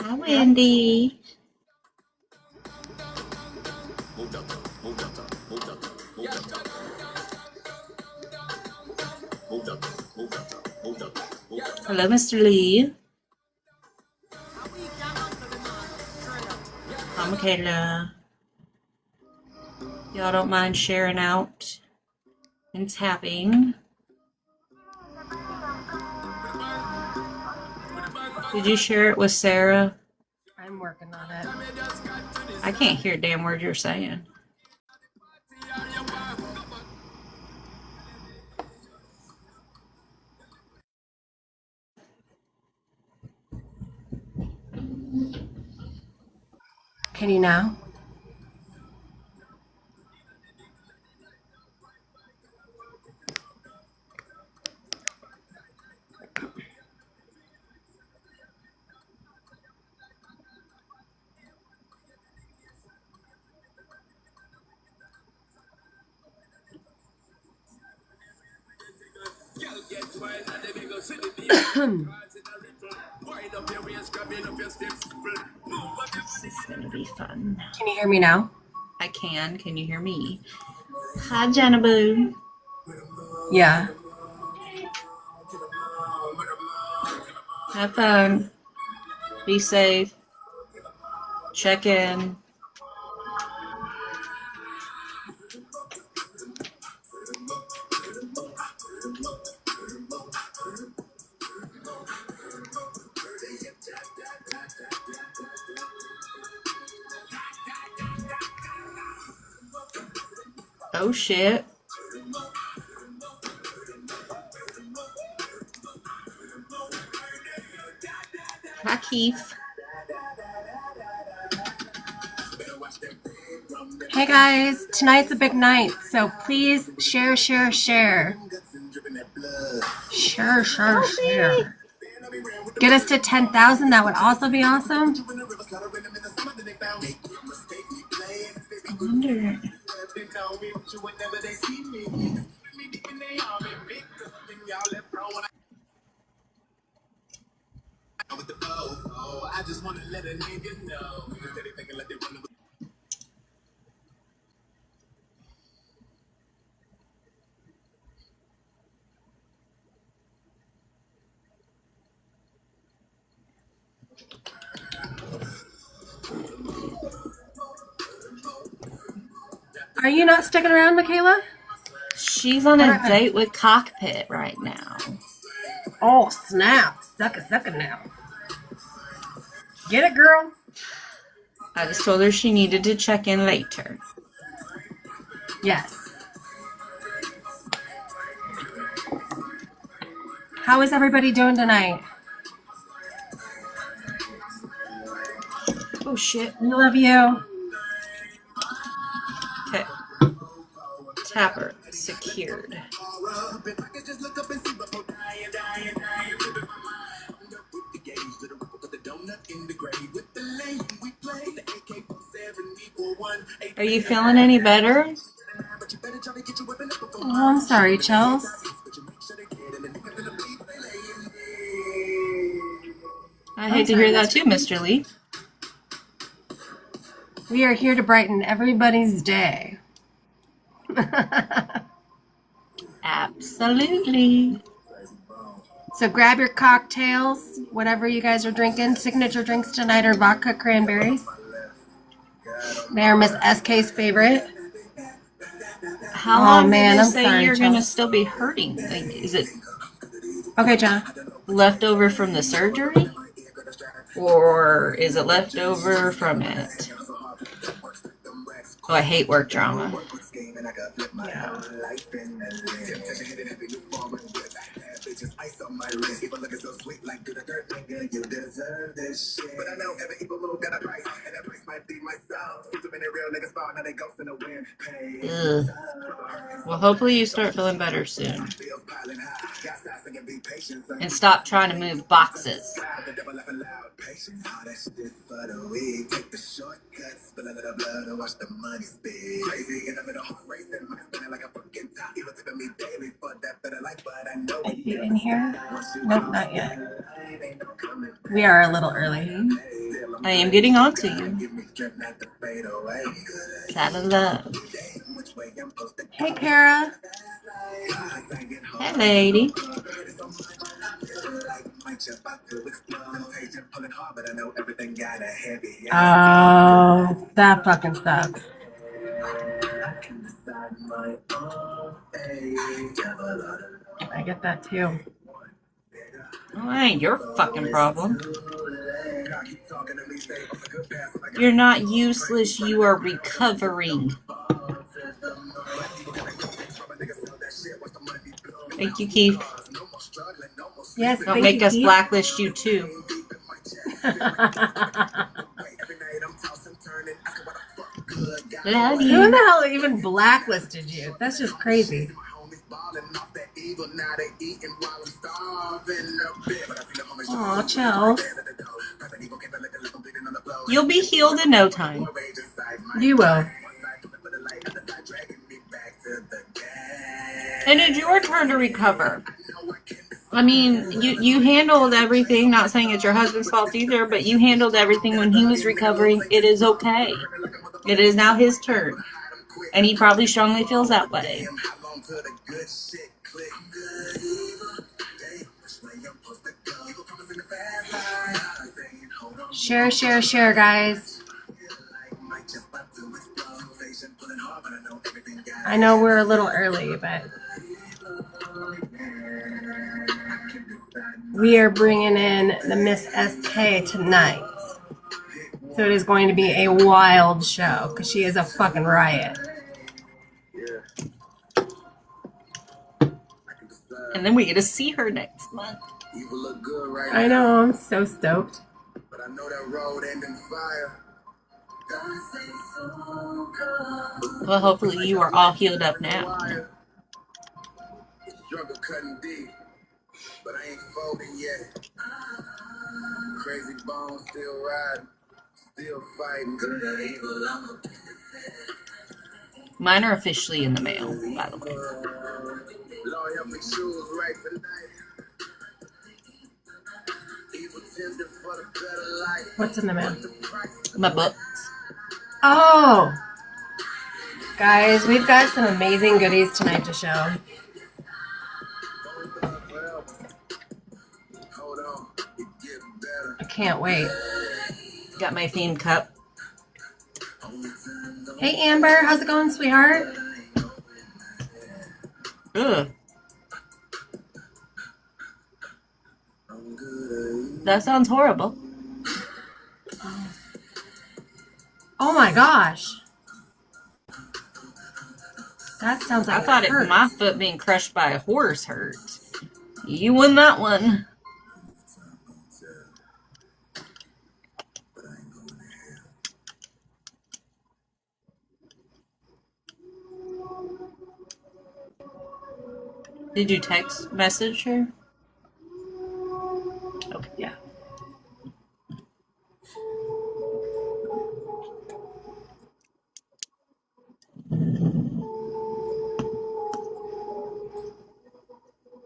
Hi, Wendy. Hello, Mr. Lee. Hi, Michaela. Y'all don't mind sharing out and tapping. Did you share it with Sarah? I'm working on it. I can't hear a damn word you're saying. Can you now? This is gonna be fun. Can you hear me now? I can. Can you hear me? Hi, Jenna Boo. Yeah. Have fun. Be safe. Check in. Oh shit. Hi, Keith. Hey guys, tonight's a big night, so please share. Share. Get us to 10,000, that would also be awesome. I wonder. Are you not sticking around, Michaela? She's on a date with Cockpit right now. Oh, snap. Suck it now. Get it, girl? I just told her she needed to check in later. Yes. How is everybody doing tonight? Oh shit. We love you. Okay. Tappers. secured. Are you feeling any better? Oh, I'm sorry, Chels. I hate to hear that too, Mr. Lee. We are here to brighten everybody's day. Absolutely. So grab your cocktails, whatever you guys are drinking. Signature drinks tonight are vodka cranberries. They're Miss S.K.'s favorite. How long man, did they I'm say sorry, you're going to Chelsea. still be hurting? Like, is it Okay, John. leftover from the surgery? Or is it leftover from it? Oh, I hate work drama. Yeah. Ugh. Well, hopefully you start feeling better soon. And stop trying to move boxes. Are you in here? Nope, not yet. We are a little early. I am getting on to you. Out of love. Hey, Kara. Hey, lady. Oh, that fucking sucks. I get that too. Oh, that ain't your fucking problem. You're not useless. You are recovering. Thank you, Keith. Yes, Don't make us blacklist you too. Love Who you. the hell even blacklisted you? That's just crazy. Aw, Chels. You'll be healed in no time. You will. And it's your turn to recover. I mean, you handled everything, not saying it's your husband's fault either, but you handled everything when he was recovering. It is okay. It is now his turn. And he probably strongly feels that way. Share, share, share, guys. I know we're a little early, but we are bringing in the Miss S.K. tonight. So it is going to be a wild show because she is a fucking riot. And then we get to see her next month. I know, I'm so stoked. But I know that road end in fire. Well, hopefully you are all healed up now. Struggle cutting deep, but I ain't folding yet. Crazy bones still riding, still fighting. Good or evil, I'm a Mine are officially in the mail, by the way. Lord help me choose right tonight. Evil tended for the better life. What's in the mail? My books. Oh! Guys, we've got some amazing goodies tonight to show. Hold on, it get better. I can't wait. Got my theme cup. Hey, Amber. How's it going, sweetheart? Ugh. That sounds horrible. Oh my gosh. That sounds like I thought it hurts. if my foot being crushed by a horse hurt. You won that one. Did you text message her? Okay. Yeah.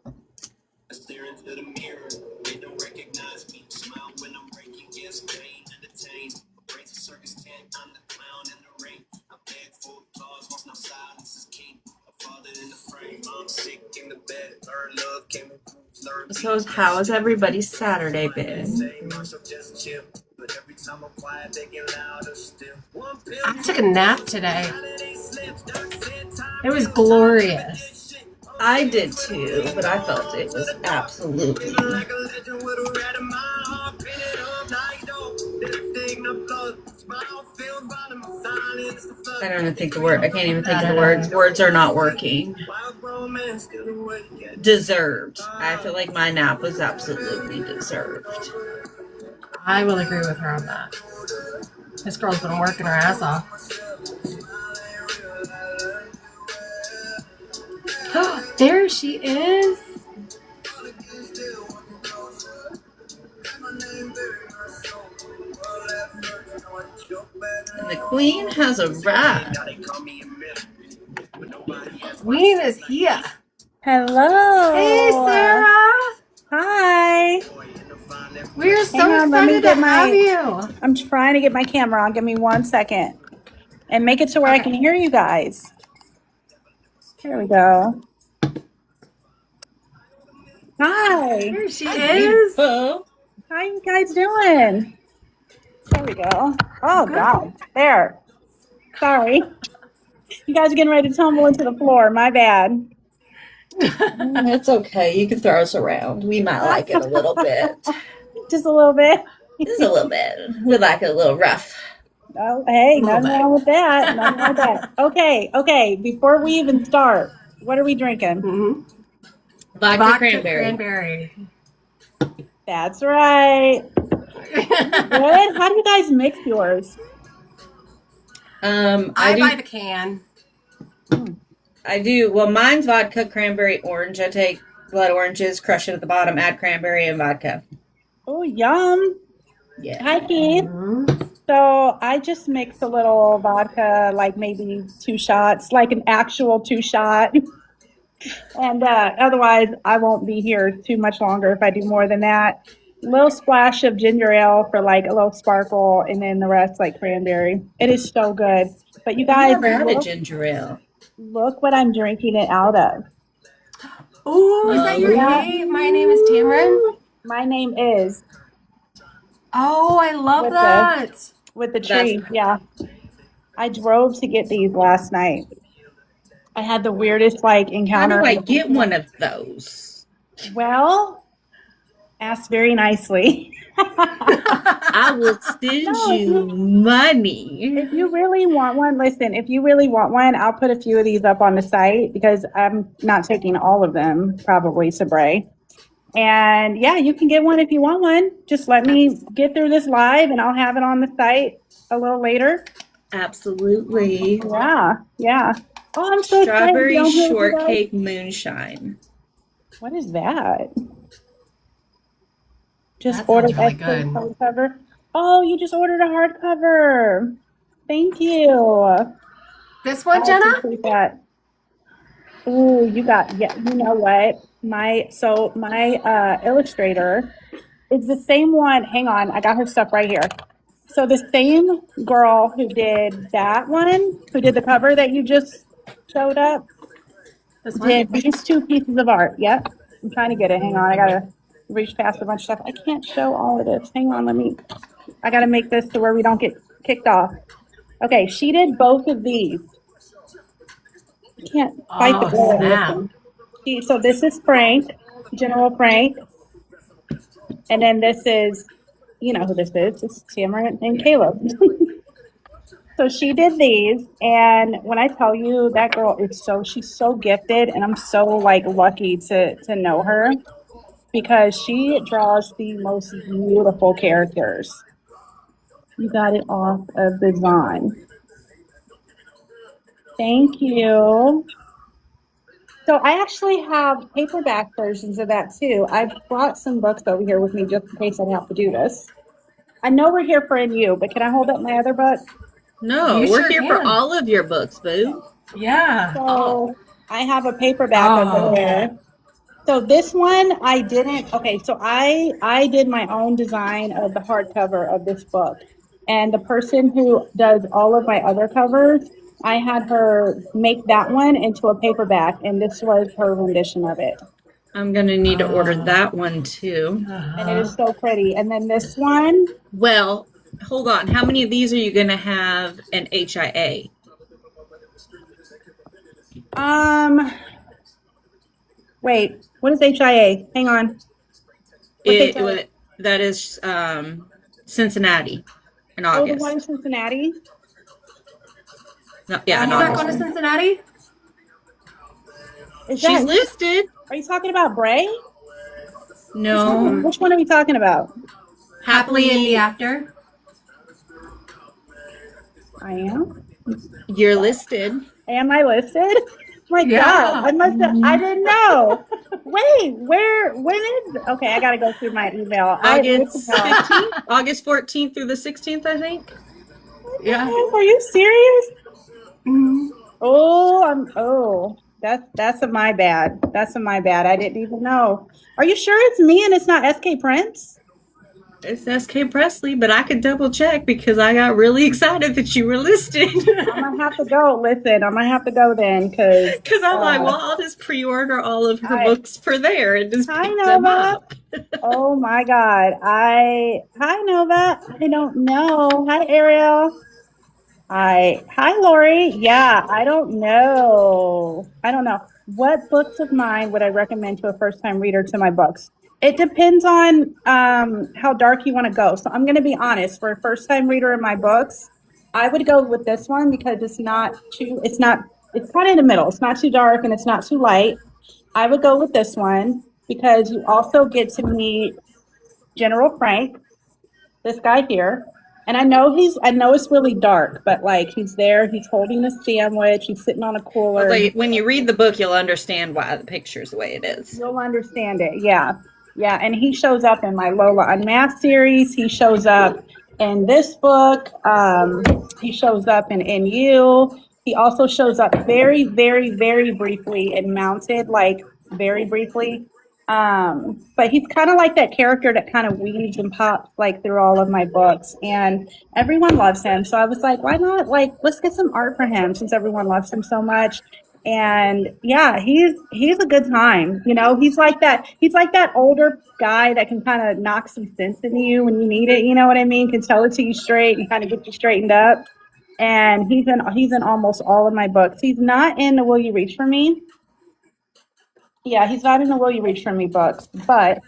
I stare into the mirror, they don't recognize me. Smile when I'm breaking, yes, pain entertained. Brains a circus tent, I'm the clown in the ring. I beg for applause, once now silence is king. A father in the frame, I'm sick in the bed. Learn love, came with rules, learn So how has everybody's Saturday been? but every time I'm quiet, they get louder still. I took a nap today. It was glorious. I did too, but I felt it was absolutely. I don't even think the word. I can't even think of the words. Words are not working. Deserved. I feel like my nap was absolutely deserved. I will agree with her on that. This girl's been working her ass off. There she is. And the queen has arrived. Queen is here. Hello. Hey, Sarah. Hi. We're so Hang on, let me excited get to my- have you. I'm trying to get my camera on. Give me 1 second. And make it to where I Okay. can hear you guys. There we go. Hi. Here she is. Oh, How you guys doing? There we go. Oh, Good. God. There. Sorry. You guys are getting ready to tumble into the floor. My bad. it's okay. You can throw us around. We might like it a little bit. Just a little bit. Just a little bit. We like it a little rough. Oh, hey, Little nothing bit. wrong with that. Nothing wrong with that. Okay. Before we even start, what are we drinking? Mm-hmm. Vodka cranberry. That's right. Good. How do you guys mix yours? I buy the can. I do. Well, mine's vodka cranberry orange. I take blood oranges, crush it at the bottom, add cranberry and vodka. Oh, yum. Yeah. Hi, Keith. Mm-hmm. So I just mixed a little vodka, like maybe 2 shots, like an actual 2-shot. And otherwise, I won't be here too much longer if I do more than that. A little splash of ginger ale for like a little sparkle, and then the rest like cranberry. It is so good. But you guys, I've never had a ginger ale. look what I'm drinking it out of. Oh, is that your Yeah. name? My name is Tamron. My name is Oh, I love With that. with the tree. Yeah. I drove to get these last night. I had the weirdest like How encounter. do I get one of those? Well, ask very nicely. I will send No, you money. If you really want one, listen, if you really want one, I'll put a few of these up on the site because I'm not taking all of them, probably, Sabre. And yeah, you can get one if you want one. Just let me get through this live and I'll have it on the site a little later. Absolutely. Yeah. Oh, I'm so excited. Strawberry Don't you guys- shortcake moonshine. What is that? Just That ordered sounds really extra good. hardcover. Oh, you just ordered a hardcover. Thank you. This one, I Jenna? appreciate that. Ooh, you know what? My illustrator is the same one. Hang on, I got her stuff right here. So the same girl who did that one, who did the cover that you just showed up, This one? did these 2 pieces of art. Yep. I'm trying to get it. Hang on, I gotta reach past a bunch of stuff. I can't show all of this. Hang on, I gotta make this to where we don't get kicked off. Okay, she did both of these. I can't fight the Oh, ball. snap. So this is Frank, General Frank. And then this is, you know who this is. This is Tamara and Caleb. So she did these. And when I tell you that girl is she's so gifted. And I'm so like lucky to know her because she draws the most beautiful characters. You got it off of the Zon. Thank you. So I actually have paperback versions of that too. I brought some books over here with me just in case I have to do this. I know we're here for you, but can I hold up my other book? No, You we're sure here for can. all of your books, boo. Yeah. So I have a paperback over Oh. here. So this one I didn't. Okay, so I did my own design of the hardcover of this book, and the person who does all of my other covers, I had her make that one into a paperback, and this was her rendition of it. I'm going to need to order Oh. that one too. And it is Uh-huh. so pretty. And then this one, Well, hold on. How many of these are you going to have in HIA? um, wait, what is HIA? Hang on. What's HIA? That is Cincinnati in Oh, the one in August. Cincinnati. No, yeah, in You're not going to August. Cincinnati? Is She's that? listed. Are you talking about Bray? No. Which one are we talking about? Happily in the after? I am. You're listed. Am I listed? My Yeah. God, I must have, I didn't know. Wait, when is, okay, I gotta go through my email. August 15th, August 14th through the 16th, I think. Yeah. Are you serious? Mhm. Oh, that's my bad. That's my bad. I didn't even know. Are you sure it's me and it's not SK Prince? It's S.K. Presley, but I could double check because I got really excited that you were listed. I'm gonna have to go. Listen, I'm gonna have to go then because Because I'm like, well, I'll just pre-order all of her I- books for there and just Hi, pick them Nova. up. Oh my God. Hi Nova. I don't know. Hi Ariel. Hi Lori. Yeah, I don't know. I don't know. What books of mine would I recommend to a first time reader to my books? It depends on how dark you want to go. So I'm going to be honest. For a first time reader in my books, I would go with this one because it's kind of in the middle. It's not too dark and it's not too light. I would go with this one because you also get to meet General Frank, this guy here. And I know it's really dark, but like he's there, he's holding a sandwich, he's sitting on a cooler. Like, when you read the book, you'll understand why the picture's the way it is. You'll understand it. Yeah. Yeah. And he shows up in my Lola Unmasked series. He shows up in this book. He shows up in You. He also shows up very, very, very briefly in Mounted, like very briefly. But he's kind of like that character that kind of weaves and pops like through all of my books, and everyone loves him. So I was like, why not? Like, let's get some art for him since everyone loves him so much. And yeah, he's a good time. You know, he's like that older guy that can kind of knock some sense into you when you need it. You know what I mean? Can tell it to you straight and kind of get you straightened up. And he's in almost all of my books. He's not in the Will You Reach for Me? Yeah, he's not in the Will You Reach for Me books, but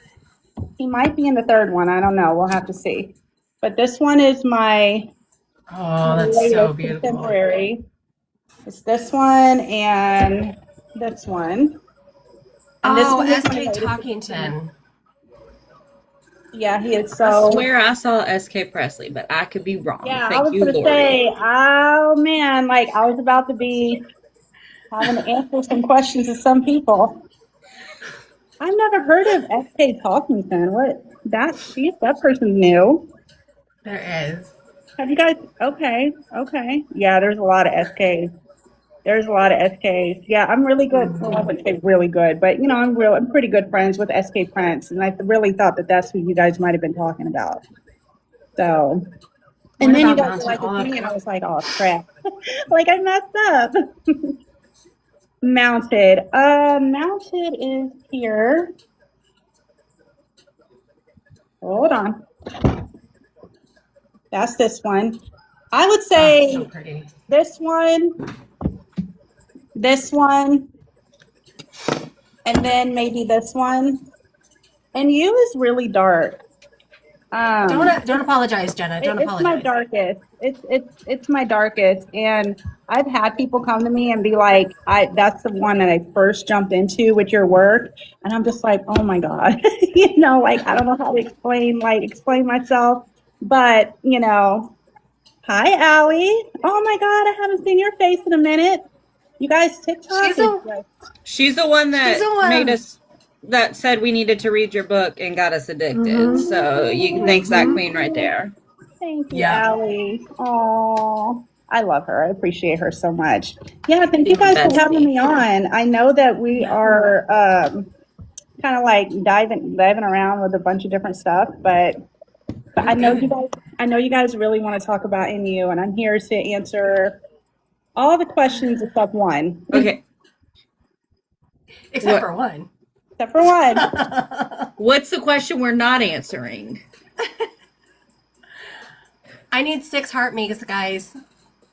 he might be in the third one. I don't know. We'll have to see. But this one is my Oh, that's latest so beautiful. contemporary. It's this one and this one. And this Oh, one is my S.K. latest Talkington. Yeah, he is I so. swear I saw S.K. Presley, but I could be wrong. Yeah, I Thank was you, gonna Lori. say, oh man, like I was about to be having to answer some questions to some people. I've never heard of S.K. Talkington. That person's new. There is. Have you guys? Okay. Yeah, there's a lot of SKs. There's a lot of SKs. Yeah, I'm really good. Well, I wouldn't say really good, but you know, I'm pretty good friends with SK Prince, and I really thought that that's who you guys might have been talking about. So, and What then you about guys were like, Mountain it's me, and Hawk? I was like, oh crap, like I messed up. Mounted. Mounted is here. Hold on. That's this one. I would Oh, say so pretty. this one, and then maybe this one. And You is really dark. Don't apologize, Jenna. Don't It's my apologize. darkest. It's my darkest, and I've had people come to me and be like, that's the one that I first jumped into with your work, and I'm just like, oh my God, you know, like I don't know how to explain myself, but hi Allie. Oh my God, I haven't seen your face in a minute. You guys, TikTok She's is a- just, She's the one that She's the one. made us, that said we needed to read your book and got us addicted. Mhm. So you can thank that queen right there. thank you, Yeah. Allie. Oh, I love her. I appreciate her so much. Yeah, thank you She's the guys for having bestie. me on. I know that we are kind of like diving around with a bunch of different stuff, but I know you guys really want to talk about NU, and I'm here to answer all the questions except one. Okay. Except What? for one. Except for one. What's the question we're not answering? I need 6 heartbeats, guys.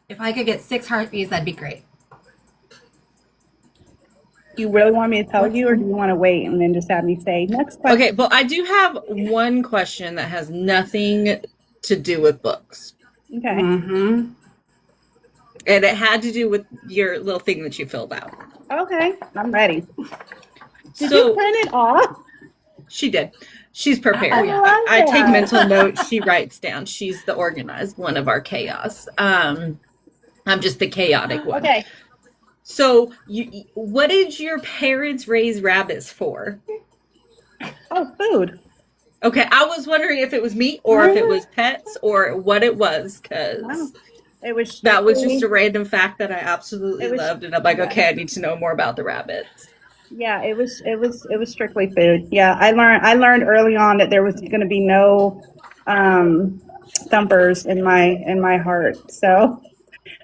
If I could get 6 heartbeats, that'd be great. You really want me to tell you, or do you want to wait and then just have me say next question? Okay, well, I do have one question that has nothing to do with books. Okay. Mm-hmm. And it had to do with your little thing that you filled out. Okay. I'm ready. Did So you print it off? she did. She's prepared. Oh, yeah. I take that. mental notes. She writes down. She's the organized one of our chaos. I'm just the chaotic one. Okay. So, what did your parents raise rabbits for? Oh, food. Okay, I was wondering if it was meat or if it was pets or what it was, because Wow. It was that was strictly- just a random fact that I absolutely It was- loved, and I'm like, okay, I need to know more about the rabbits. Yeah, it was strictly food. Yeah, I learned early on that there was going to be no thumpers in my heart. So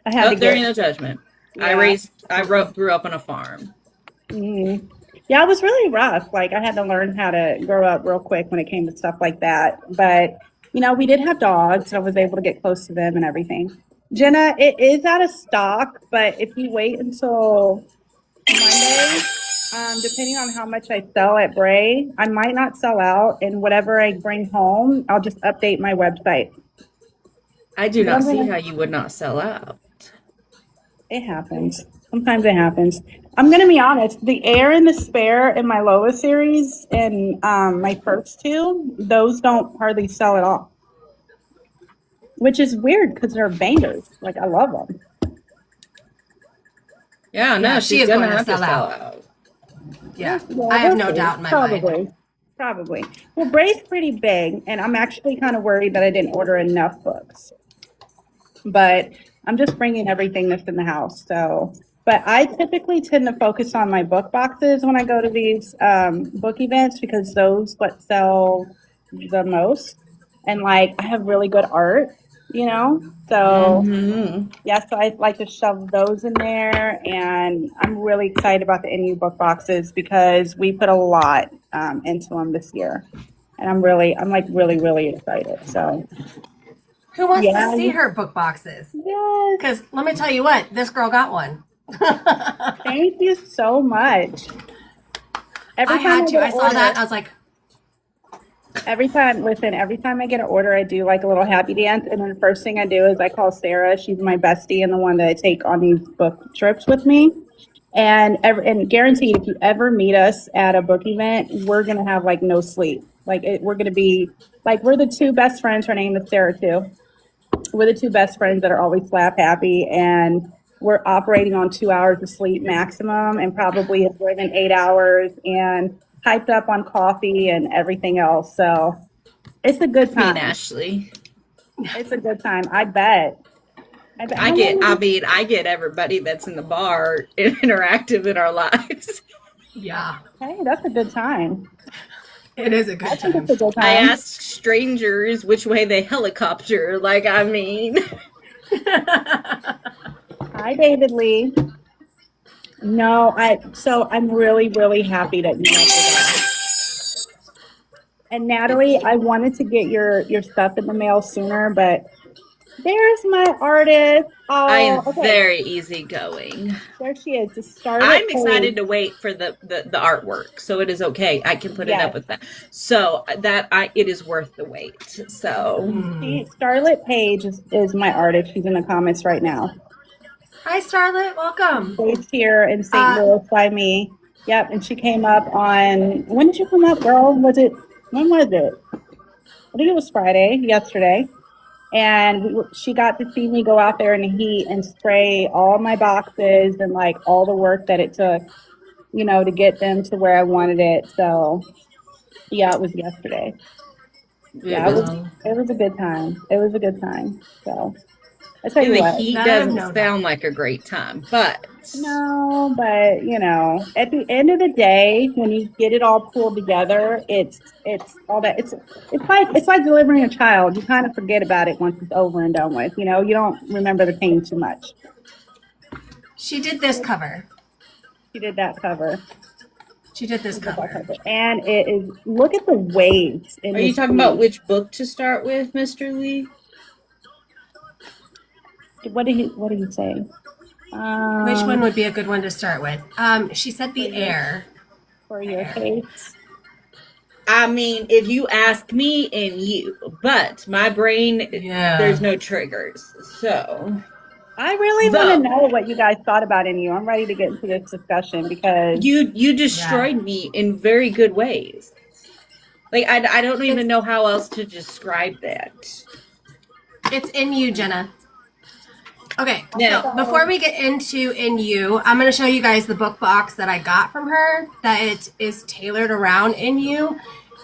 I had Oh, to there ain't get. no judgment. Yeah. I grew up on a farm. Mhm. Yeah, it was really rough. Like I had to learn how to grow up real quick when it came to stuff like that. But we did have dogs. I was able to get close to them and everything. Jenna, it is out of stock, but if you wait until Monday, depending on how much I sell at Bray, I might not sell out. And whatever I bring home, I'll just update my website. I do not see how you would not sell out. It happens. Sometimes it happens. I'm going to be honest. The Air and the Spare in my Loa series and my first two, those don't hardly sell at all. Which is weird because they're bangers. Like, I love them. Yeah, no, Yeah, she's she is gonna going to have to sell sell out. out. Yeah, Yeah, I have no we'll see. doubt in my mind. Probably. Well, Bray's pretty big, and I'm actually kind of worried that I didn't order enough books. But I'm just bringing everything that's in the house. So, but I typically tend to focus on my book boxes when I go to these book events because those what sell the most. And like, I have really good art, So Mhm. yeah, so I like to shove those in there, and I'm really excited about the NU book boxes because we put a lot into them this year, and I'm really excited. So Who wants Yeah, to see you- her book boxes? yes, Because let me tell you what, this girl got one. thank you so much. Every I had to. get I an saw order- that. I was like, Every time I get an order, I do like a little happy dance, and then the first thing I do is I call Sarah. She's my bestie and the one that I take on these book trips with me. And guaranteed, if you ever meet us at a book event, we're gonna have like no sleep. We're gonna be like we're the two best friends. Her name is Sarah too. We're the two best friends that are always slap happy, and we're operating on 2 hours of sleep maximum, and probably have driven 8 hours and hyped up on coffee and everything else. So it's a good Me and time. Ashley. It's a good time. I bet. I get everybody that's in the bar interactive in our lives. yeah, Hey, that's a good time. it is a I good think time. it's a good time. I ask strangers which way they helicopter. Like, I mean, Hi, David Lee. No, I'm really, really happy that you went to that. And Natalie, I wanted to get your stuff in the mail sooner, but there's my artist. I am Oh, okay. very easygoing. There she is. The Starlet I'm Page. excited to wait for the artwork, so it is okay. I can put it Yes. up with that. So it is worth the wait. So Starlet Page is my artist. She's in the comments right now. Hi, Starlet. Welcome. Based here in St. Louis by me. Yep, and she came up on, when did you come up, girl? When was it? I think it was Friday, yesterday. And she got to see me go out there in the heat and spray all my boxes and like all the work that it took, to get them to where I wanted it. So yeah, it was yesterday. Yeah, Wow. it was a good time. It was a good time. So I tell In you the what. heat That I have doesn't no doubt. sound like a great time, but No, but at the end of the day, when you get it all pulled together, it's all that it's like delivering a child. You kind of forget about it once it's over and done with. You don't remember the pain too much. She did this cover. She did that cover. She did this She did that cover. cover. And it is, look at the waves in are you this talking about piece. which book to start with, Mr. Lee? What did he say? Which one would be a good one to start with? She said the For air. for your case? I mean, if you ask me and you, but my brain, Yeah. there's no triggers. So I really want to know what you guys thought about in you. I'm ready to get into this discussion because you destroyed me in very good ways. Like I don't even know how else to describe that. It's in you, Jenna. Okay, Now- so before we get into In You, I'm going to show you guys the book box that I got from her that it is tailored around In You.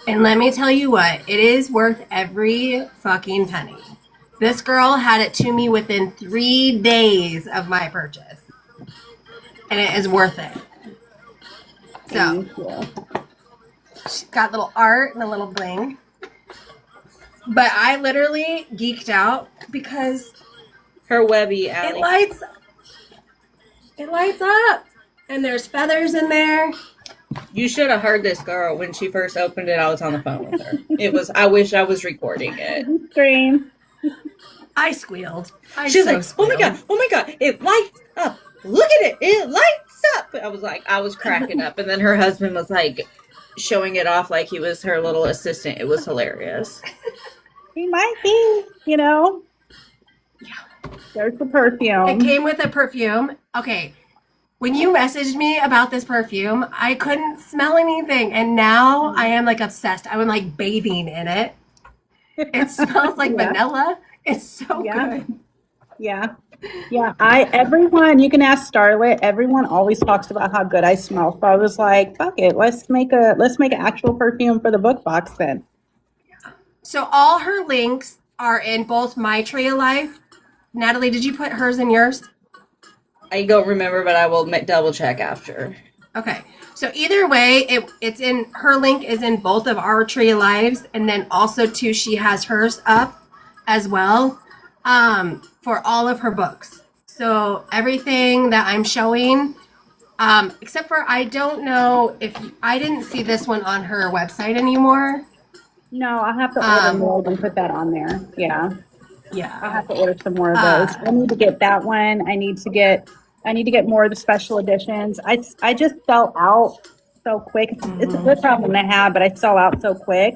And let me tell you what, it is worth every fucking penny. This girl had it to me within 3 days of my purchase. And it is worth it. So, she's got little art and a little bling. But I literally geeked out because Her Webby alley. it lights up. And there's feathers in there. You should have heard this girl when she first opened it. I was on the phone with her. I wish I was recording it. Scream. I squealed. She's like, oh my god, it lights up. Look at it lights up. I was cracking up. And then her husband was like showing it off like he was her little assistant. It was hilarious. He might be, Yeah. There's the perfume. It came with a perfume. Okay. When you messaged me about this perfume, I couldn't smell anything. And now I am like obsessed. I'm like bathing in it. It smells like vanilla. It's so good. Yeah. Yeah. Everyone, you can ask Starlet, everyone always talks about how good I smell. So I was like, fuck it, let's make an actual perfume for the book box then. So all her links are in both My Tree of Life. Natalie, did you put hers in yours? I don't remember, but I will double check after. Okay. So either way, it's in her link is in both of our Tree of Lives, and then also too she has hers up as well for all of her books. So everything that I'm showing, except for I don't know if I didn't see this one on her website anymore. No, I'll have to order more and put that on there. Yeah. I'll Yeah. have to order some more of those. I need to get that one. I need to get more of the special editions. I just sell out so quick. It's a good problem to have, but I sell out so quick,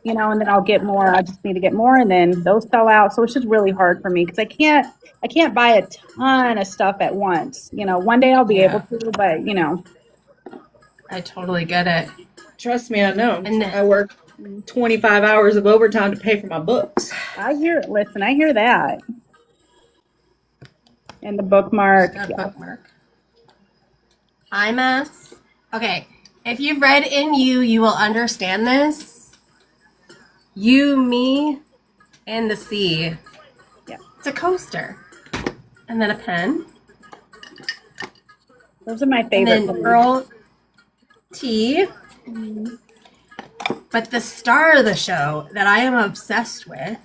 and then I'll get more. I just need to get more, and then those sell out. So it's just really hard for me because I can't buy a ton of stuff at once. One day I'll be able to, but I totally get it. Trust me, I know. And I work 25 hours of overtime to pay for my books. I hear that. And the bookmark. A bookmark. IMS. Okay. If you've read In You, you will understand this. You, me, and the sea. Yeah. It's a coaster. And then a pen. Those are my And favorite. then Earl Tea. But the star of the show that I am obsessed with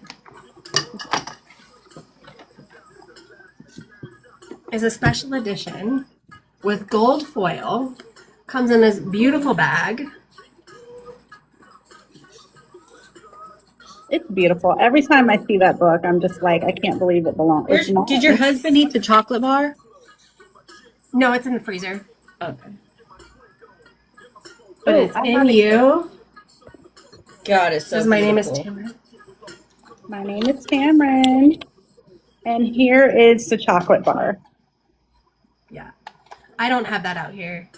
is a special edition with gold foil. Comes in this beautiful bag. It's beautiful. Every time I see that book, I'm just like, I can't believe it belongs. Did your husband eat the chocolate bar? No, it's in the freezer. Okay. But it's In You. God, it's so Says my name is beautiful. Tamara. My name is Cameron, and here is the chocolate bar. Yeah. I don't have that out here.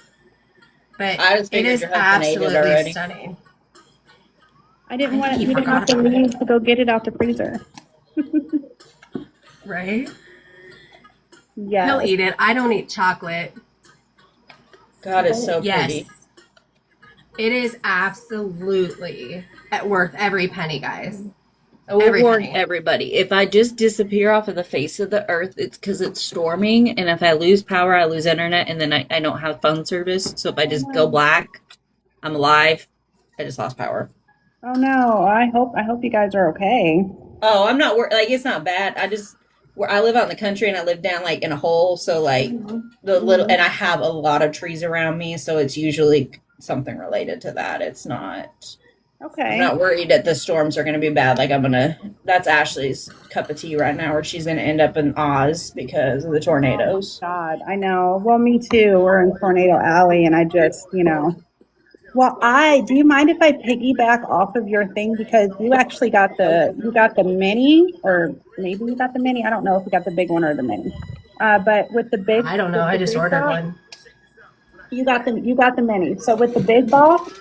But I just it figured is your husband ate it absolutely already. stunning. I didn't I want think you he to have forgot to about it. leave to go get it out the freezer. Right? Yes. He'll eat it. I don't eat chocolate. God, it's so Yes. pretty. It is absolutely worth every penny, guys. I will Every warn penny. everybody, if I just disappear off of the face of the earth, it's because it's storming, and if I lose power, I lose internet, and then I don't have phone service. So if I just go black, I'm alive. I just lost power. Oh no, I hope you guys are okay. Oh, I'm not like it's not bad. Where I live out in the country, and I live down like in a hole, so like the little, and I have a lot of trees around me, so it's usually something related to that. It's not. I'm Okay. not worried that the storms are going to be bad. Like that's Ashley's cup of tea right now, where she's going to end up in Oz because of the tornadoes. Oh, God, I know. Well, me too. We're in Tornado Alley, and I just, Well, do you mind if I piggyback off of your thing, because you actually got the mini, or maybe you got the mini. I don't know if you got the big one or the mini. But with the big, I don't know. I just ordered one. You got the mini. So with the big box,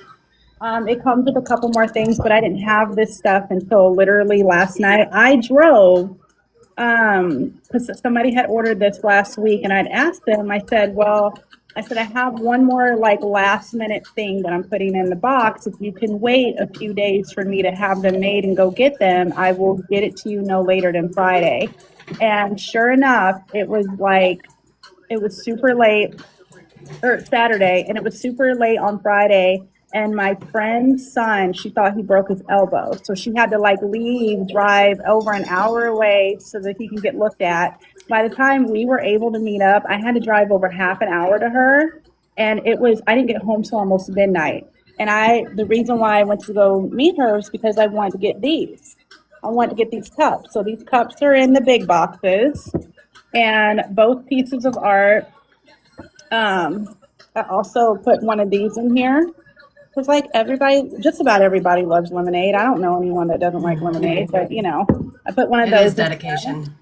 it comes with a couple more things, but I didn't have this stuff until literally last night. I drove, because somebody had ordered this last week, and I'd asked them. I said, I have one more like last minute thing that I'm putting in the box. If you can wait a few days for me to have them made and go get them, I will get it to you no later than Friday. And sure enough, it was super late, or Saturday, and it was super late on Friday. And my friend's son, she thought he broke his elbow. So she had to like drive over an hour away so that he can get looked at. By the time we were able to meet up, I had to drive over half an hour to her. And I didn't get home till almost midnight. And the reason why I went to go meet her is because I wanted to get these. I wanted to get these cups. So these cups are in the big boxes, and both pieces of art. I also put one of these in here because, like, just about everybody loves lemonade. I don't know anyone that doesn't like lemonade, but I put one of those. It is dedication.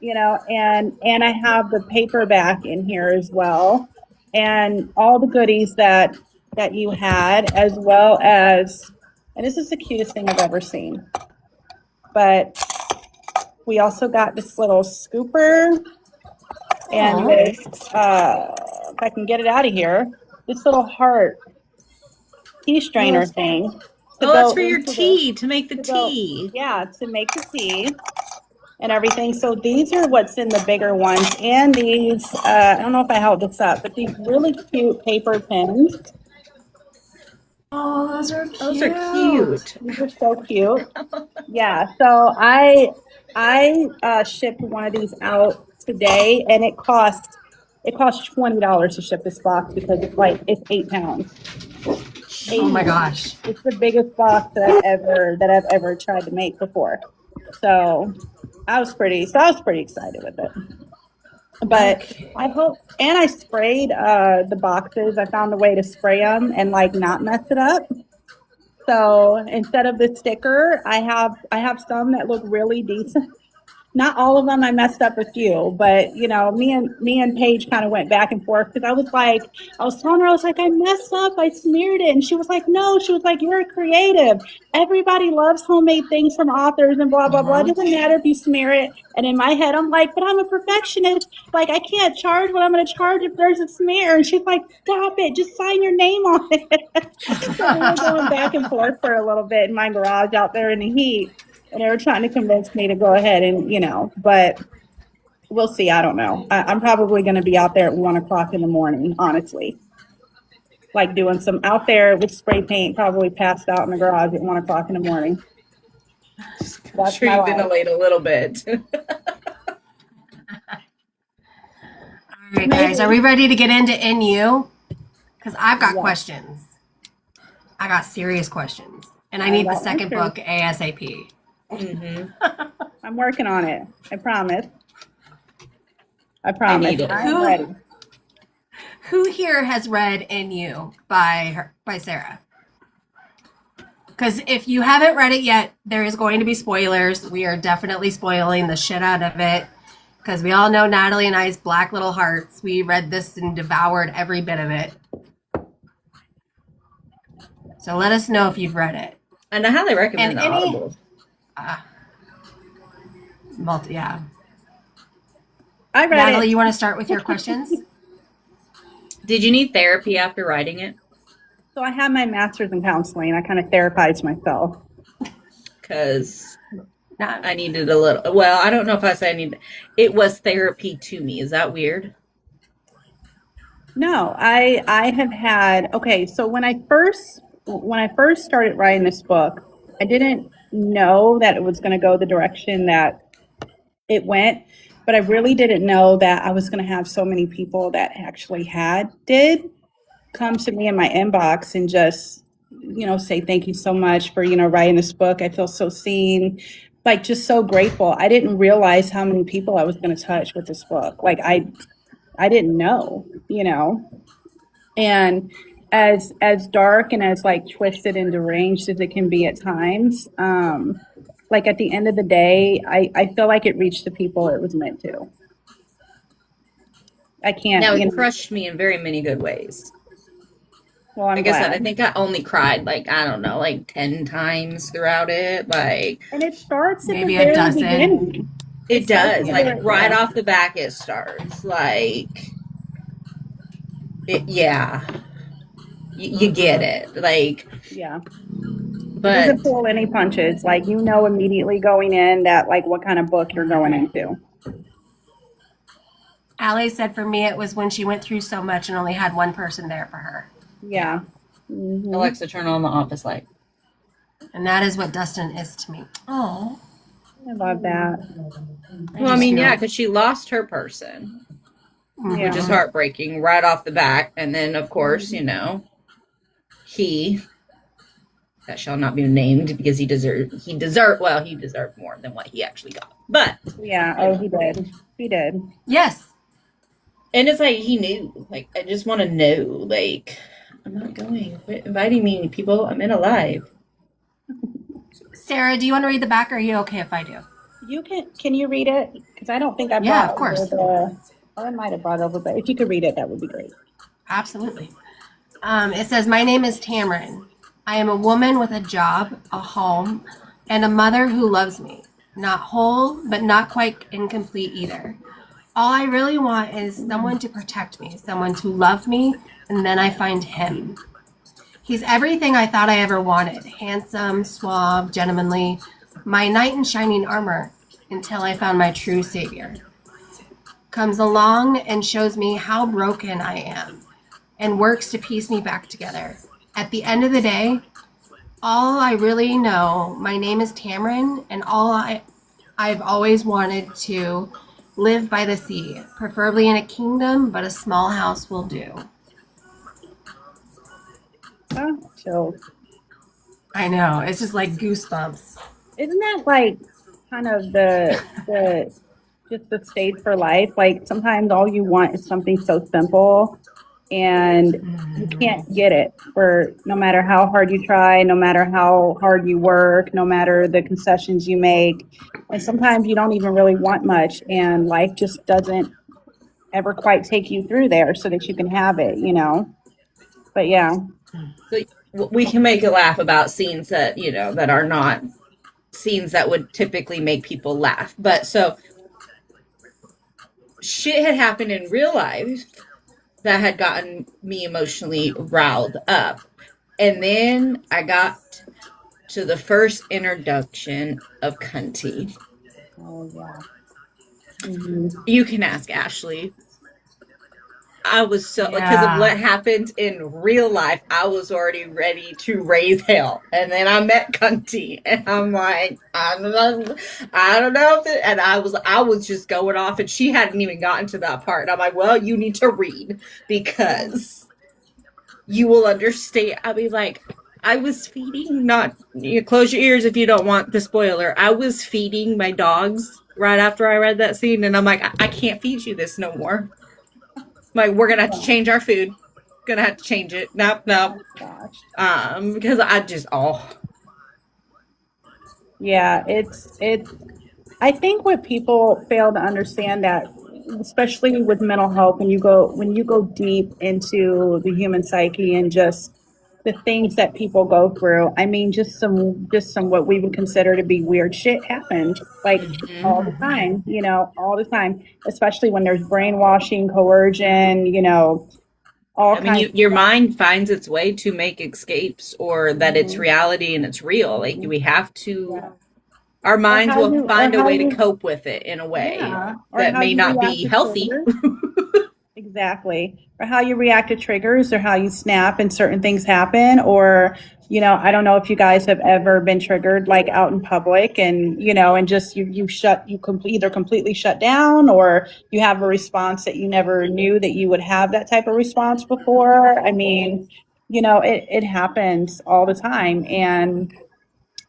And I have the paperback in here as well, and all the goodies that you had, as well as, and this is the cutest thing I've ever seen. But we also got this little scooper, and this, if I can get it out of here, this little heart tea strainer thing. That's for your tea, to make the tea. To make the tea and everything. So these are what's in the bigger ones. And these, I don't know if I held this up, but these really cute paper pins. Oh, those are cute. Those are cute. These are so cute. Yeah. So I shipped one of these out today, and it cost $20 to ship this box because it's 8 pounds. Oh my gosh. It's the biggest box that I've ever tried to make before. So I was pretty excited with it. But I hope, and I sprayed the boxes. I found a way to spray them and like not mess it up. So instead of the sticker, I have some that look really decent. Not all of them. I messed up a few, but me and Paige kind of went back and forth, because I was telling her, I was like, I messed up, I smeared it, and she was like, no, she was like, you're a creative. Everybody loves homemade things from authors and blah blah blah. It doesn't matter if you smear it. And in my head, I'm like, but I'm a perfectionist. Like, I can't charge what I'm going to charge if there's a smear. And she's like, stop it, just sign your name on it. So we were going back and forth for a little bit in my garage out there in the heat. And they were trying to convince me to go ahead and, but we'll see. I don't know. I'm probably going to be out there at 1 o'clock in the morning, honestly. Like doing some out there with spray paint, probably passed out in the garage at 1 o'clock in the morning. That's sure you ventilate a little bit. All right, guys, are we ready to get into NU? Because I've got questions. I got serious questions. And I need the second book ASAP. Mm-hmm. I'm working on it. I promise. I'm ready. Who here has read NU by Sarah? Because if you haven't read it yet, there is going to be spoilers. We are definitely spoiling the shit out of it, because we all know Natalie and I's Black Little Hearts. We read this and devoured every bit of it. So let us know if you've read it. And I highly recommend the Audible. Yeah. I read Natalie, it. you want to start with your questions? Did you need therapy after writing it? So I have my master's in counseling. I kind of therapize myself. Because No. I needed a little. Well, I don't know if I say I need. It was therapy to me. Is that weird? No, I have had, okay, so when I first started writing this book, I didn't know that it was going to go the direction that it went, but I really didn't know that I was going to have so many people that actually did come to me in my inbox and just, say thank you so much for, writing this book. I feel so seen, like just so grateful. I didn't realize how many people I was going to touch with this book. Like I didn't know. And as dark and as like twisted and deranged as it can be at times, like at the end of the day, I feel like it reached the people it was meant to. I can't, Now it crushed me in very many good ways. well, I'm Like I said, glad. I think I only cried like I don't know, like 10 times throughout it. Like And it starts at Maybe the a very dozen. beginning. it starts does. at Like the- right yeah. off the back, it starts like yeah. You get it. Like, Yeah. It but doesn't pull any punches. Like immediately going in that like what kind of book you're going into. Allie said for me it was when she went through so much and only had one person there for her. Yeah. Mhm. Alexa, turn on the office light. And that is what Dustin is to me. Oh. I love that. Well, I mean, yeah, because she lost her person, Yeah. which is heartbreaking right off the bat. And then, of course, he that shall not be named because he deserved more than what he actually got. But Yeah. Oh, he did. He did. Yes. and it's like he knew. Like I just want to know. Like I'm not going. Quit inviting me, people. I'm in a live. Sarah, do you want to read the back or are you okay if I do? You can you read it? Because I don't think I brought Yeah, of course. I might have brought over, but if you could read it, that would be great. Absolutely. It says, my name is Tamron. I am a woman with a job, a home, and a mother who loves me. Not whole, but not quite incomplete either. All I really want is someone to protect me, someone to love me, and then I find him. He's everything I thought I ever wanted. Handsome, suave, gentlemanly, my knight in shining armor, until I found my true savior. Comes along and shows me how broken I am, and works to piece me back together. At the end of the day, all I really know, my name is Tamron, and I've always wanted to live by the sea, preferably in a kingdom, but a small house will do. Oh, chills. I know, it's just like goosebumps. Isn't that like kind of the just the stage for life? Like sometimes all you want is something so simple and you can't get it for no matter how hard you try, no matter how hard you work, no matter the concessions you make. And sometimes you don't even really want much and life just doesn't ever quite take you through there so that you can have it. But yeah. So we can make a laugh about scenes that that are not scenes that would typically make people laugh. But so shit had happened in real life that had gotten me emotionally riled up. And then I got to the first introduction of Cunty. Oh yeah. Mm-hmm. You can ask Ashley. I was so, because of what happened in real life, I was already ready to raise hell. And then I met Cunty, and I'm like, I don't know if it, and I was just going off, and she hadn't even gotten to that part. And I'm like, well, you need to read because you will understand. I mean, like, I was feeding, close your ears if you don't want the spoiler. I was feeding my dogs right after I read that scene, and I'm like, I can't feed you this no more. Like, we're gonna have to change our food. Gonna have to change it. Nope. Gosh. Because I just Yeah, it's I think what people fail to understand that especially with mental health when you go deep into the human psyche and just the things that people go through. I mean, just some what we would consider to be weird shit happens like all the time, all the time, especially when there's brainwashing, coercion, all I mean, kinds of your stuff. mind finds its way to make escapes or that it's reality and it's real. Like we have to, Yeah. our Or minds how will you, find a way to cope with it in a way yeah, or that how may you not react be to healthy. triggers. Exactly. Or how you react to triggers or how you snap and certain things happen. Or, I don't know if you guys have ever been triggered like out in public and, and just either completely shut down or you have a response that you never knew that you would have that type of response before. I mean, it happens all the time. And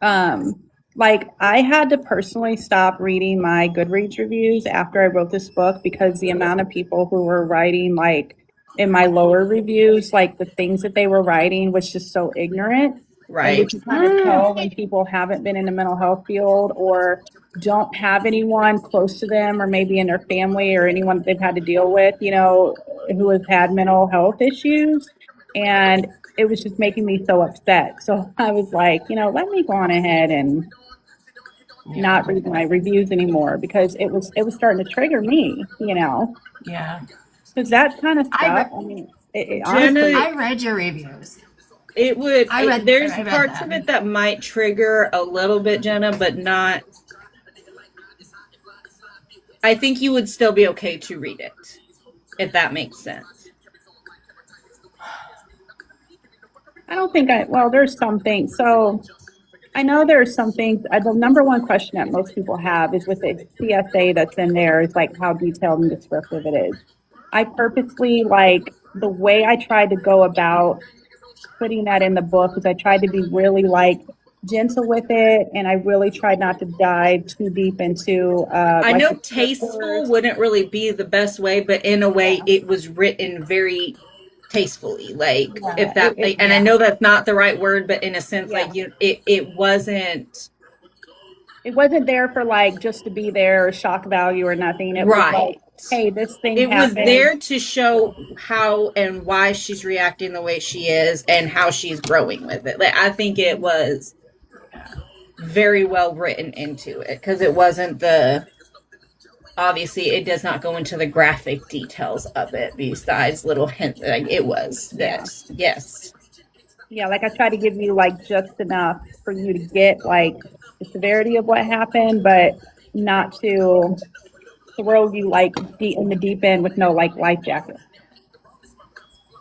um, like I had to personally stop reading my Goodreads reviews after I wrote this book because the amount of people who were writing like in my lower reviews, like the things that they were writing was just so ignorant. And Right. you can kind of tell when people haven't been in the mental health field or don't have anyone close to them or maybe in their family or anyone that they've had to deal with, who has had mental health issues. And it was just making me so upset. So I was like, let me go on ahead and not read my reviews anymore because it was starting to trigger me, Yeah. because that kind of I stuff. re- I mean, it Jenna, honestly, I read your reviews. it would, there's I read parts of them. it that might trigger a little bit, Jenna, but not. I think you would still be okay to read it, if that makes sense. I don't think well, there's something. So I know there's some things. The number one question that most people have is with the CSA that's in there is like how detailed and descriptive it is. I purposely like the way I tried to go about putting that in the book is I tried to be really like gentle with it, and I really tried not to dive too deep into I like know the tasteful characters. wouldn't really be the best way, but in a way, Yeah, it was written very tastefully. Like yeah, if that, and I Yeah. know that's not the right word, but in a sense, yeah. like it wasn't It wasn't there for like just to be there or shock value or nothing. It was like, right. hey, this thing It was happened. there to show how and why she's reacting the way she is and how she's growing with it. Like I think it was very well written into it because it wasn't obviously it does not go into the graphic details of it besides little hints. Like it was Yeah, that yes. yeah. Like I tried to give you like just enough for you to get like the severity of what happened, but not to throw you like deep in the deep end with no like life jacket.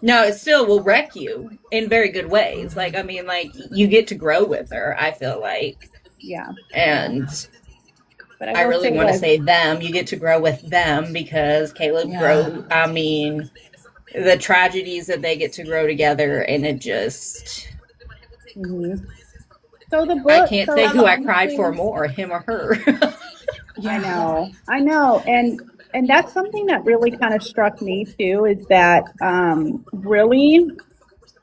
No, it still will wreck you in very good ways. Like I mean, like you get to grow with her, I feel like. Yeah, And but I I will really say want to this. say them. You get to grow with them because Caleb grow. I mean, the tragedies that they get to grow together, and it just. Mhm. So the I book. can't say So who I cried for honestly, more, him or her. I know, and that's something that really kind of struck me too. Is that really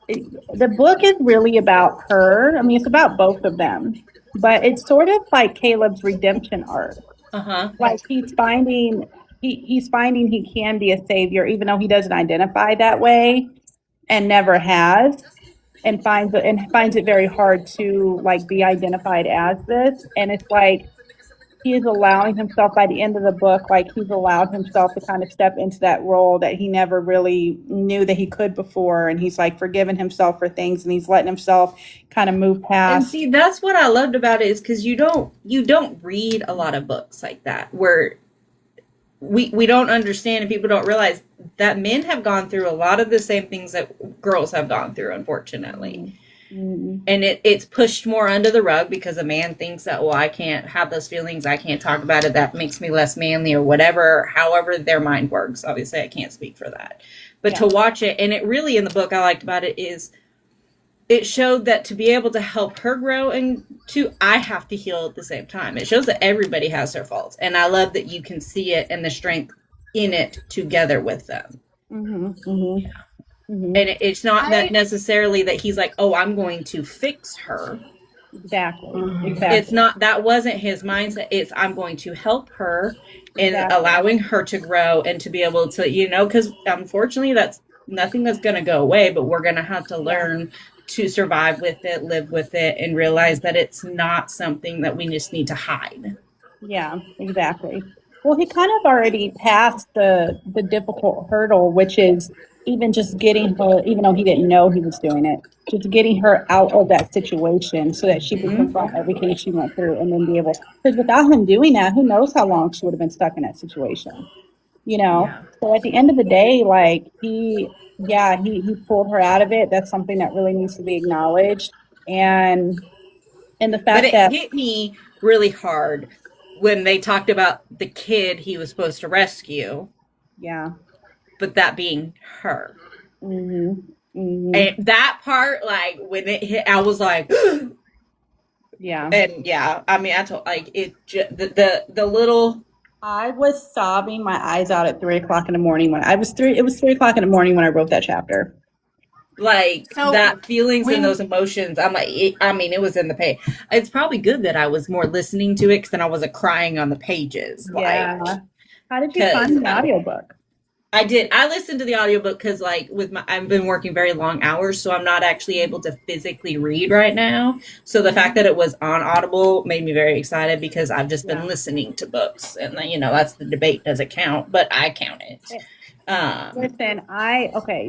the book is really about her. I mean, it's about both of them, but it's sort of like Caleb's redemption arc. Uh-huh. Like he's finding he can be a savior, even though he doesn't identify that way and never has, and finds it very hard to like be identified as this. And it's like he is allowing himself by the end of the book, like he's allowed himself to kind of step into that role that he never really knew that he could before. And he's like forgiving himself for things and he's letting himself kind of move And past. see, that's what I loved about it is because you don't read a lot of books like that where we don't understand and people don't realize that men have gone through a lot of the same things that girls have gone through, unfortunately. Mm-hmm. And it's pushed more under the rug because a man thinks that, well, I can't have those feelings, I can't talk about it, that makes me less manly or whatever, however their mind works. Obviously I can't speak for that, but to watch it, and it really, in the book I liked about it is it showed that to be able to help her grow and to I have to heal at the same time. It shows that everybody has their faults, and I love that you can see it and the strength in it together with them. Mm-hmm. Mm-hmm. Mm-hmm. And it's not that necessarily that he's like, oh, I'm going to fix her. Exactly. It's not, that wasn't his mindset. It's I'm going to help her in allowing her to grow and to be able to, because unfortunately that's nothing that's going to go away, but we're going to have to learn to survive with it, live with it, and realize that it's not something that we just need to hide. Yeah, exactly. Well, he kind of already passed the difficult hurdle, which is even just getting her, even though he didn't know he was doing it, just getting her out of that situation so that she could confront everything she went through and then be able. Because without him doing that, who knows how long she would have been stuck in that situation, you know? Yeah. So at the end of the day, like he pulled her out of it. That's something that really needs to be acknowledged, and the But fact it that hit me really hard when they talked about the kid he was supposed to rescue, yeah. but that being her. Hmm. Hmm. And that part, like when it hit, I was like, Yeah. and yeah, I mean, I told like it. The little I was sobbing my eyes out at 3 o'clock in the morning when I was three. It was 3 o'clock in the morning when I wrote that chapter. like So that feelings when- and those emotions. I'm like, I mean, it was in the page. It's probably good that I was more listening to it because then I wasn't crying on the pages. Yeah. Like, How did you find the audiobook? I did. I listened to the audiobook because, like, I've been working very long hours, so I'm not actually able to physically read right now. So the fact that it was on Audible made me very excited because I've just been listening to books, and you know that's the debate. Does it count? But I count it. Listen,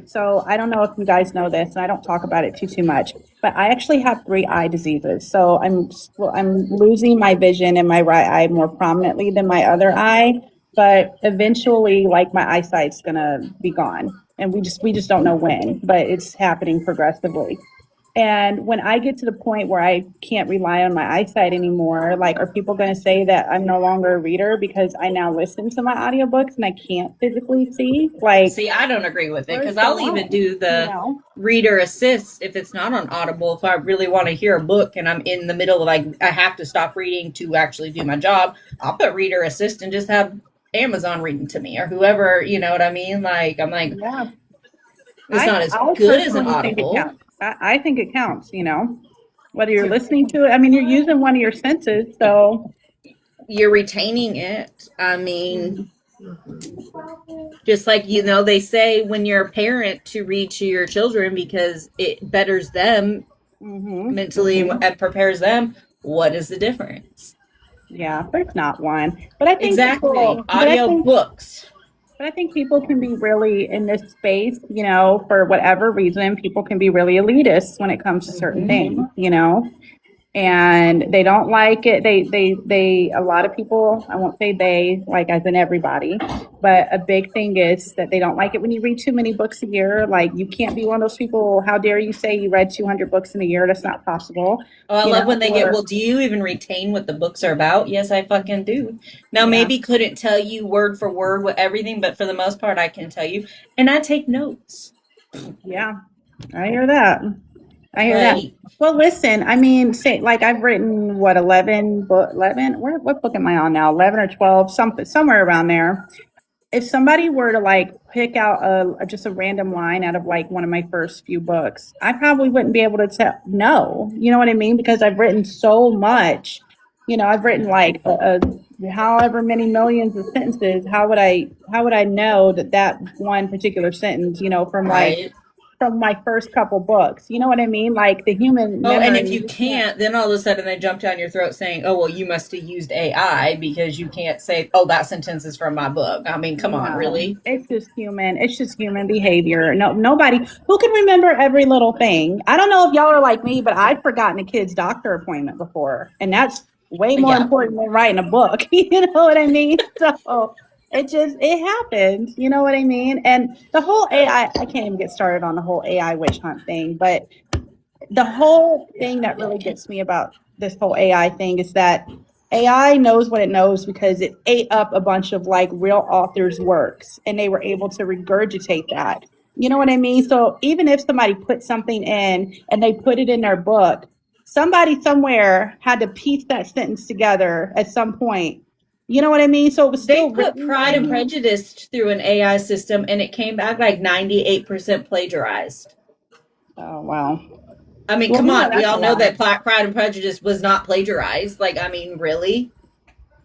so I don't know if you guys know this, and I don't talk about it too much, but I actually have 3 eye diseases. So I'm losing my vision in my right eye more prominently than my other eye, but eventually, like my eyesight's gonna be gone, and we just don't know when, but it's happening progressively. And when I get to the point where I can't rely on my eyesight anymore, like, are people going to say that I'm no longer a reader because I now listen to my audiobooks and I can't physically see? Like, See, I don't agree with it because where's the I'll even line? do the You know? reader assist if it's not on Audible. If I really want to hear a book and I'm in the middle of like I have to stop reading to actually do my job, I'll put reader assist and just have Amazon reading to me or whoever. You know what I mean? Like I'm like, Yeah. it's not as I good as an personally think it Audible. counts. I think it counts, whether you're listening to it. I mean, you're using one of your senses. So, You're retaining it. I mean, just like they say when you're a parent to read to your children because it betters them mentally and prepares them. What is the difference? yeah, there's not one. But I think Exactly. Audio books. But I think people can be really in this space, for whatever reason, people can be really elitist when it comes to certain things, and they don't like it. A lot of people, I won't say they, like as in everybody, but a big thing is that they don't like it when you read too many books a year. Like, you can't be one of those people. How dare you say you read 200 books in a year? That's not possible. Oh, I love when they get, well, do you even retain what the books are about? Yes, I fucking do. Now, maybe couldn't tell you word for word what everything, but for the most part, I can tell you. And I take notes. Yeah, I hear that. That. Well, listen, I mean, say, like, I've written, 11, what book am I on now? 11 or 12, somewhere around there. If somebody were to like pick out just a random line out of like one of my first few books, I probably wouldn't be able to tell. No, you know what I mean? Because I've written so much. I've written like however many millions of sentences. How would I know that one particular sentence, from my first couple books? You know what I mean? Like the human memory. And if you can't, then all of a sudden they jump down your throat saying, oh, well, you must have used AI because you can't say, oh, that sentence is from my book. I mean, come on, really? It's just human behavior. No, nobody who can remember every little thing. I don't know if y'all are like me, but I've forgotten a kid's doctor appointment before. And that's way more important than writing a book. You know what I mean? So it happened. You know what I mean? And the whole AI, I can't even get started on the whole AI witch hunt thing, but the whole thing that really gets me about this whole AI thing is that AI knows what it knows because it ate up a bunch of like real authors' works and they were able to regurgitate that. You know what I mean? So even if somebody put something in and they put it in their book, somebody somewhere had to piece that sentence together at some point. You know what I mean? So it was still they put Pride and Prejudice through an AI system and it came back like 98% plagiarized. Oh, wow. I mean, come on. We all know that Pride and Prejudice was not plagiarized. Like, I mean, really?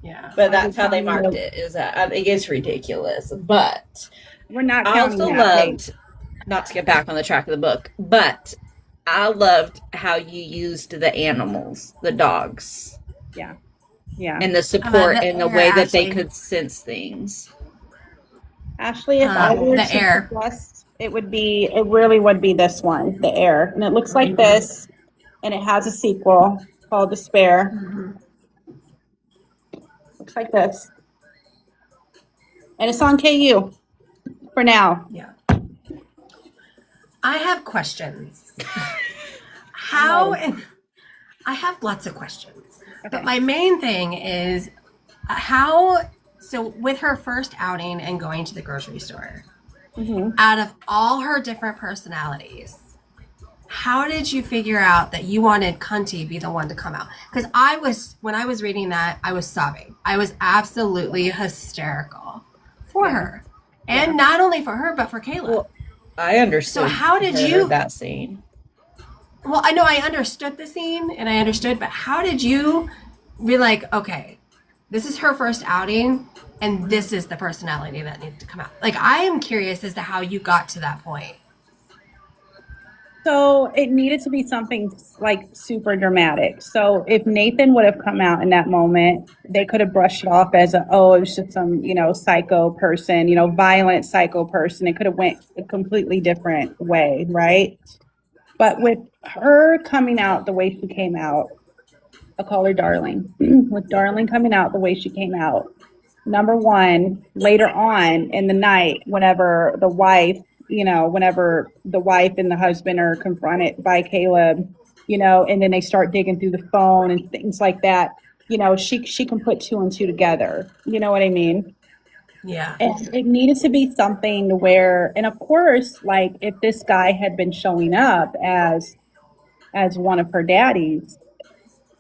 Yeah. But that's how they marked it. Is that I think it's ridiculous. But we're not. I also loved, not to get back on the track of the book, but I loved how you used the animals, the dogs, Yeah. Yeah. and the support the and the air, way that they Ashley. could sense things. Ashley, if I were The to air. suggest, it really would be this one, The Air. And it looks like this, and it has a sequel called Despair. Looks like this. And it's on KU for now. Yeah. I have questions. How? I have lots of questions. Okay. But my main thing is how. So, with her first outing and going to the grocery store, out of all her different personalities, how did you figure out that you wanted Cunty be the one to come out? Because when I was reading that, I was sobbing. I was absolutely hysterical for her. And not only for her, but for Caleb. Well, I understood. So how did you- that scene? Well, I know I understood the scene and I understood, but how did you be like, okay, this is her first outing and this is the personality that needs to come out? Like, I am curious as to how you got to that point. So it needed to be something like super dramatic. So if Nathan would have come out in that moment, they could have brushed it off as it was just some, psycho person, violent psycho person. It could have went a completely different way, right? But with her coming out the way she came out, I call her Darling. With Darling coming out the way she came out, number one, later on in the night, whenever the wife and the husband are confronted by Caleb, and then they start digging through the phone and things like that, she can put two and two together. You know what I mean? Yeah. It needed to be something where, and of course, like if this guy had been showing up as one of her daddies,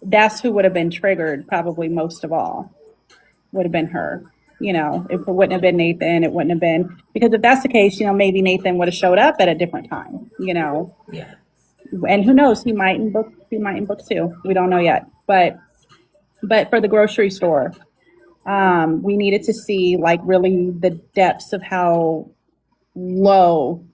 that's who would have been triggered probably most of all, would have been her. If it wouldn't have been Nathan, it wouldn't have been, because if that's the case, maybe Nathan would have showed up at a different time, Yeah. and who knows, he might in book two. We don't know yet. But for the grocery store, we needed to see like really the depths of how low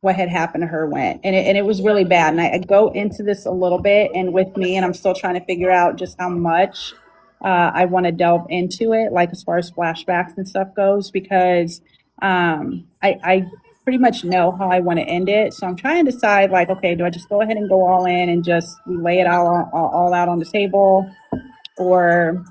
what had happened to her went. And it was really bad. And I go into this a little bit and with me, and I'm still trying to figure out just how much I want to delve into it, like as far as flashbacks and stuff goes, because I pretty much know how I want to end it. So I'm trying to decide, like, okay, do I just go ahead and go all in and just lay it all out on the table, or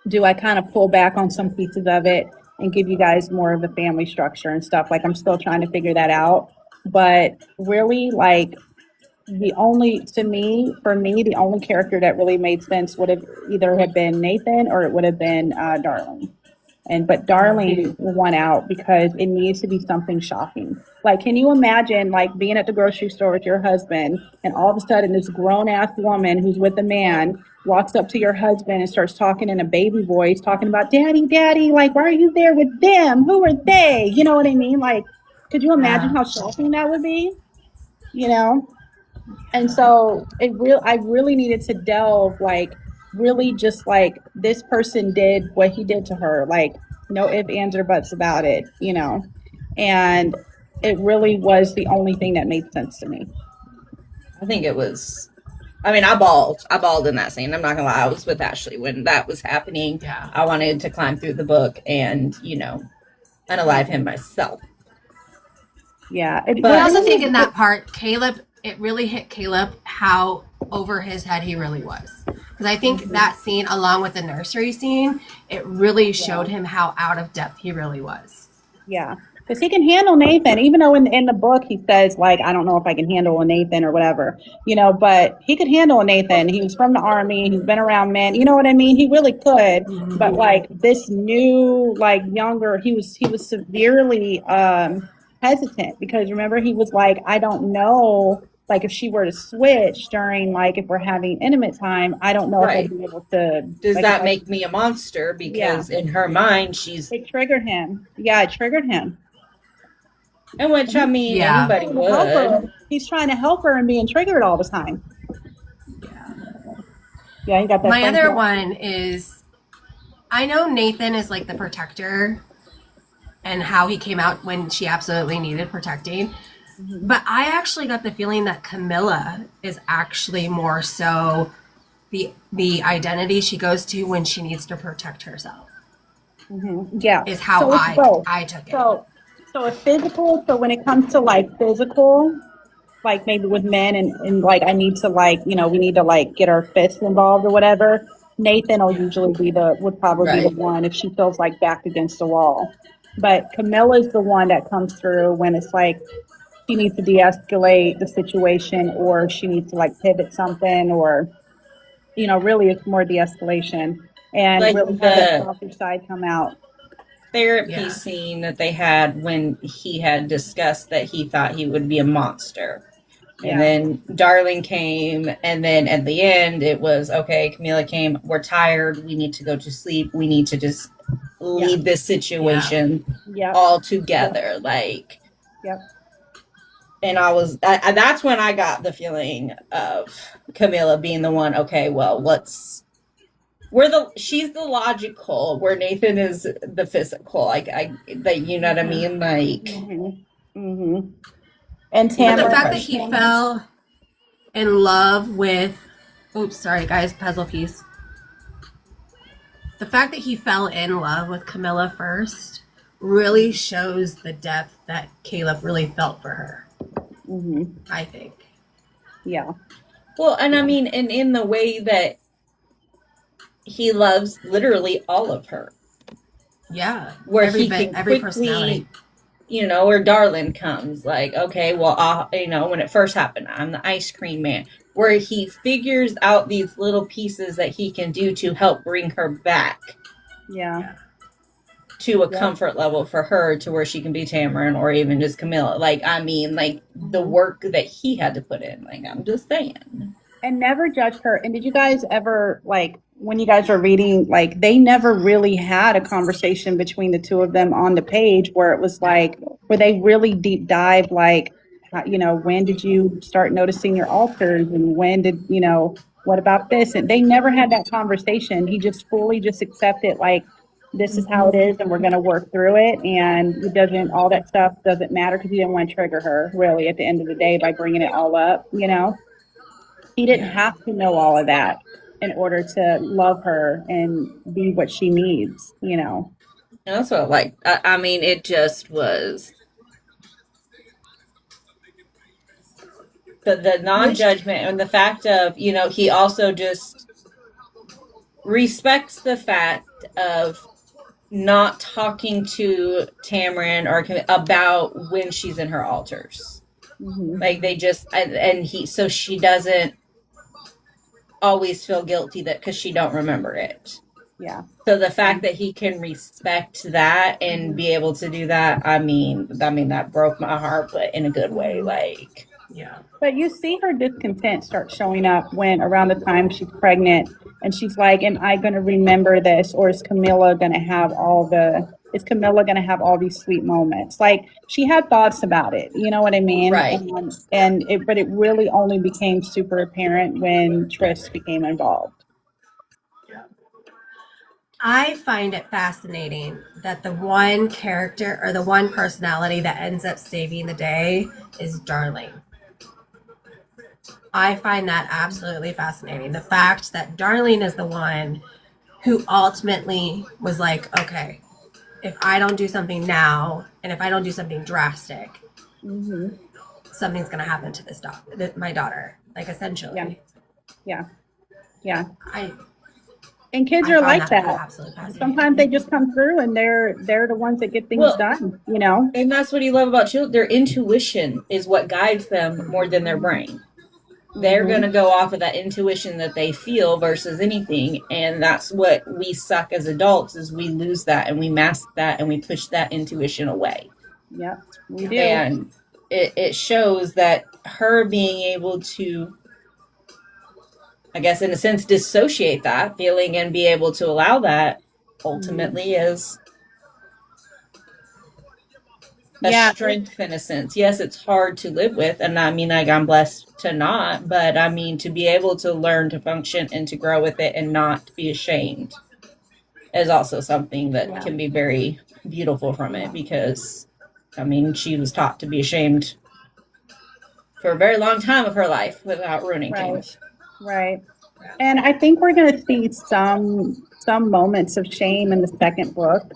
do I kind of pull back on some pieces of it and give you guys more of the family structure and stuff? Like, I'm still trying to figure that out. But really, like, the only character that really made sense would have either have been Nathan or it would have been Darling. But Darling won out because it needs to be something shocking. Like, can you imagine like being at the grocery store with your husband and all of a sudden this grown ass woman who's with a man walks up to your husband and starts talking in a baby voice, talking about daddy, like, why are you there with them? Who are they? You know what I mean? Like, could you imagine how shocking that would be? And so I really needed to delve, like, really just like this person did what he did to her, like no ifs, ands, or buts about it, and it really was the only thing that made sense to me. I think it was, I bawled in that scene. I'm not gonna lie, I was with Ashley when that was happening. Yeah. I wanted to climb through the book and, unalive him myself. Yeah. But I also think in that part, it really hit Caleb how over his head he really was. Because I think that scene, along with the nursery scene, it really showed him how out of depth he really was. Yeah. Because he can handle Nathan, even though in the book he says, like, I don't know if I can handle a Nathan or whatever, but he could handle a Nathan. He was from the army. He's been around men. You know what I mean? He really could. Mm-hmm. But like this new, like younger, he was severely hesitant, because remember, he was like, I don't know, like if she were to switch during, like if we're having intimate time, I don't know if I'd be able to. Does that make me a monster? Because in her mind, it triggered him. Yeah, it triggered him. And which, anybody would. He's trying to help her and being triggered all the time. Yeah, he got that. My other one is, I know Nathan is like the protector and how he came out when she absolutely needed protecting. But I actually got the feeling that Camilla is actually more so the identity she goes to when she needs to protect herself. Yeah. Is how So it's both. I took it. So a physical, so when it comes to like physical, like maybe with men and like I need to like, we need to like get our fists involved or whatever, Nathan will usually would probably be the one if she feels like backed against the wall. But Camilla's the one that comes through when it's like she needs to de-escalate the situation or she needs to like pivot something or, really it's more de-escalation and Like really have that the softer side come out. therapy scene that they had when he had discussed that he thought he would be a monster. Yeah. And then Darling came, and then at the end it was, okay, Camila came, we're tired, we need to go to sleep, we need to just leave this situation all together. Like, and I that's when I got the feeling of Camila being the one, okay, well, she's the logical, where Nathan is the physical. Like, you know what I mean? Like, and Tamara, but the fact that he fell in love with, oops, sorry guys, puzzle piece. The fact that he fell in love with Camilla first really shows the depth that Caleb really felt for her. I think. Yeah. Well, and I mean, and in the way that he loves literally all of her. Yeah. Where every personality. Where Darlin comes, like, okay, well, when it first happened, I'm the ice cream man. Where he figures out these little pieces that he can do to help bring her back. Yeah. To a comfort level for her to where she can be Tamarin or even just Camilla. Like, I mean, like, the work that he had to put in. Like, I'm just saying. And never judge her. And did you guys ever, like, when you guys were reading, like, they never really had a conversation between the two of them on the page where it was like, where they really deep dive, like, when did you start noticing your alters and when did, what about this? And they never had that conversation. He just fully just accepted, like, this is how it is and we're going to work through it. And all that stuff doesn't matter because he didn't want to trigger her really at the end of the day by bringing it all up, He didn't have to know all of that in order to love her and be what she needs, And that's what, like, I mean, it just was the non-judgment and the fact of, he also just respects the fact of not talking to Tamarin or about when she's in her alters. Like, they just, so she doesn't always feel guilty because she don't remember it. Yeah. So the fact that he can respect that and be able to do that, I mean that broke my heart, but in a good way. Like, yeah. But you see her discontent start showing up when around the time she's pregnant and she's like, am I going to remember this? Or is Camilla going to have all these sweet moments? Like, she had thoughts about it. You know what I mean? Right. But it really only became super apparent when Tris became involved. I find it fascinating that the one character or the one personality that ends up saving the day is Darling. I find that absolutely fascinating. The fact that Darling is the one who ultimately was like, okay, if I don't do something now, and if I don't do something drastic, something's going to happen to my daughter, like, essentially. Yeah. And kids are like that. Sometimes they just come through and they're the ones that get things done, And that's what you love about children. Their intuition is what guides them more than their brain. They're going to go off of that intuition that they feel versus anything. And that's what we suck as adults, is we lose that and we mask that and we push that intuition away. Yeah, we do. And it shows that her being able to, I guess, in a sense, dissociate that feeling and be able to allow that ultimately is a strength in a sense. Yes, it's hard to live with. And I mean, like, I'm blessed to not, but I mean, to be able to learn to function and to grow with it and not be ashamed is also something that can be very beautiful from it, because I mean, she was taught to be ashamed for a very long time of her life without ruining Right. things. Right. And I think we're going to see some moments of shame in the second book.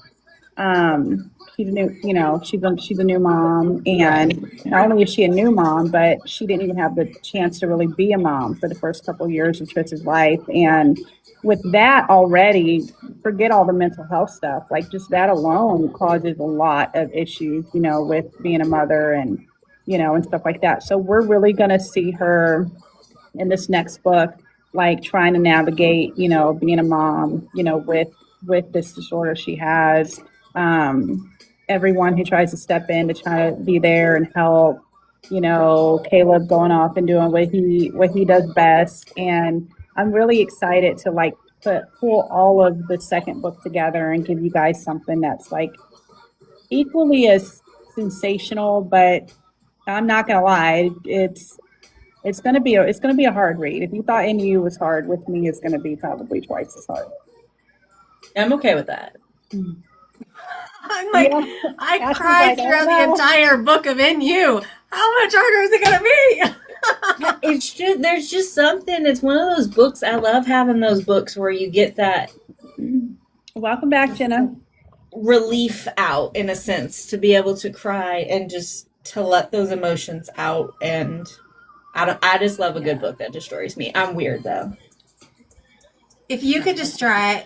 She's new, she's a new mom, and not only is she a new mom, but she didn't even have the chance to really be a mom for the first couple of years of Trish's life. And with that already, forget all the mental health stuff. Like just that alone causes a lot of issues, with being a mother and and stuff like that. So we're really going to see her in this next book, like trying to navigate, being a mom, with this disorder she has. Everyone who tries to step in to try to be there and help, Caleb going off and doing what he does best. And I'm really excited to like pull all of the second book together and give you guys something that's like equally as sensational, but I'm not gonna lie, it's gonna be a hard read. If you thought NU was hard, with me it's gonna be probably twice as hard. I'm okay with that. I'm like, Yeah. I Ashley's cried like, throughout "Oh, the no." entire book of NU. How much harder is it gonna be? It's just there's just something. It's one of those books. I love having those books where you get that Welcome back, Jenna. relief out in a sense to be able to cry and just to let those emotions out. And I just love a good book that destroys me. I'm weird though. If you could describe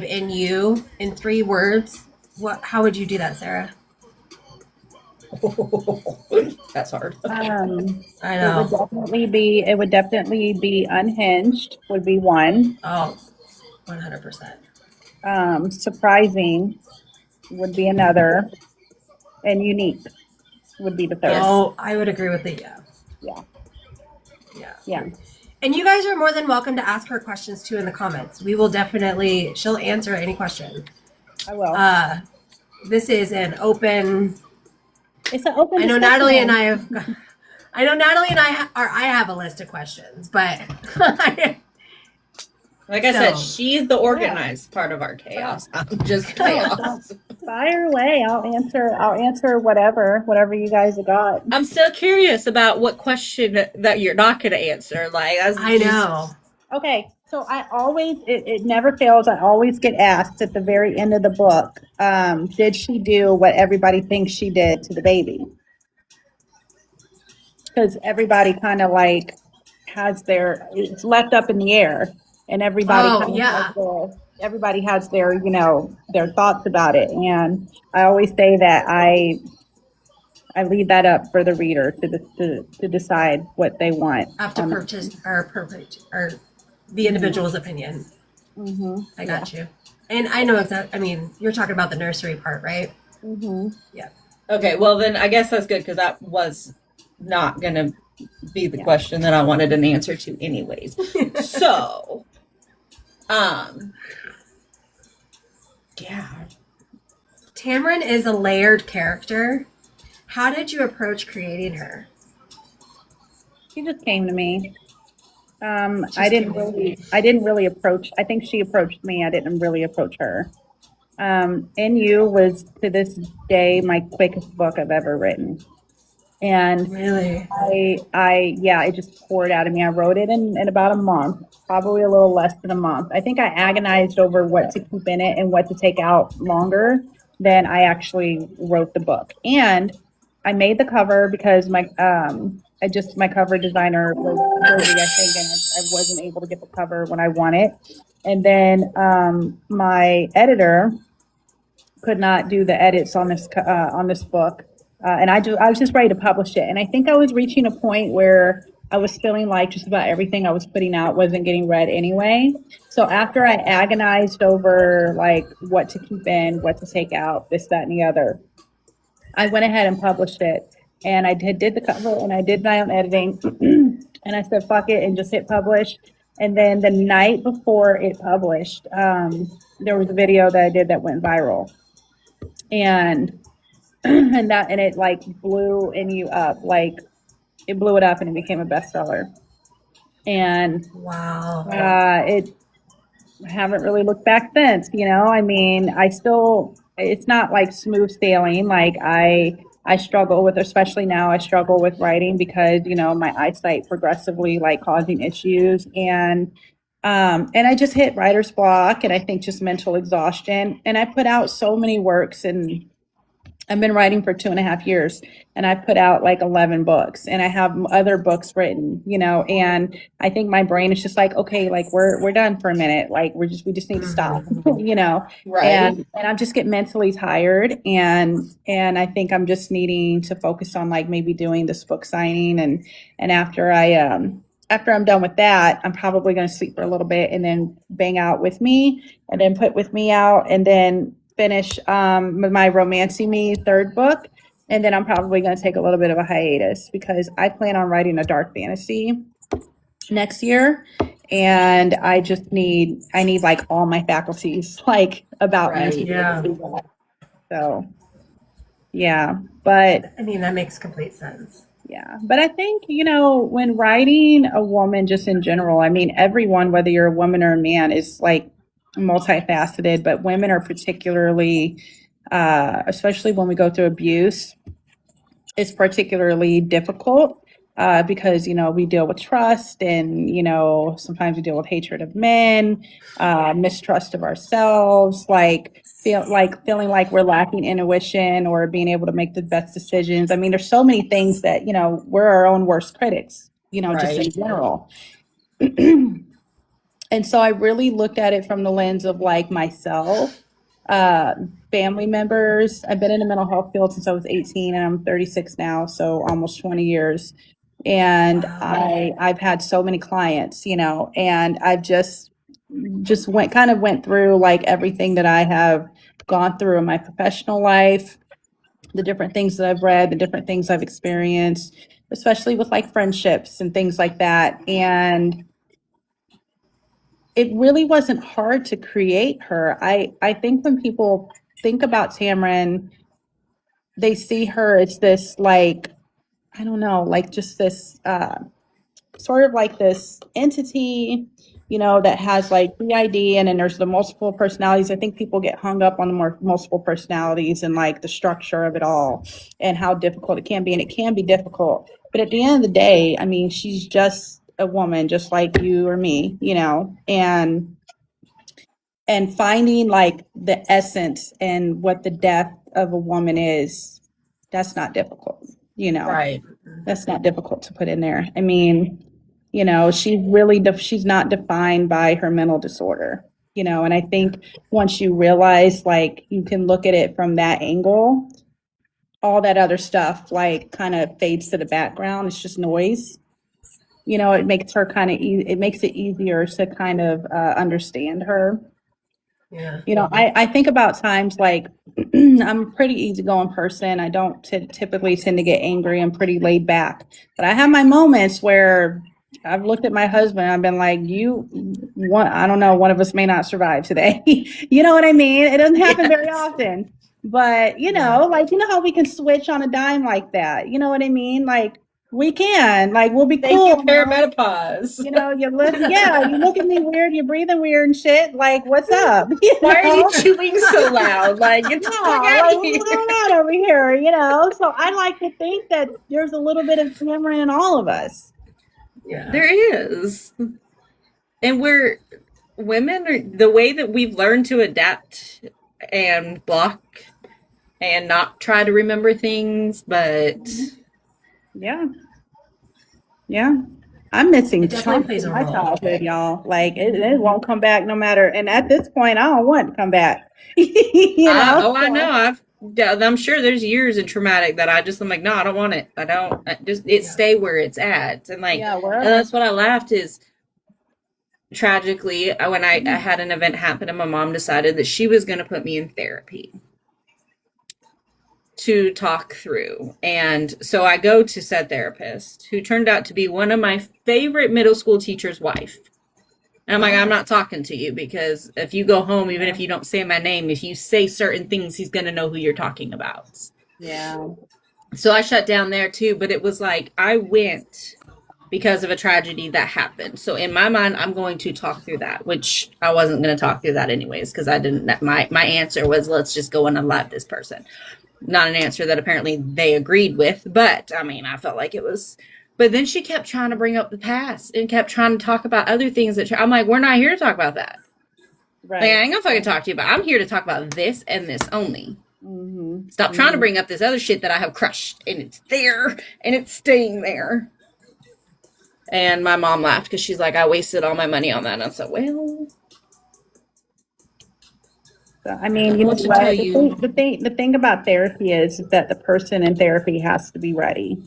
NU in 3 words, how would you do that, Sarah? That's hard. I It know. would definitely be unhinged, would be one. Oh, 100%. Surprising would be another, and unique would be the third. Oh, I would agree with it. Yeah. And you guys are more than welcome to ask her questions too in the comments. She'll answer any question. I will. This is an open. It's an open. I know discussion. Natalie and I have a list of questions, but Like I said, So- she's the organized part of our chaos. I'm just chaos. Fire away. I'll answer whatever you guys have got. I'm still curious about what question that you're not going to answer. Like I know. Okay, so it never fails. I always get asked at the very end of the book, did she do what everybody thinks she did to the baby? Because everybody kind of like it's left up in the air, and everybody everybody has their their thoughts about it. And I always say that I leave that up for the reader to decide what they want. After purchase or the individual's opinion. Mm-hmm. I got you. And I know exactly. I mean, you're talking about the nursery part, right? Mm-hmm. Yeah. Okay, well then I guess that's good because that was not going to be the question that I wanted an answer to anyways. So, yeah. Tamron is a layered character. How did you approach creating her? She just came to me. I didn't really approach. I think she approached me. I didn't really approach her. NU was to this day my quickest book I've ever written, and Really? it just poured out of me. I wrote it in about a month, probably a little less than a month. I think I agonized over what to keep in it and what to take out longer than I actually wrote the book. And I made the cover because my cover designer was busy, I think, and I wasn't able to get the cover when I wanted. And then my editor could not do the edits on this book, and I was just ready to publish it. And I think I was reaching a point where I was feeling like just about everything I was putting out wasn't getting read anyway. So after I agonized over like what to keep in, what to take out, this, that, and the other, I went ahead and published it. And I did the cover and I did my own editing. And I said, fuck it, and just hit publish. And then the night before it published, there was a video that I did that went viral. And it like blew NU up. Like it blew it up and it became a bestseller. And Wow. I haven't really looked back since, I mean, it's not like smooth sailing. Like I I struggle with, especially now, I struggle with writing because, my eyesight progressively like causing issues. And I just hit writer's block and I think just mental exhaustion. And I put out so many works and I've been writing for 2.5 years and I put out like 11 books and I have other books written, and I think my brain is just like, okay, like we're done for a minute. Like we just need to stop, Right. and I'm just getting mentally tired and I think I'm just needing to focus on like maybe doing this book signing and after I'm done with that, I'm probably going to sleep for a little bit and then bang out With Me and then put With Me out and then finish my Romancing Me third book. And then I'm probably going to take a little bit of a hiatus because I plan on writing a dark fantasy next year. And I need like all my faculties like about Right. me. Yeah. So, yeah, but I mean, that makes complete sense. yeah, but I think, when writing a woman just in general, I mean, everyone, whether you're a woman or a man, is like multifaceted, but women are particularly, especially when we go through abuse, it's particularly difficult because, we deal with trust and, sometimes we deal with hatred of men, mistrust of ourselves, feeling like we're lacking intuition or being able to make the best decisions. I mean, there's so many things that, we're our own worst critics, just in general. And so I really looked at it from the lens of like myself, family members. I've been in the mental health field since I was 18 and I'm 36 now, so almost 20 years. And I've had so many clients, and I've just went through like everything that I have gone through in my professional life, the different things that I've read, the different things I've experienced, especially with like friendships and things like that. And it really wasn't hard to create her. I think when people think about Tamron, they see her as this like, I don't know, like just this sort of like this entity, that has like the ID and then there's the multiple personalities. I think people get hung up on the more multiple personalities and like the structure of it all and how difficult it can be. And it can be difficult. But at the end of the day, I mean, she's just a woman, just like you or me, and finding like the essence and what the depth of a woman is, that's not difficult, Right. That's not difficult to put in there. I mean, she's not defined by her mental disorder, and I think once you realize like you can look at it from that angle, all that other stuff like kind of fades to the background. It's just noise. It makes her it makes it easier to kind of understand her. Yeah. I think about times like I'm a pretty easygoing person. I don't typically tend to get angry. I'm pretty laid back, but I have my moments where I've looked at my husband and I've been like, I don't know, one of us may not survive today. You know what I mean? It doesn't happen very often, but like, how we can switch on a dime like that. You know what I mean? Like we can, like, we'll be cool. Thank you, perimenopause. You look at me weird, you're breathing weird and shit. Like, what's up? Why are you chewing so loud? Like, it's what's going on over here? So I like to think that there's a little bit of Tamron in all of us. Yeah. There is. And women are the way that we've learned to adapt and block and not try to remember things, but yeah. I'm missing definitely chunks plays of a my role. childhood, y'all. Like it won't come back no matter. And at this point, I don't want it to come back. I know. I'm sure there's years of traumatic that I'm like, no, I don't want it. I don't. Stay where it's at. And like, and that's what I laughed is tragically when I had an event happen and my mom decided that she was going to put me in therapy to talk through. And so I go to said therapist who turned out to be one of my favorite middle school teacher's wife. And I'm like, I'm not talking to you because if you go home, even if you don't say my name, if you say certain things, he's going to know who you're talking about. Yeah. So I shut down there too. But it was like I went because of a tragedy that happened. So in my mind, I'm going to talk through that, which I wasn't going to talk through that anyways because I didn't. My answer was, let's just go and unalive this person. not an answer that apparently they agreed with, but I mean, I felt like it was. But then she kept trying to bring up the past and kept trying to talk about other things that I'm like, we're not here to talk about that. Right. Like, I ain't gonna fucking talk to you, but I'm here to talk about this and this only. Mm-hmm. Stop trying to bring up this other shit that I have crushed, and it's there, and it's staying there. And my mom laughed because she's like, I wasted all my money on that. And I said, well, So, I mean, you know to what? tell you. The thing about therapy is that the person in therapy has to be ready.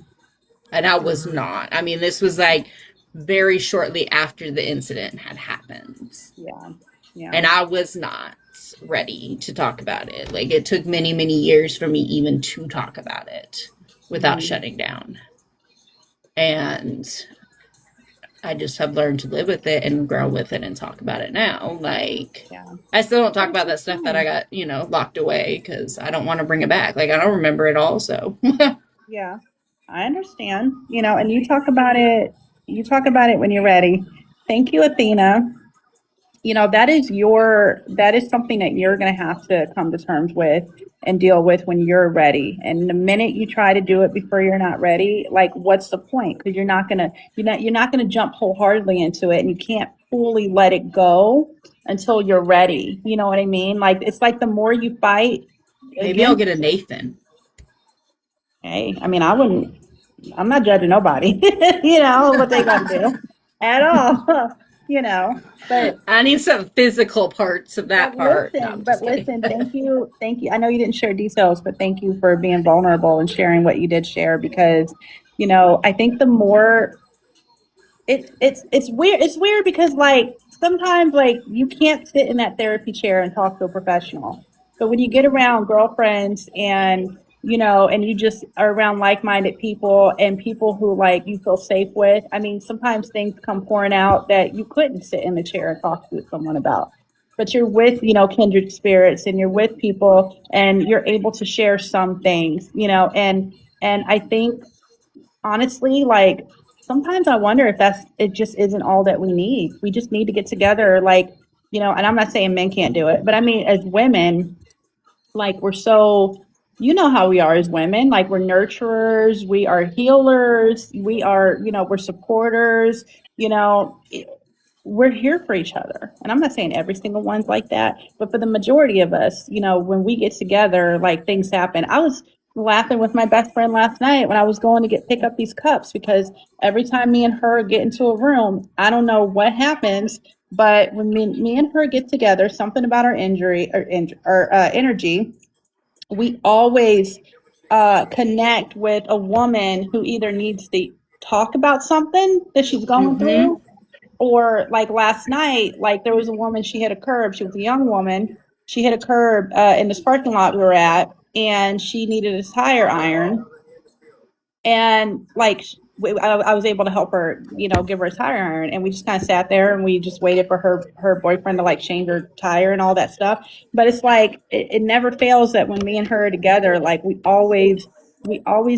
And I was not. I mean, this was like very shortly after the incident had happened. Yeah. Yeah. And I was not ready to talk about it. Like, it took many, many years for me even to talk about it without shutting down. And I just have learned to live with it and grow with it and talk about it now. Like, I still don't talk about that stuff that I got, you know, locked away because I don't want to bring it back. Like, I don't remember it all. So, yeah, I understand. You know, and you talk about it when you're ready. Thank you, Athena. You know, that is something that you're going to have to come to terms with and deal with when you're ready. And the minute you try to do it before you're not ready, like, what's the point? Because you're not going to jump wholeheartedly into it, and you can't fully let it go until you're ready. You know what I mean? Like, it's like the more you fight, maybe I'll get a Nathan. Hey, I mean, I'm not judging nobody, you know, what they got to do at all. You know, but I need some physical parts of that part. Listen, thank you. I know you didn't share details, but thank you for being vulnerable and sharing what you did share, because, you know, I think the more it's weird. It's weird because, like, sometimes, like, you can't sit in that therapy chair and talk to a professional. So when you get around girlfriends and, you know, and you just are around like-minded people and people who, like, you feel safe with, I mean, sometimes things come pouring out that you couldn't sit in the chair and talk to someone about. But you're with, you know, kindred spirits, and you're with people, and you're able to share some things, you know, and I think, honestly, like, sometimes I wonder if it just isn't all that we need. We just need to get together, like, you know, and I'm not saying men can't do it, but I mean, as women, like, we're so, you know how we are as women, like, we're nurturers, we are healers, we are, you know, we're supporters, you know, we're here for each other. And I'm not saying every single one's like that, but for the majority of us, you know, when we get together, like, things happen. I was laughing with my best friend last night when I was going to pick up these cups, because every time me and her get into a room, I don't know what happens, but when me and her get together, something about our energy, we always connect with a woman who either needs to talk about something that she's going through, or, like, last night, like, there was a woman, she hit a curb. She was a young woman. She hit a curb in this parking lot we were at, and she needed a tire iron. And, like, I was able to help her, you know, give her a tire iron. And we just kind of sat there and we just waited for her boyfriend to, like, change her tire and all that stuff. But it's like, it never fails that when me and her are together, like, we always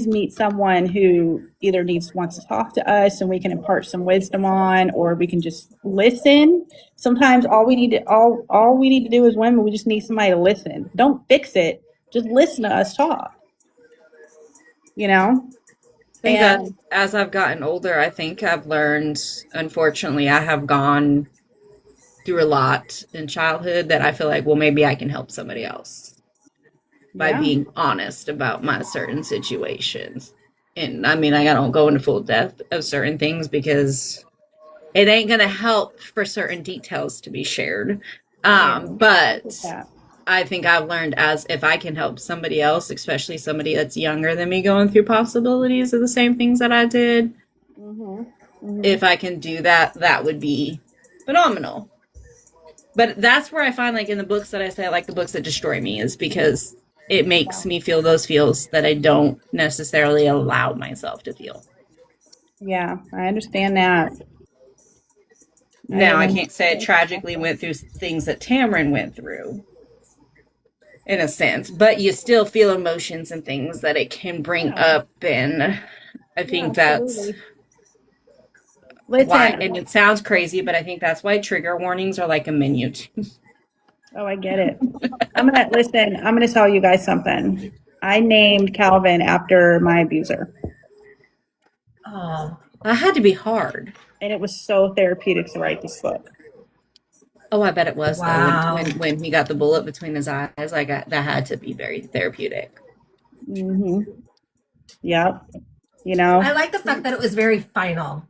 meet someone who either wants to talk to us and we can impart some wisdom on, or we can just listen. Sometimes all we need to do as women, we just need somebody to listen. Don't fix it. Just listen to us talk. You know? I think that as I've gotten older, I think I've learned, unfortunately, I have gone through a lot in childhood that I feel like, well, maybe I can help somebody else by being honest about my certain situations. And I mean, I don't go into full depth of certain things because it ain't going to help for certain details to be shared. But I think I've learned, as if I can help somebody else, especially somebody that's younger than me, going through possibilities of the same things that I did, if I can do that, that would be phenomenal. But that's where I find, like, in the books that I say I like the books that destroy me, is because it makes me feel those feels that I don't necessarily allow myself to feel. Yeah, I understand that. Now, I can't say I tragically went through things that Tamron went through, in a sense, but you still feel emotions and things that it can bring up, and I think that's why, and it sounds crazy, but I think that's why trigger warnings are like a menu. Oh, I get it. I'm gonna tell you guys something. I named Calvin after my abuser. Oh, That had to be hard. And it was so therapeutic to write this book. Oh, I bet it was Wow. though. When he got the bullet between his eyes, that had to be very therapeutic. Mm-hmm. Yep. You know. I like the fact that it was very final.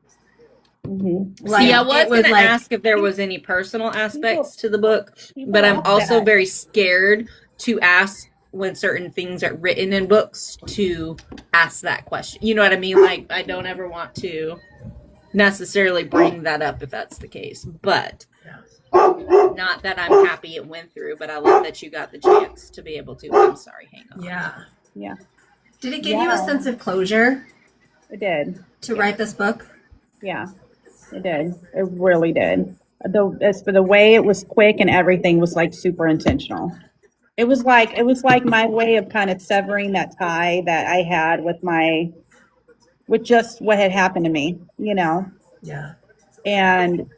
Mm-hmm. See, I was it was going to like- ask if there was any personal aspects to the book, People but I'm love also that. very scared to ask when certain things are written in books to ask that question. You know what I mean? Like, I don't ever want to necessarily bring that up if that's the case, but not that I'm happy it went through, but I love that you got the chance to be able to. I'm sorry, hang on. Yeah. Yeah. Did it give you a sense of closure It did. to write this book? Yeah. It did. It really did. As for the way it was quick and everything was like super intentional. It was like my way of kind of severing that tie that I had with just what had happened to me, you know. Yeah. And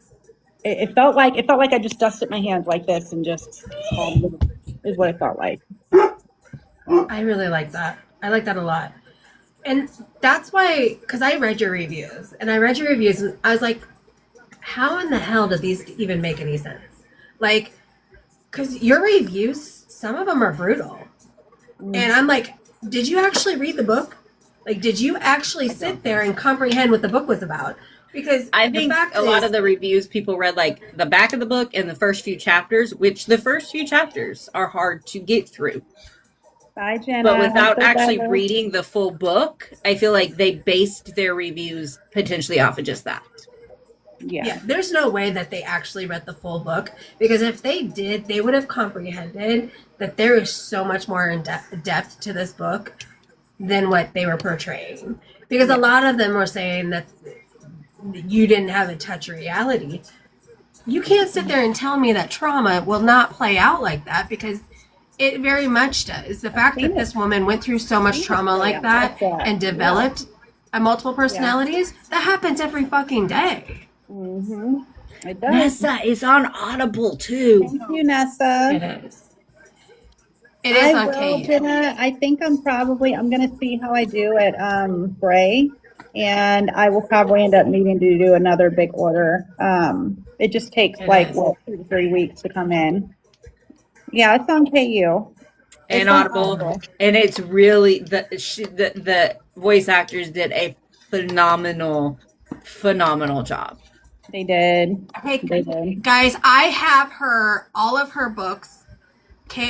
it felt like I just dusted my hands like this and just is what it felt like. I really like that. I like that a lot. And that's why, because I read your reviews, and I was like, how in the hell did these even make any sense? Like, because your reviews, some of them are brutal. And I'm like, did you actually read the book? Like, did you actually sit there and comprehend what the book was about? Because I think a lot of the reviews people read like the back of the book and the first few chapters, which the first few chapters are hard to get through. Bye, Jenna. But without Feel actually better. reading the full book, I feel like they based their reviews potentially off of just that. Yeah, there's no way that they actually read the full book, because if they did, they would have comprehended that there is so much more in depth to this book than what they were portraying. Because a lot of them were saying that you didn't have a touch reality. You can't sit there and tell me that trauma will not play out like that, because it very much does. The fact that this woman went through so much trauma like that and developed multiple personalities, that happens every fucking day. Mm-hmm. It does. Nessa is on Audible too. Thank you, Nessa. It is. It is on KU. Jenna, I think I'm going to see how I do at Bray, and I will probably end up needing to do another big order. It just takes 2 to 3 weeks to come in. Yeah, it's on KU. And Audible. And it's really, the voice actors did a phenomenal job. They did. Hey, They did. guys, I have all of her books,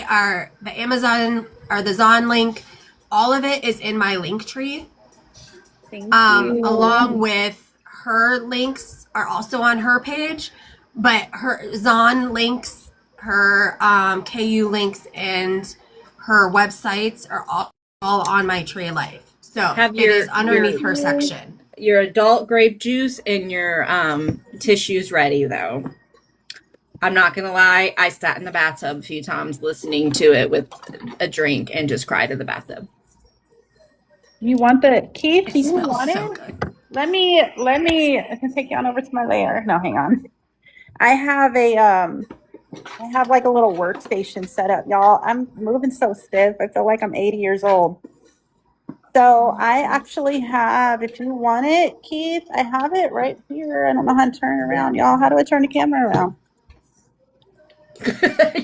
are the Amazon or the Zon link. All of it is in my link tree. Thank you. Along with her links are also on her page, but her Zon links, her KU links, and her websites are all on my Tree of Life. So it is underneath her section. Your adult grape juice and your tissues ready, though. I'm not gonna lie, I sat in the bathtub a few times listening to it with a drink and just cried in the bathtub. You want the Keith? It Do you smells want so it? good. Let me. I can take you on over to my lair. No, hang on. I have like a little workstation set up, y'all. I'm moving so stiff. I feel like I'm 80 years old. So I actually have, if you want it, Keith, I have it right here. I don't know how to turn it around, y'all. How do I turn the camera around?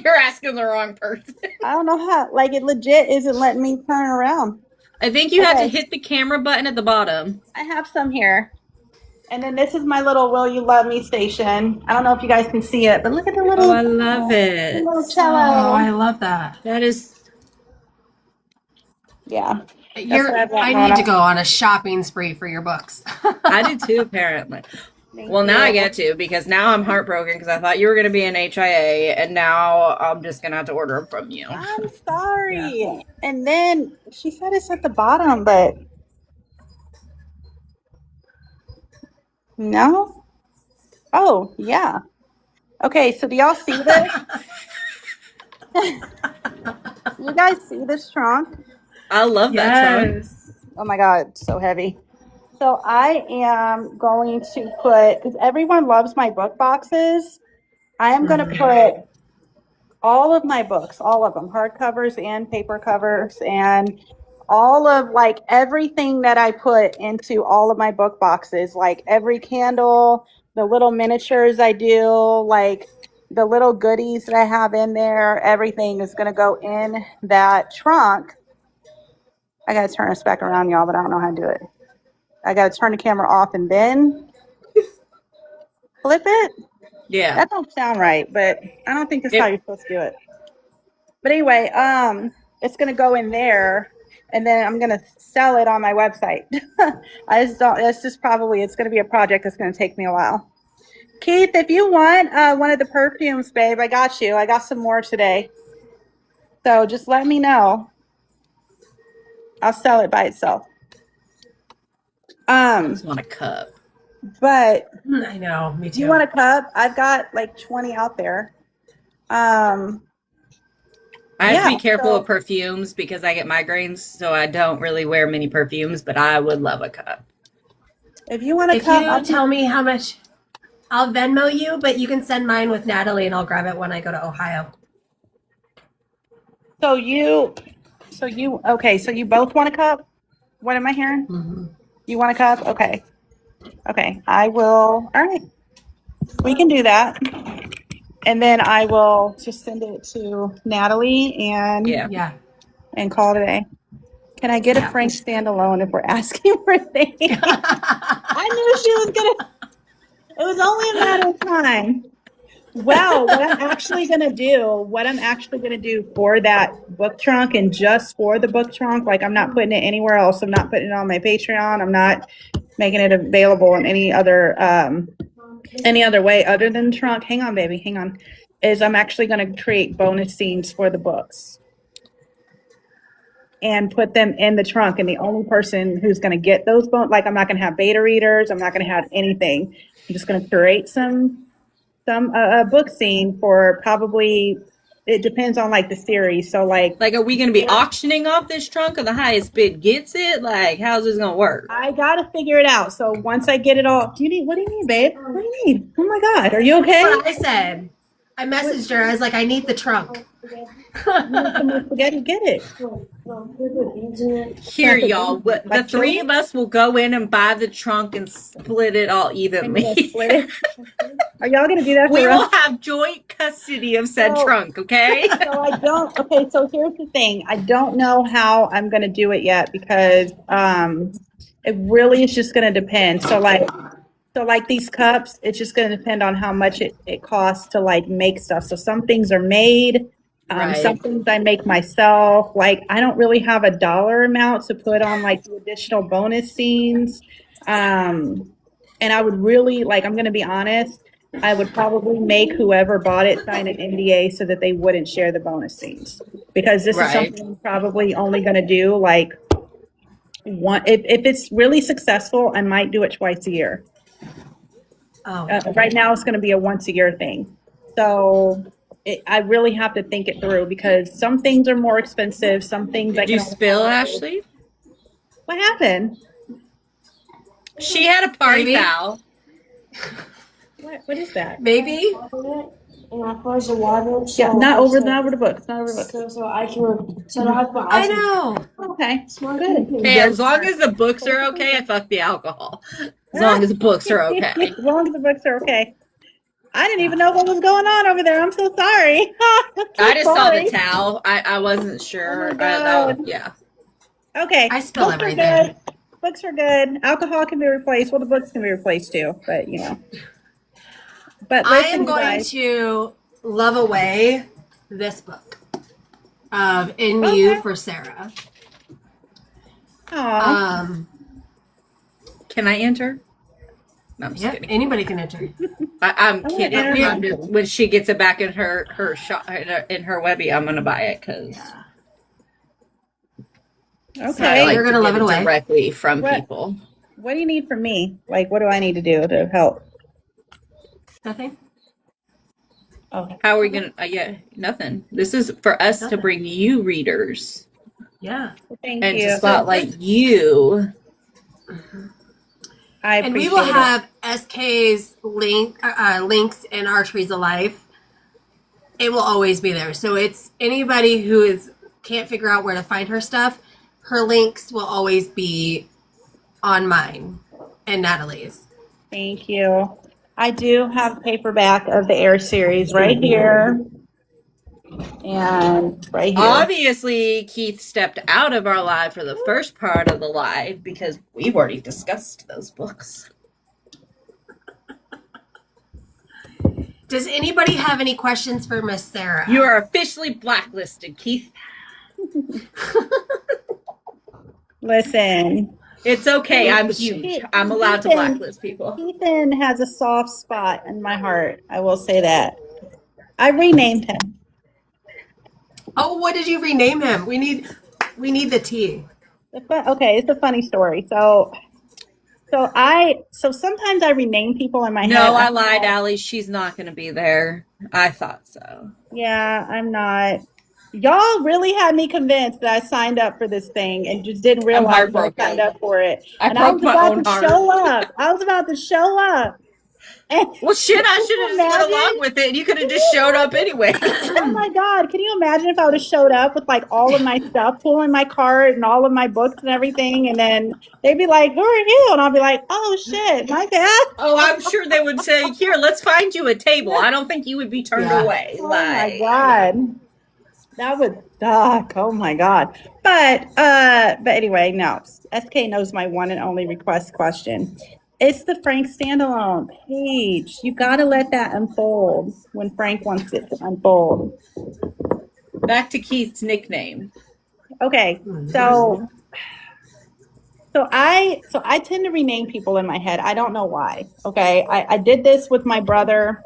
You're asking the wrong person. I don't know how. Like, it legit isn't letting me turn around. I think you have to hit the camera button at the bottom. I have some here. And then this is my little Will You Love Me station. I don't know if you guys can see it, but look at the little. Oh, I love it. Little cello. Oh, I love that. That is. Yeah. I need to go on a shopping spree for your books. I do too, apparently. Well, now I get to, because now I'm heartbroken because I thought you were going to be an HIA, and now I'm just going to have to order them from you. I'm sorry. Yeah. And then she said it's at the bottom, but no. Oh, yeah. Okay, so do y'all see this? You guys see this trunk? I love that trunk. Oh my God, it's so heavy. So I am going to put, because everyone loves my book boxes, I am going to put all of my books, all of them, hardcovers and paper covers, and all of like everything that I put into all of my book boxes, like every candle, the little miniatures I do, like the little goodies that I have in there, everything is going to go in that trunk. I got to turn this back around, y'all, but I don't know how to do it. I got to turn the camera off and then flip it. Yeah. That don't sound right, but I don't think that's how you're supposed to do it. But anyway, it's gonna go in there, and then I'm gonna sell it on my website. I just don't. It's gonna be a project that's gonna take me a while. Keith, if you want one of the perfumes, babe, I got you. I got some more today, so just let me know. I'll sell it by itself. I just want a cup. But I know, me too. you want a cup? I've got like 20 out there. I have to be careful with perfumes because I get migraines, so I don't really wear many perfumes, but I would love a cup. If you want a cup, you tell me how much, I'll Venmo you, but you can send mine with Natalie and I'll grab it when I go to Ohio. So you both want a cup? What am I hearing? Mm-hmm. You want a cup? Okay. I will. All right. We can do that. And then I will just send it to Natalie and call it a day. Can I get a Frank standalone if we're asking for things? I knew she was gonna. It was only a matter of time. Well, what I'm actually gonna do for that book trunk and just for the book trunk, like I'm not putting it anywhere else. I'm not putting it on my Patreon. I'm not making it available in any other way other than the trunk. Hang on, baby. Hang on. Is I'm actually going to create bonus scenes for the books and put them in the trunk. And the only person who's going to get those like I'm not going to have beta readers. I'm not going to have anything. I'm just going to create some book scene for probably. It depends on like the series. So like are we going to be auctioning off this trunk or the highest bid gets it? Like, how's this going to work? I got to figure it out. So once I get it all, what do you need, babe? What do you need? Oh my God. Are you okay? That's what I said. I messaged her. I was like, I need the trunk. Spaghetti, get it. Here, y'all. The three of us will go in and buy the trunk and split it all evenly. Are y'all going to do that for us? We will have joint custody of said trunk, okay? So here's the thing. I don't know how I'm going to do it yet because it really is just going to depend. So like these cups, it's just going to depend on how much it costs to like make stuff. So some things are made. Some things I make myself. Like I don't really have a dollar amount to put on like the additional bonus scenes. And I would really I'm going to be honest. I would probably make whoever bought it sign an NDA so that they wouldn't share the bonus scenes because this is something I'm probably only going to do like one. If it's really successful, I might do it twice a year. Right now it's going to be a once a year thing. So I really have to think it through because some things are more expensive. Some things Did you spill, Ashley? What happened? She had a party foul. What is that? Maybe. And I froze the water. So not over the books. Not over the books. So I can. So I know. Okay. Good. Hey, as long as the books are okay, I fuck the alcohol. As long as the books are okay. As long as the books are okay. I didn't even know what was going on over there. I'm so sorry. I just saw the towel. I wasn't sure. Yeah. Okay. I spill everything. Books are good. Alcohol can be replaced. Well, the books can be replaced too, but But I am going to love away this book of In You for Sarah. Aww. Can I enter? No, I'm just kidding. Anybody can enter. I'm kidding. I'm just, when she gets it back in her shop in her Webby, I'm gonna buy it because. Okay, you're gonna love it away directly from people. What do you need from me? Like, what do I need to do to help? Nothing. Oh, how are we gonna? Nothing. This is for us to bring you readers. Yeah, thank and you. to spotlight you. And we will have SK's links in Archery's Life it will always be there. So it's anybody who can't figure out where to find her stuff, her links will always be on mine and Natalie's. Thank you. I do have paperback of the Air series right here. And right here. Obviously, Keith stepped out of our live for the first part of the live because we've already discussed those books. Does anybody have any questions for Miss Sarah? You are officially blacklisted, Keith. Listen. It's okay. I'm huge. I'm allowed to blacklist people. Ethan has a soft spot in my heart. I will say that. I renamed him. Oh, what did you rename him? We need the tea. Okay, it's a funny story. So sometimes I rename people in my head. No, I lied, Allie. She's not going to be there. I thought so. Yeah, I'm not. Y'all really had me convinced that I signed up for this thing and just didn't realize I signed up for it. I was about to show up. I was about to show up. Well, shit, I should have just went along with it. You could have just showed up anyway. Oh my God. Can you imagine if I would have showed up with like all of my stuff, pulling my cart and all of my books and everything, and then they'd be like, "Who are you?" And I'll be like, "Oh shit, my bad." Oh, I'm sure they would say, "Here, let's find you a table." I don't think you would be turned away. Oh my God. That would suck. Oh my God. But anyway, no. SK knows my one and only request question. It's the Frank standalone page. You got to let that unfold when Frank wants it to unfold. Back to Keith's nickname. Okay, so I tend to rename people in my head. I don't know why. Okay, I did this with my brother's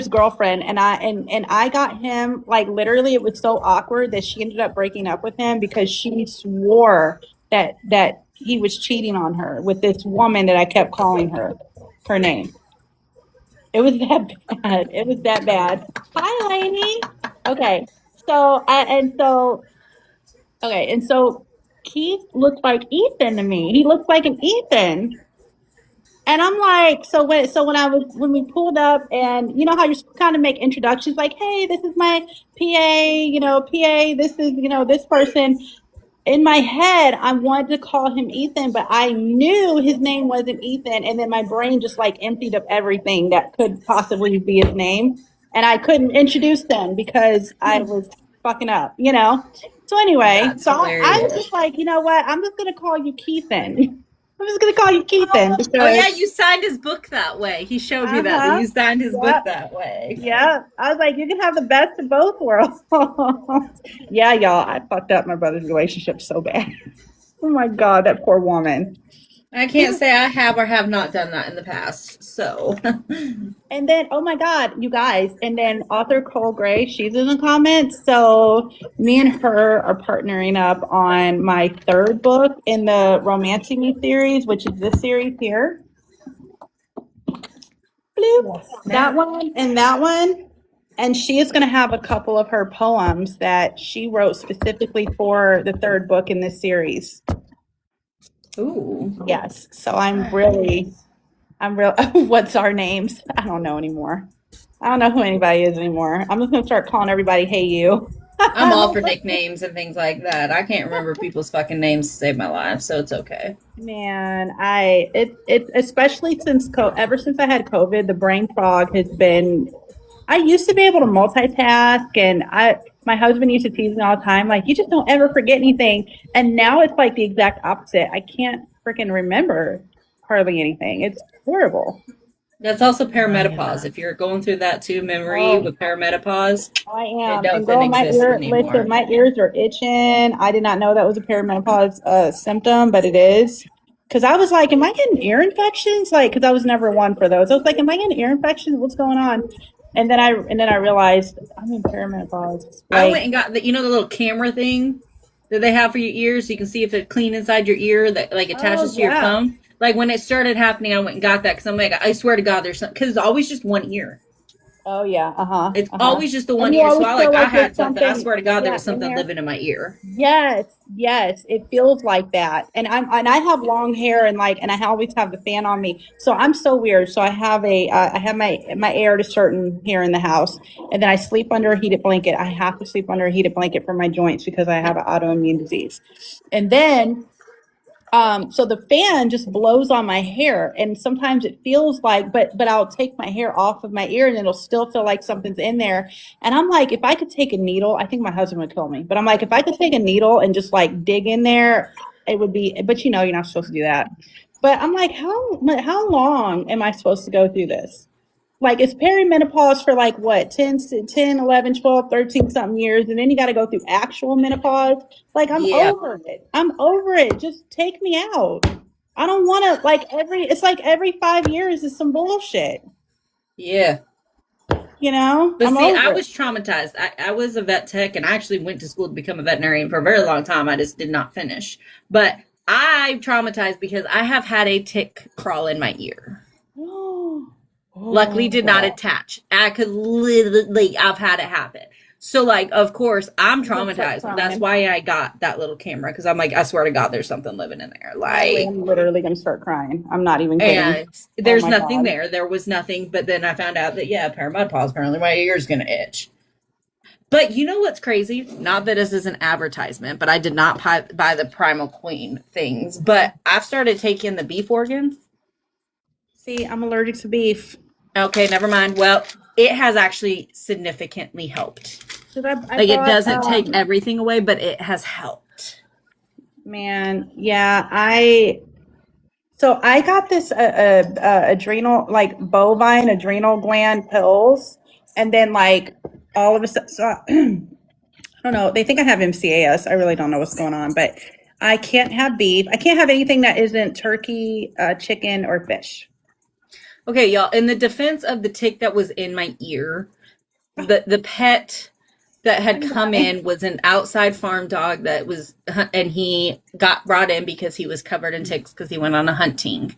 girlfriend, and I got him, like, literally it was so awkward that she ended up breaking up with him because she swore that he was cheating on her with this woman that I kept calling her name. It was that bad. It was that bad. Hi, Lainey. Okay. So Keith looks like Ethan to me. He looks like an Ethan. And I'm like, when we pulled up, and you know how you're kind of make introductions, like, hey, this is my PA, this is, this person. In my head, I wanted to call him Ethan, but I knew his name wasn't Ethan. And then my brain just like emptied of everything that could possibly be his name. And I couldn't introduce them because I was fucking up, So anyway, I was just like, you know what? I'm just going to call you Keithan. I'm just going to call you Keithan. Oh, yeah, you signed his book that way. He showed me that you signed his book that way. Yeah. I was like, you can have the best of both worlds. Yeah, y'all, I fucked up my brother's relationship so bad. Oh, my God, that poor woman. I can't say I have or have not done that in the past, so. And then, oh my God, you guys, and then author Cole Gray, she's in the comments. So me and her are partnering up on my third book in the Romancing Me series, which is this series here. Bloop. That one and that one. And she is going to have a couple of her poems that she wrote specifically for the third book in this series. Ooh. Yes. So I'm real. What's our names? I don't know anymore. I don't know who anybody is anymore. I'm just going to start calling everybody, hey, you. I'm all for nicknames and things like that. I can't remember people's fucking names to save my life, so it's okay. Man, it especially ever since I had COVID, the brain fog has been. I used to be able to multitask, and my husband used to tease me all the time, like, you just don't ever forget anything. And now it's like the exact opposite. I can't freaking remember hardly anything. It's horrible. That's also perimenopause. If you're going through that too, memory with perimenopause, I am. it doesn't exist anymore. Listen, my ears are itching. I did not know that was a perimenopause symptom, but it is. Because I was like, am I getting ear infections? Like, because I was never one for those. I was like, am I getting ear infections? What's going on? And then I realized I'm in perimenopause. I went and got the little camera thing that they have for your ears, so you can see if it's clean inside your ear that like attaches to your phone. Like when it started happening, I went and got that because I'm like, I swear to God, there's something, because it's always just one ear. Oh yeah, uh-huh, It's uh-huh. always just the And one you ear. So always I feel like I like had there's something. I something, swear to God, there yeah, was in something there. living in my ear. Yes, yes, it feels like that. And I have long hair and I always have the fan on me. So I'm so weird. So I have my air to certain here in the house, and then I sleep under a heated blanket. I have to sleep under a heated blanket for my joints because I have an autoimmune disease. And then so the fan just blows on my hair, and sometimes it feels like, but I'll take my hair off of my ear, and it'll still feel like something's in there. And I'm like, if I could take a needle, I think my husband would kill me. But I'm like, if I could take a needle and just like dig in there, it would be. But you know, you're not supposed to do that. But I'm like, how long am I supposed to go through this? Like it's perimenopause for like what 10, 11, 12, 13 something years, and then you got to go through actual menopause. Like I'm Yeah. over it. I'm over it. Just take me out. I don't want to like it's like every 5 years is some bullshit. Yeah. You know, But I'm see, I over it. was traumatized. I was a vet tech and I actually went to school to become a veterinarian for a very long time. I just did not finish. But I'm traumatized because I have had a tick crawl in my ear. Luckily did not Oh, attach. I could literally, I've had it happen. So like, of course, I'm I'm gonna start traumatized. That's crying. why I got that little camera because I'm like, I swear to God, there's something living in there. Natalie, Like, I'm literally gonna start crying. I'm not even kidding. and Oh there's my nothing god. there. There was nothing. But then I found out that, yeah, perimenopause, apparently my ear's going to itch. But you know what's crazy? Not that this is an advertisement, but I did not buy the Primal Queen things. But I've started taking the beef organs. See, I'm allergic to beef. Okay, never mind. Well, it has actually significantly helped. I Like it bought doesn't take everything away, but it has helped. man, yeah, so I got this adrenal like bovine adrenal gland pills, and then like all of a sudden, so, I don't know. They think I have MCAS. I really don't know what's going on, but I can't have beef. I can't have anything that isn't turkey, chicken, or fish. Okay, y'all. In the defense of the tick that was in my ear, the pet that had I'm come dying. in was an outside farm dog that was, and he got brought in because he was covered in ticks because he went on a hunting.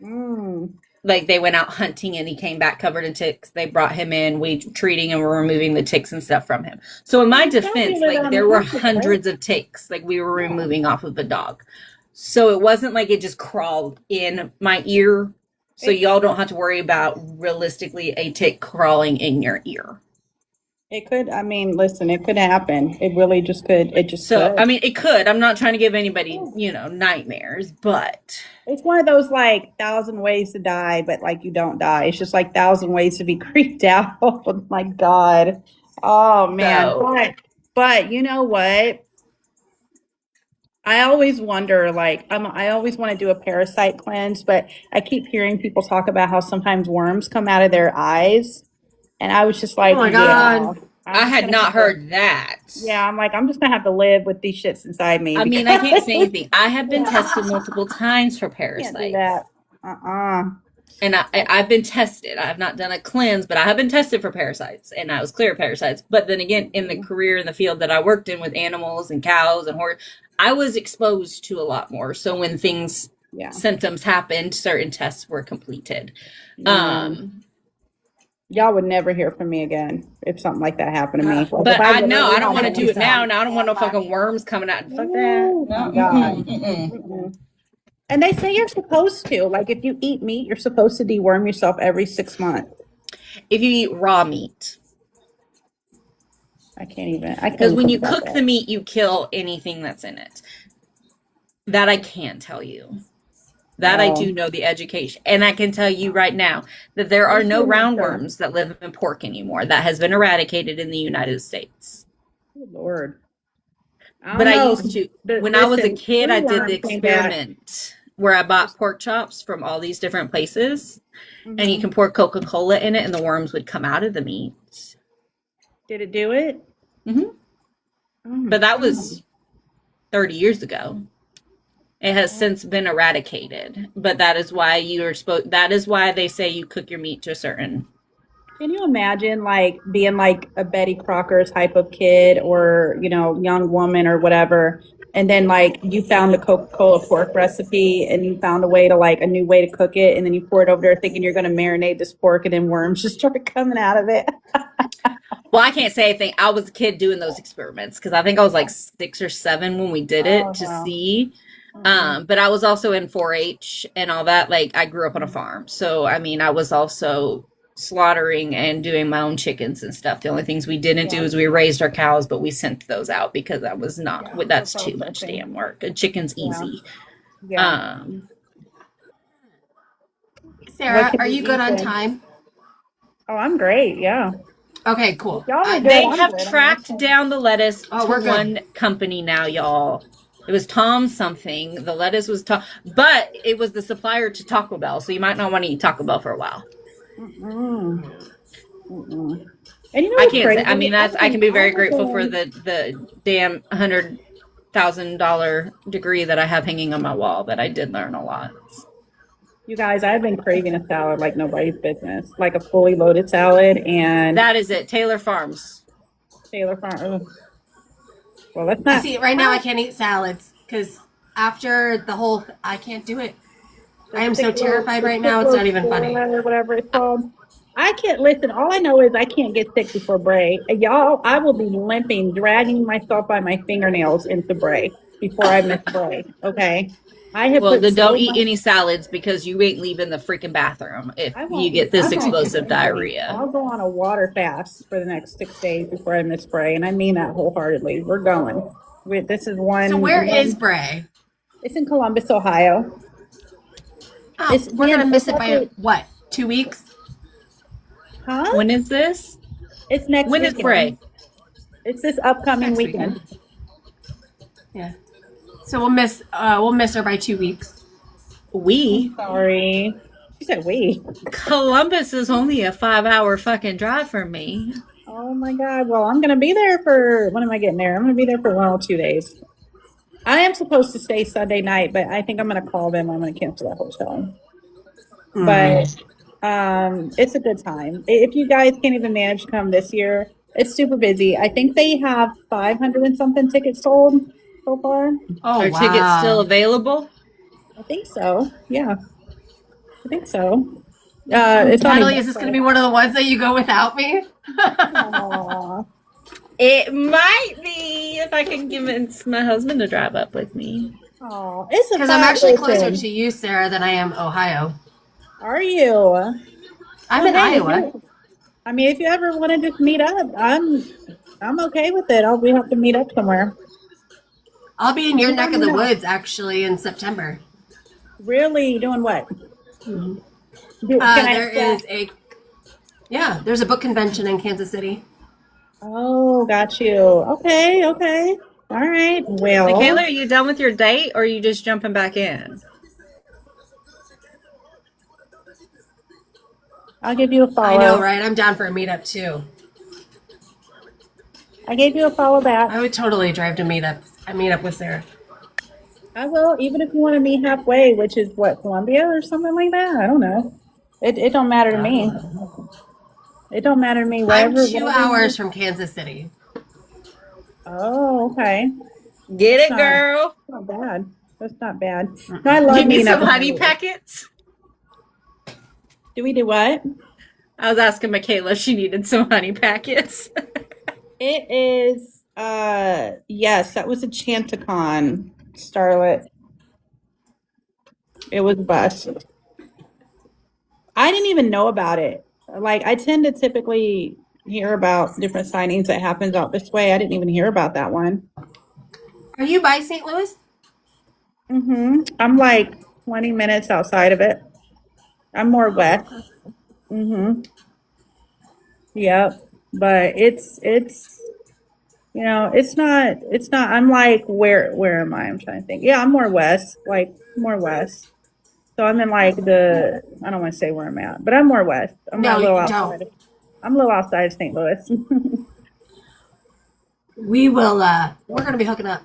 Mm. Like they went out hunting and he came back covered in ticks. They brought him in, we treating and were removing the ticks and stuff from him. So in my defense, like there were hundreds of ticks like we were removing off of the dog. So it wasn't like it just crawled in my ear. So y'all don't have to worry about realistically a tick crawling in your ear. It could. I mean, listen, it could happen. It really just could. It just So, could. I mean, it could. I'm not trying to give anybody, nightmares, but It's one of those like thousand ways to die, but like you don't die. It's just like thousand ways to be creeped out. Oh my God. Oh man. so But you know what? I always wonder, like, I always want to do a parasite cleanse, but I keep hearing people talk about how sometimes worms come out of their eyes. And I was just Oh like, my yeah, god. I I'm just had gonna have not to, heard that. yeah, I'm like, I'm just gonna have to live with these shits inside me I because mean, I can't say anything. I have been yeah, tested multiple times for I can't do that. parasites. Uh-uh. And I've been tested. I have not done a cleanse, but I have been tested for parasites, and I was clear of parasites. But then again, in the career in the field that I worked in with animals and cows and horse, I was exposed to a lot more. So when Yeah. symptoms happened, certain tests were completed. Man. Y'all would never hear from me again if something like that happened to me. Like if But I I know literally I don't had want to to do do it now. something. Now I don't want no fucking worms coming out. Fuck that. Oh No. my God. Mm-mm. Mm-mm. And they say you're supposed to. Like if you eat meat, you're supposed to deworm yourself every 6 months. If you eat raw meat, I can't because even when think you about cook the that. meat, you kill anything that's in it. That I can tell you. That I do Oh, know the education. And I can tell you right now that there are just no remember. roundworms that live in pork anymore. That has been eradicated in the United States. Good Lord. I But don't I know. used to, But when I was a listen, kid, I did the screwworm came back. experiment where I bought pork chops from all these different places and you Hmm. can pour Coca-Cola in it and the worms would come out of the meat. Did it do it? Hmm. Oh my But that God. was 30 years ago. It has since been eradicated. But that is why that is why they say you cook your meat to a certain. Can you imagine like being like a Betty Crocker type of kid or, young woman or whatever, and then like you found the Coca-Cola pork recipe and you found a way to like a new way to cook it, and then you pour it over there thinking you're going to marinate this pork, and then worms just start coming out of it. Well, I can't say anything. I was a kid doing those experiments because I think I was like 6 or 7 when we did it Oh, to wow. see. Mhm. But I was also in 4-H and all that. Like I grew up on a farm, so I mean, I was also slaughtering and doing my own chickens and stuff. The only things we didn't do Yeah. is we raised our cows, but we sent those out because that was not. Yeah, for That's too much processing. damn work. A chicken's Yeah. easy. Yeah. Um, What Sarah, can are we you good eat on then? time? Oh, I'm great. Yeah. Okay, cool. Y'all are good. they I'm have good. I'm tracked okay. down the lettuce Oh, to we're good. one company now, y'all. It was Tom something. The lettuce was Tom, but it was the supplier to Taco Bell, so you might not want to eat Taco Bell for a while. Mm-mm. Mm-mm. And you know I what's can't say. crazy? I mean, that's. I can be very grateful for going, the damn $100,000 degree that I have hanging on my wall. That I did learn a lot. you guys, I've been craving a salad like nobody's business, like a fully loaded salad and That is it. Taylor Farms. Taylor Farm. Well, let's I not. see. Right now, I can't eat salads because after the whole, I can't do it. I am so terrified right now. It's not even funny. Or whatever it's called. I can't listen. All I know is I can't get sick before Bray. Y'all, I will be limping, dragging myself by my fingernails into Bray before I miss Bray. Okay. I have Well, put then don't so eat much. any salads because you ain't leaving the freaking bathroom if I you won't get eat. this I won't eat explosive anything. diarrhea. I'll go on a water fast for the next 6 days before I miss Bray, and I mean that wholeheartedly. We're going. This is one. So where is Bray? It's in Columbus, Ohio. Oh, It's we're gonna miss it by actually, what? 2 weeks? huh? When is this? It's next When is weekend. Bray? It's this upcoming Next weekend. weekend. Yeah. So we'll miss her by 2 weeks. We. Sorry. She said we. Columbus is only a 5-hour fucking drive from me. Oh my God. Well, I'm going to be there for, when am I getting there? I'm going to be there for 1 or 2 days. I am supposed to stay Sunday night, but I think I'm going to call them. I'm going to cancel that hotel. But it's a good time. If you guys can't even manage to come this year, it's super busy. I think they have 500 and something tickets sold so far. Oh, Are wow. tickets still available? I think so. Yeah, I think so. It's Natalie, only is this going to be one of the ones that you go without me? Aw. It might be if I can convince my husband to drive up with me. Aw. It's a Because I'm actually closer listen. to you, Sarah, than I am Ohio. Are you? I'm Well, in hey, Iowa. I mean, if you ever want to just meet up, I'm okay with it. We have to meet up somewhere. I'll be in your You neck of let the me know. woods actually in September. Really doing what? Can I There ask is there's a book convention in Kansas City. Oh, got you. Okay, okay. All right. Michaela, Well, are you done with your date or are you just jumping back in? I'll give you a follow. I know, right? I'm down for a meetup too. I gave you a follow back. I would totally drive to a meetup with Sarah. I will, even if you want to meet halfway, which is what, Columbia or something like that. I don't know. It don't matter to me. It don't matter to me. I'm Wherever. 2 hours from Kansas City. Oh, okay. Get it, Not- girl. Not bad. That's not bad. No, I love Give me meeting some up with honey you. packets. Do we do what? I was asking Michaela if she needed some honey packets. It is. Yes, that was a Chanticon, Starlet. It was a bust. I didn't even know about it. Like, I tend to typically hear about different signings that happens out this way. I didn't even hear about that one. Are you by St. Louis? I'm like 20 minutes outside of it. I'm more west. Yep. But it's it's not, I'm like, where am I? I'm trying to think. Yeah, I'm more west, like more west. So I'm in like I don't want to say where I'm at, but I'm more west. I'm No, a little you outside. don't. I'm a little outside of St. Louis. We will we're gonna be hooking up.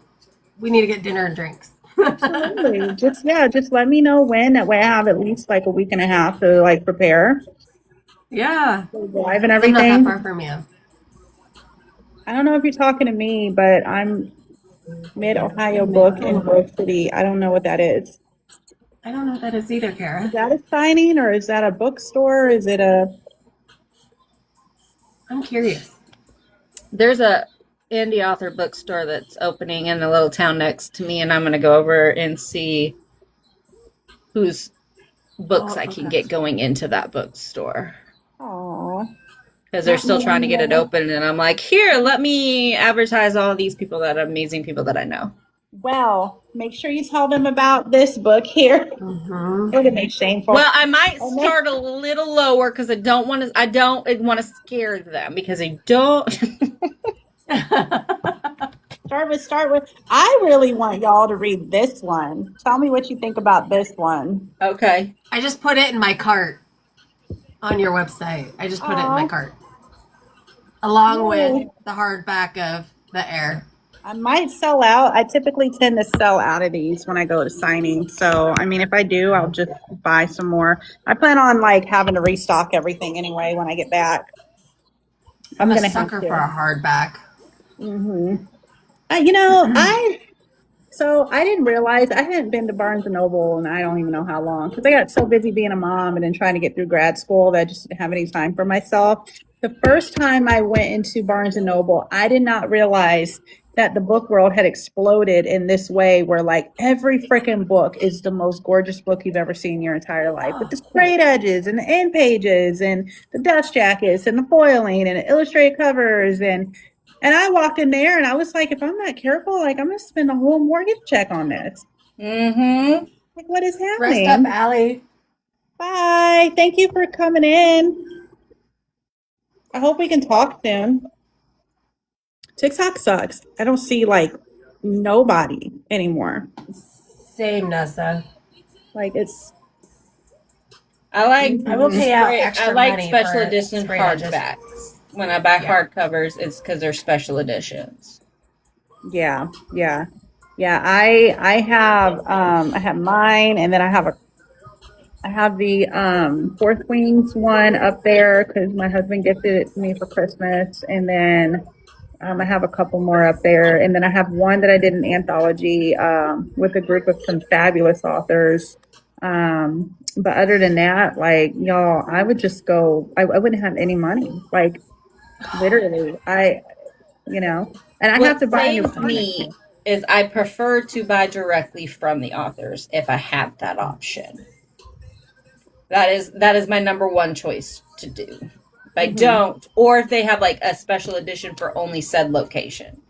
We need to get dinner and drinks. Absolutely. Just let me know when. That way I have at least like a week and a half to like prepare. Yeah. Live and I'm not that everything. far from you. I don't know if you're talking to me, but I'm Mid-Ohio Book in Grove City. I don't know what that is. I don't know what that is either, Is Kara. that a signing or is that a bookstore? Is it a... I'm curious. There's a indie author bookstore that's opening in the little town next to me, and I'm going to go over and see whose books I can get going into that bookstore. Aw. Because they're still trying to get it open, and I'm like, here, let me advertise all of these people that are amazing people that I know. Well, make sure you tell them about this book here. Mm-hmm. Would it be shameful? Well, I might start a little lower because I don't want to scare them because I don't. Start with. I really want y'all to read this one. Tell me what you think about this one. Okay. I just put it in my cart on your website. I just put it in my cart. Along with the hardback of The Air. I might sell out. I typically tend to sell out of these when I go to signing. So, I mean, if I do, I'll just buy some more. I plan on like having to restock everything anyway when I get back. I'm gonna a sucker for a hardback. Mm-hmm. I didn't realize I hadn't been to Barnes and Noble and I don't even know how long because I got so busy being a mom and then trying to get through grad school that I just didn't have any time for myself. The first time I went into Barnes and Noble, I did not realize that the book world had exploded in this way where like every freaking book is the most gorgeous book you've ever seen in your entire life with the sprayed edges and the end pages and the dust jackets and the foiling and the illustrated covers and I walked in there and I was like, if I'm not careful, like I'm gonna spend a whole mortgage check on this. Mm-hmm. Like, what is Rest happening? up, Allie. Bye. Thank you for coming in. I hope we can talk soon. TikTok sucks. I don't see like nobody anymore. Same, Nessa. Like it's I will pay out extra money special for edition spray edges. hardbacks. When I buy hardcovers, it's because they're special editions. yeah. I have mine and then I have the Fourth Wings one up there because my husband gifted it to me for Christmas, and then I have a couple more up there, and then I have one that I did an anthology with a group of some fabulous authors. But other than that, like y'all, I would just go. I wouldn't have any money, like literally. And I have to buy a new What saves me is I prefer to buy directly from the authors if I have that option. That is my number one choice to do. If I don't, or if they have like a special edition for only said location.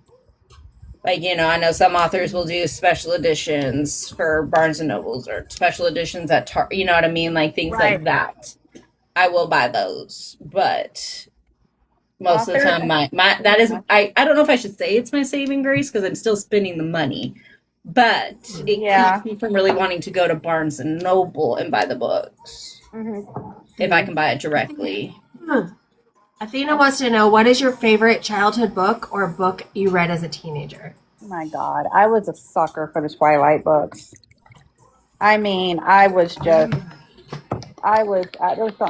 Like, I know some authors will do special editions for Barnes and Nobles or special editions at Target, you know what I mean? Like things like that. I will buy those. But most of the time I don't know if I should say it's my saving grace because I'm still spending the money. But it keeps me from really wanting to go to Barnes and Noble and buy the books. If I can buy it directly. Athena wants to know, what is your favorite childhood book or book you read as a teenager? Oh my God, I was a sucker for the Twilight books. I mean, there was something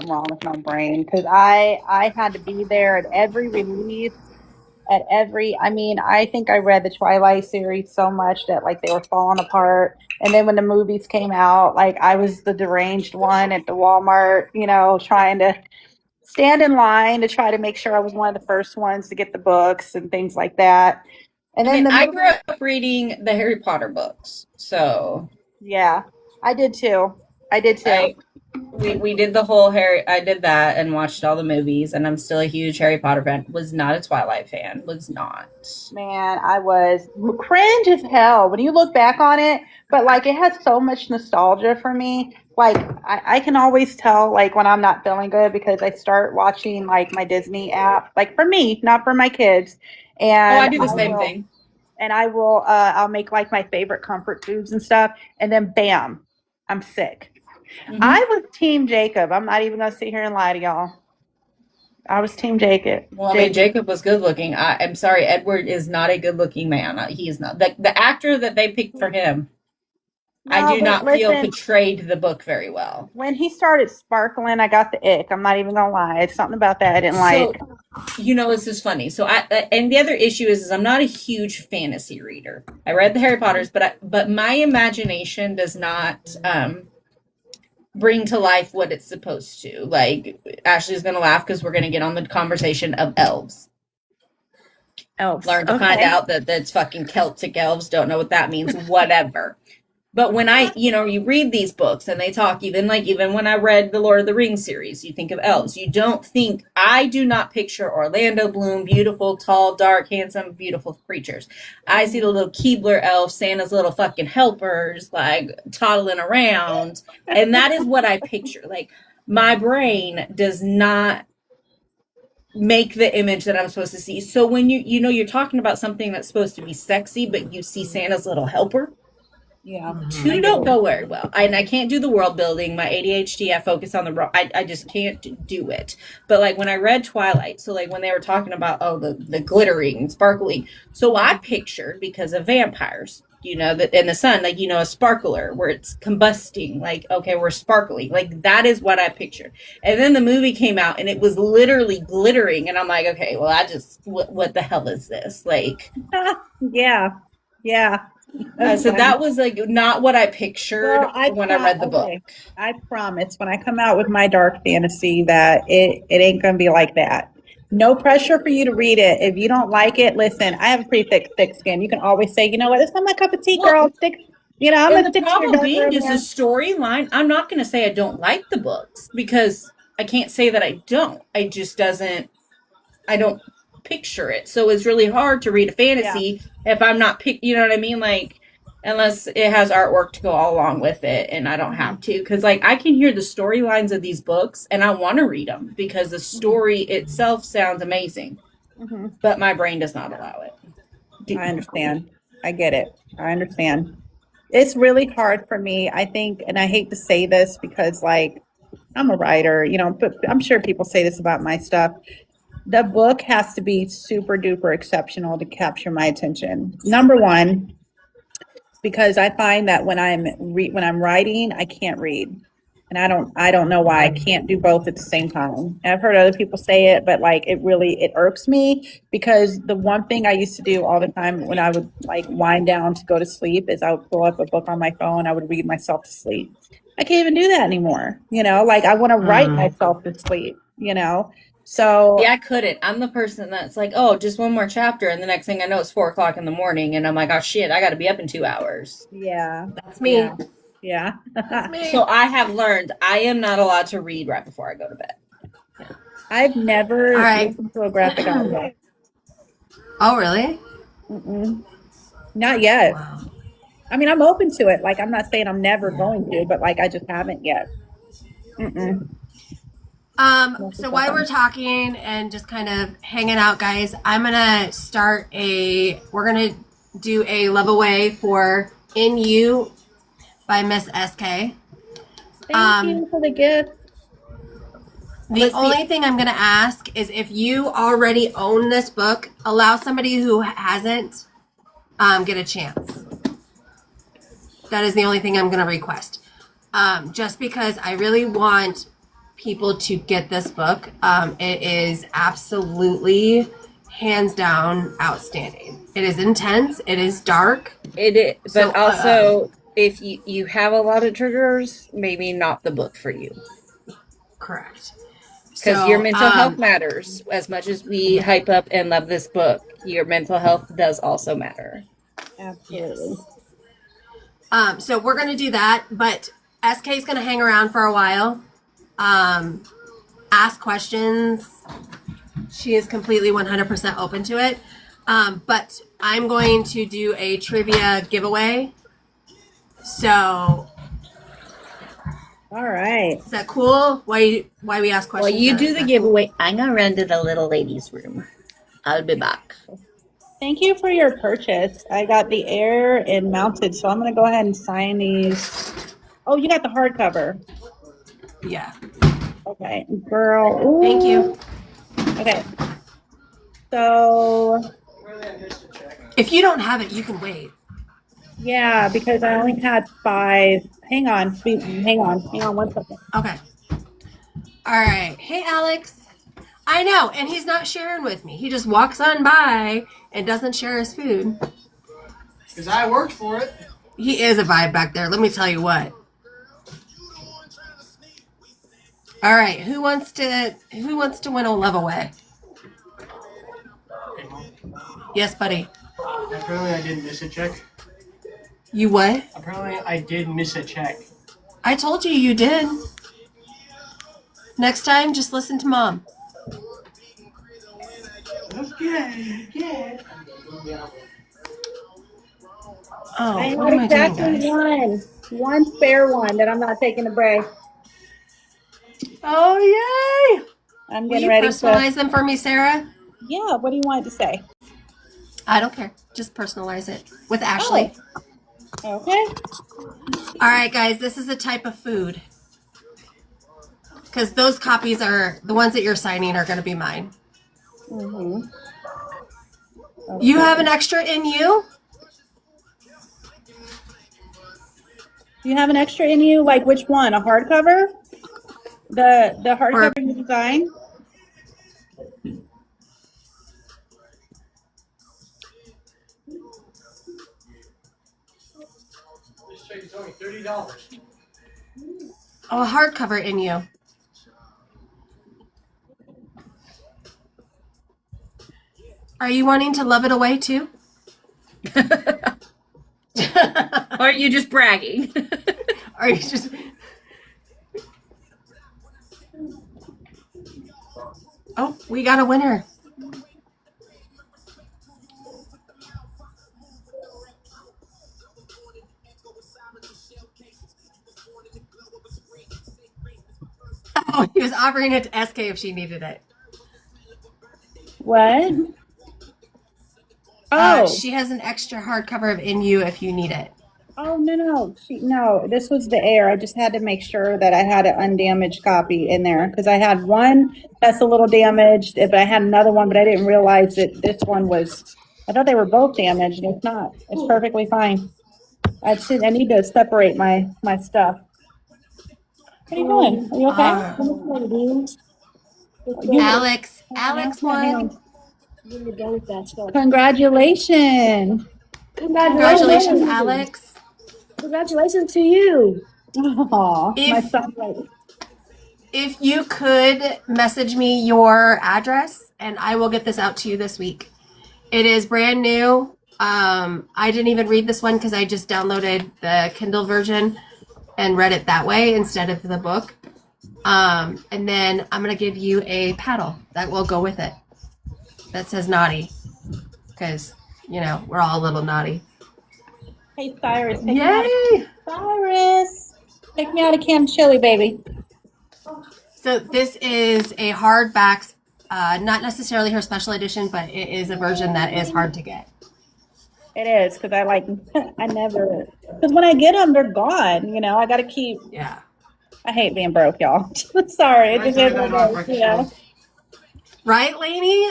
wrong with my brain because I had to be there at every release, I think I read the Twilight series so much that like they were falling apart. And then when the movies came out, like I was the deranged one at the Walmart, trying to stand in line to try to make sure I was one of the first ones to get the books and things like that. And then I grew up reading the Harry Potter books, so yeah, I did too. We did the whole Harry. I did that and watched all the movies, and I'm still a huge Harry Potter fan. Was not a Twilight fan. Was not. Man, I was cringe as hell when you look back on it, but like it has so much nostalgia for me. Like I can always tell like when I'm not feeling good because I start watching like my Disney app, like for me, not for my kids. And I do the same thing. And I'll make like my favorite comfort foods and stuff, and then bam, I'm sick. I was Team Jacob. I'm not even gonna sit here and lie to y'all. I was Team Jacob. Well, I mean, Jacob was good looking. I'm sorry, Edward is not a good looking man. He is not. The actor that they picked for him I No, do but not feel listen, portrayed the book very well. when he started sparkling, I got the ick. I'm not even gonna lie. It's something about that I didn't So, like. this is funny. So and the other issue is I'm not a huge fantasy reader. I read the Harry Potters, but my imagination does not bring to life what it's supposed to. Like Ashley's gonna laugh because we're gonna get on the conversation of elves. Elves. Learn to find out that that's fucking Celtic elves. Don't know what that means. Whatever. But when you read these books and they talk, even when I read the Lord of the Rings series, you think of elves. You don't think, I do not picture Orlando Bloom, beautiful, tall, dark, handsome, beautiful creatures. I see the little Keebler elves, Santa's little fucking helpers, like toddling around. And that is what I picture. Like, my brain does not make the image that I'm supposed to see. So when you're talking about something that's supposed to be sexy, but you see Santa's little helper, Yeah. two don't go very well. And I can't do the world building. My ADHD, I focus on I just can't do it. But like when I read Twilight, so like when they were talking about the glittering and sparkling, so I pictured, because of vampires, that in the sun, like a sparkler where it's combusting, like, okay, we're sparkling, like that is what I pictured. And then the movie came out and it was literally glittering, and I'm like, okay, well, what the hell is this, like? Yeah. So that was like not what I pictured when I read the book. I promise when I come out with my dark fantasy that it ain't gonna be like that. No pressure for you to read it. If you don't like it, listen, I have a pretty thick skin. You can always say, you know what, it's not my cup of tea, girl. Stick, I'm gonna stick to your problem being is the storyline. I'm not gonna say I don't like the books, because I can't say that I don't. I just I don't picture it. So it's really hard to read a fantasy if I'm not you know what I mean? Like, unless it has artwork to go all along with it, and I don't have to, because like I can hear the storylines of these books and I want to read them because the story itself sounds amazing, but my brain does not allow it. I understand. I get it. I understand. It's really hard for me, I think, and I hate to say this because like I'm a writer, but I'm sure people say this about my stuff. The book has to be super duper exceptional to capture my attention. Number one, because I find that when I'm writing, I can't read, and I don't know why I can't do both at the same time. And I've heard other people say it, but like it irks me, because the one thing I used to do all the time when I would like wind down to go to sleep is I would pull up a book on my phone. I would read myself to sleep. I can't even do that anymore. Like I want to write myself to sleep. So yeah, I couldn't. I'm the person that's like, oh, just one more chapter, and the next thing I know, it's 4:00 in the morning, and I'm like, oh shit, I got to be up in 2 hours. Yeah, That's me. Yeah. That's me. So I have learned I am not allowed to read right before I go to bed. I've never listened to a graphic novel. Oh, really? Not yet. Wow. I mean, I'm open to it. Like, I'm not saying I'm never going to, but like, I just haven't yet. So while we're talking and just kind of hanging out, guys, I'm gonna we're gonna do a love away for In You by Miss S.K. Thank you for the gift. The only thing I'm gonna ask is, if you already own this book, allow somebody who hasn't get a chance. That is the only thing I'm gonna request. Just because I really want people to get this book. It is absolutely, hands down, outstanding. It is intense. It is dark. It is, but also, if you have a lot of triggers, maybe not the book for you. Correct. Because your mental health matters. As much as we hype up and love this book, your mental health does also matter. Absolutely. Yes. So we're going to do that, but SK is going to hang around for a while. Ask questions. She is completely 100% open to it. But I'm going to do a trivia giveaway. So, all right. Is that cool? Why we ask questions? Well, you do the giveaway. I'm gonna run to the little ladies' room. I'll be back. Thank you for your purchase. I got the Air and Mounted, so I'm gonna go ahead and sign these. Oh, you got the hardcover. Yeah. Okay, girl. Ooh. Thank you. Okay. So, if you don't have it, you can wait. Yeah, because I only had 5. Hang on, hang on 1 second. Okay. All right. Hey, Alex. I know, and he's not sharing with me. He just walks on by and doesn't share his food. Because I worked for it. He is a vibe back there. Let me tell you what. All right. Who wants to win a love away? Yes, buddy. Apparently I did miss a check. You what? Apparently I did miss a check. I told you you did. Next time, just listen to Mom. Okay. Yeah. Oh, I what am had I doing, exactly guys? one spare one that I'm not taking a break. Oh, yay! I'm Will getting you ready personalize to. them for me, Sarah? Yeah, what do you want it to say? I don't care. Just personalize it with Ashley. Oh, okay. All right, guys, this is a type of food. Because those copies are, the ones that you're signing are going to be mine. Mm-hmm. Okay. You have an extra in you? Do you have an extra in you? Like which one? A hardcover? The hardcover you design? This check is only $30. Oh, a hardcover in you. Are you wanting to love it away too? Or are you just bragging? Are you just... Oh, we got a winner. Oh, he was offering it to SK if she needed it. What? Oh. She has an extra hardcover of In You if you need it. Oh, no. No, this was the air. I just had to make sure that I had an undamaged copy in there because I had one that's a little damaged, but I had another one, but I didn't realize that this one was, I thought they were both damaged, and it's not. It's perfectly fine. I need to separate my stuff. What are you doing? Are you okay? Alex won. Congratulations. Congratulations, Alex. Congratulations to you. Aw, my son. If you could message me your address and I will get this out to you this week. It is brand new. I didn't even read this one because I just downloaded the Kindle version and read it that way instead of the book. And then I'm going to give you a paddle that will go with it that says naughty because, you know, we're all a little naughty. Hey, Cyrus. Yay! Cyrus. Take me out of canned chili, baby. So this is a hardback, not necessarily her special edition, but it is a version that is hard to get. It is because because when I get them, they're gone. You know, I got to keep. Yeah. I hate being broke, y'all. Sorry. It just is what it is, you know. Right, Lainey?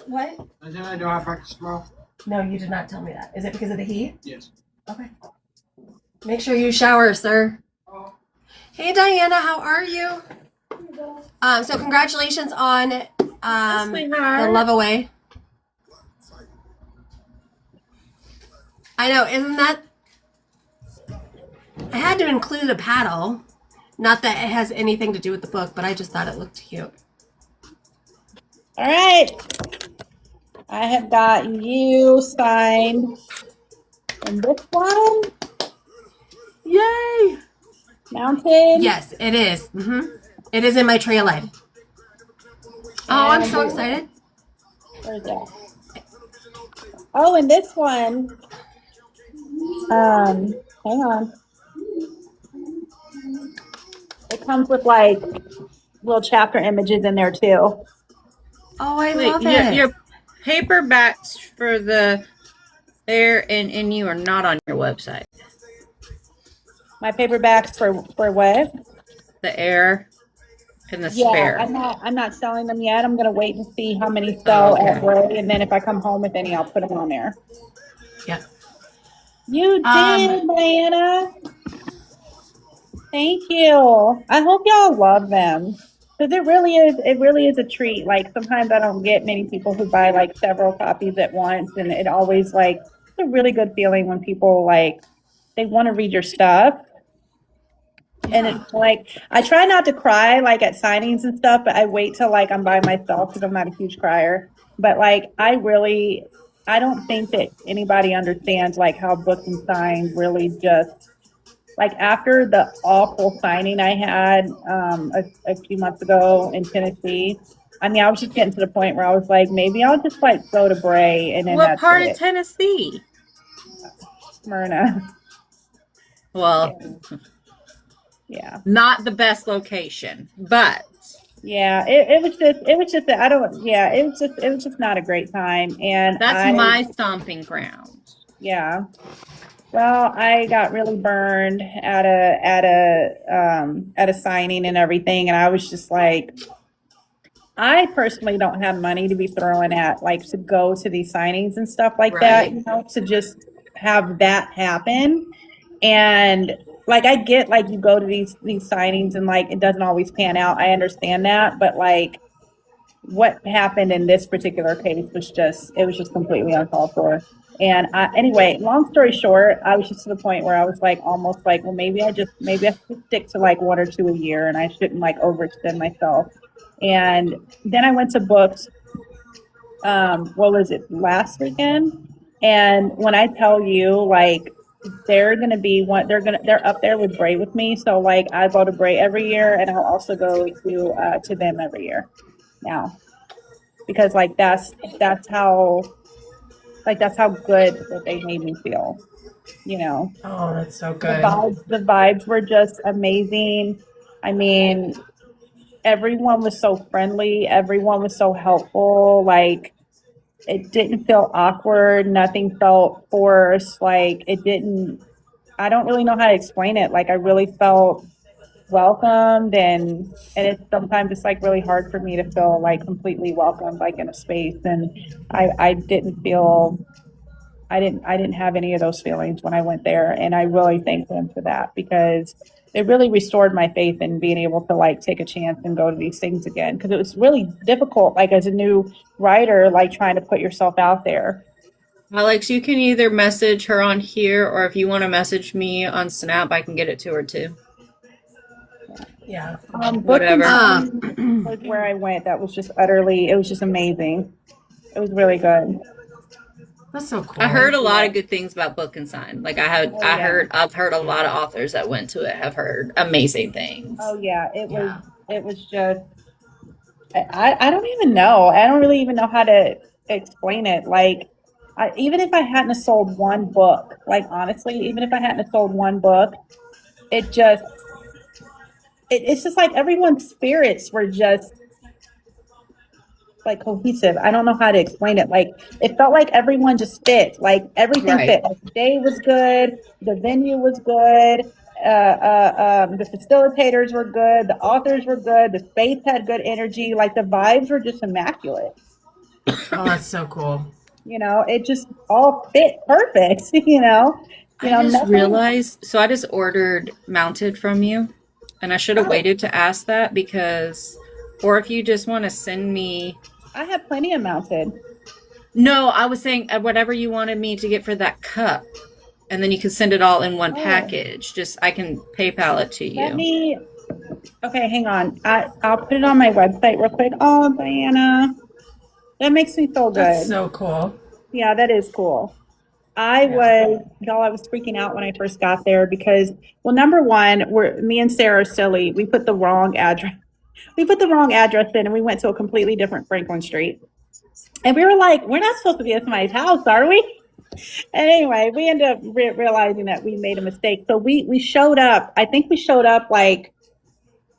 What? I said I don't have practice tomorrow. No, you did not tell me that. Is it because of the heat? Yes. Okay. Make sure you shower, sir. Hey, Diana, how are you? So congratulations on the Love Away. I know, isn't that... I had to include a paddle. Not that it has anything to do with the book, but I just thought it looked cute. All right. I have got you signed in this one. Yay! Mounted. Yes, it is. It is in my tray of life. Oh, I'm so excited. Where's that? Oh, and this one. Hang on. It comes with like little chapter images in there too. Oh, I love it. Your paperbacks for the Air and In You are not on your website. My paperbacks for what? The Air and the Spare. I'm not selling them yet. I'm gonna wait and see how many sell at Bray, and then if I come home with any, I'll put them on there. Yep. You did, Diana. Thank you. I hope y'all love them. Because it really is a treat. Like sometimes I don't get many people who buy like several copies at once. And it always like it's a really good feeling when people like they want to read your stuff. And it's like I try not to cry like at signings and stuff, but I wait till like I'm by myself because I'm not a huge crier. But like I don't think that anybody understands like how books and sign really just like after the awful signing I had a few months ago in Tennessee. I mean, I was just getting to the point where I was like, maybe I'll just like float a Bray and then What that's part it. of Tennessee? Smyrna. Well, Yeah. not the best location, but Yeah, it was just that I don't yeah, it was just not a great time. And that's my stomping ground. yeah. Well, I got really burned at a signing and everything, and I was just like, I personally don't have money to be throwing at like to go to these signings and stuff like that, Right. you know, to just have that happen. And like I get like you go to these signings and like it doesn't always pan out. I understand that, but like what happened in this particular case was just it was just completely uncalled for. And anyway, long story short, I was just to the point where I was like almost like, well, maybe I should stick to like one or two a year, and I shouldn't like overextend myself. And then I went to books. What was it last weekend? And when I tell you, like, they're gonna be one, they're up there with Bray with me. So like, I go to Bray every year, and I'll also go to them every year now because like that's how good that they made me feel, you know. Oh, that's so The good. vibes were just amazing. I mean, everyone was so friendly, everyone was so helpful. Like it didn't feel awkward, nothing felt forced. Like it didn't I don't really know how to explain it. Like I really felt welcomed, and it's sometimes it's like really hard for me to feel like completely welcomed like in a space, and I didn't feel I didn't have any of those feelings when I went there, and I really thank them for that because it really restored my faith in being able to like take a chance and go to these things again because it was really difficult like as a new writer like trying to put yourself out there. Alex, you can either message her on here or if you want to message me on Snap, I can get it to her too. Yeah. Whatever. Was where I went. That was just it was just amazing. It was really good. That's so cool. I heard a lot of good things about Book and Sign. Like I've heard a lot of authors that went to it have heard amazing things. Oh yeah, it was just I don't even know. I don't really even know how to explain it. Like even if I hadn't sold one book, like honestly, even if I hadn't sold one book, it just it's just like everyone's spirits were just like cohesive. I don't know how to explain it. Like it felt like everyone just fit. Like everything fit. Like, the day was good. The venue was good. The facilitators were good. The authors were good. The space had good energy. Like the vibes were just immaculate. Oh, that's so cool. You know, it just all fit perfect. You know. I just realized. So I just ordered Mounted from you, and I should have waited to ask that because, or if you just want to send me. I have plenty of Mounted. No, I was saying whatever you wanted me to get for that cup, and then you can send it all in one package. Just I can PayPal it to you. Okay, hang on. I'll put it on my website real quick. Oh, Diana, that makes me feel good. That's so cool. Yeah, that is cool. I was freaking out when I first got there because, well, number one, me and Sarah are silly. We put the wrong address. We put the wrong address in, and we went to a completely different Franklin Street. And we were like, we're not supposed to be at somebody's house, are we? And anyway, we ended up realizing that we made a mistake. So we showed up. I think we showed up like,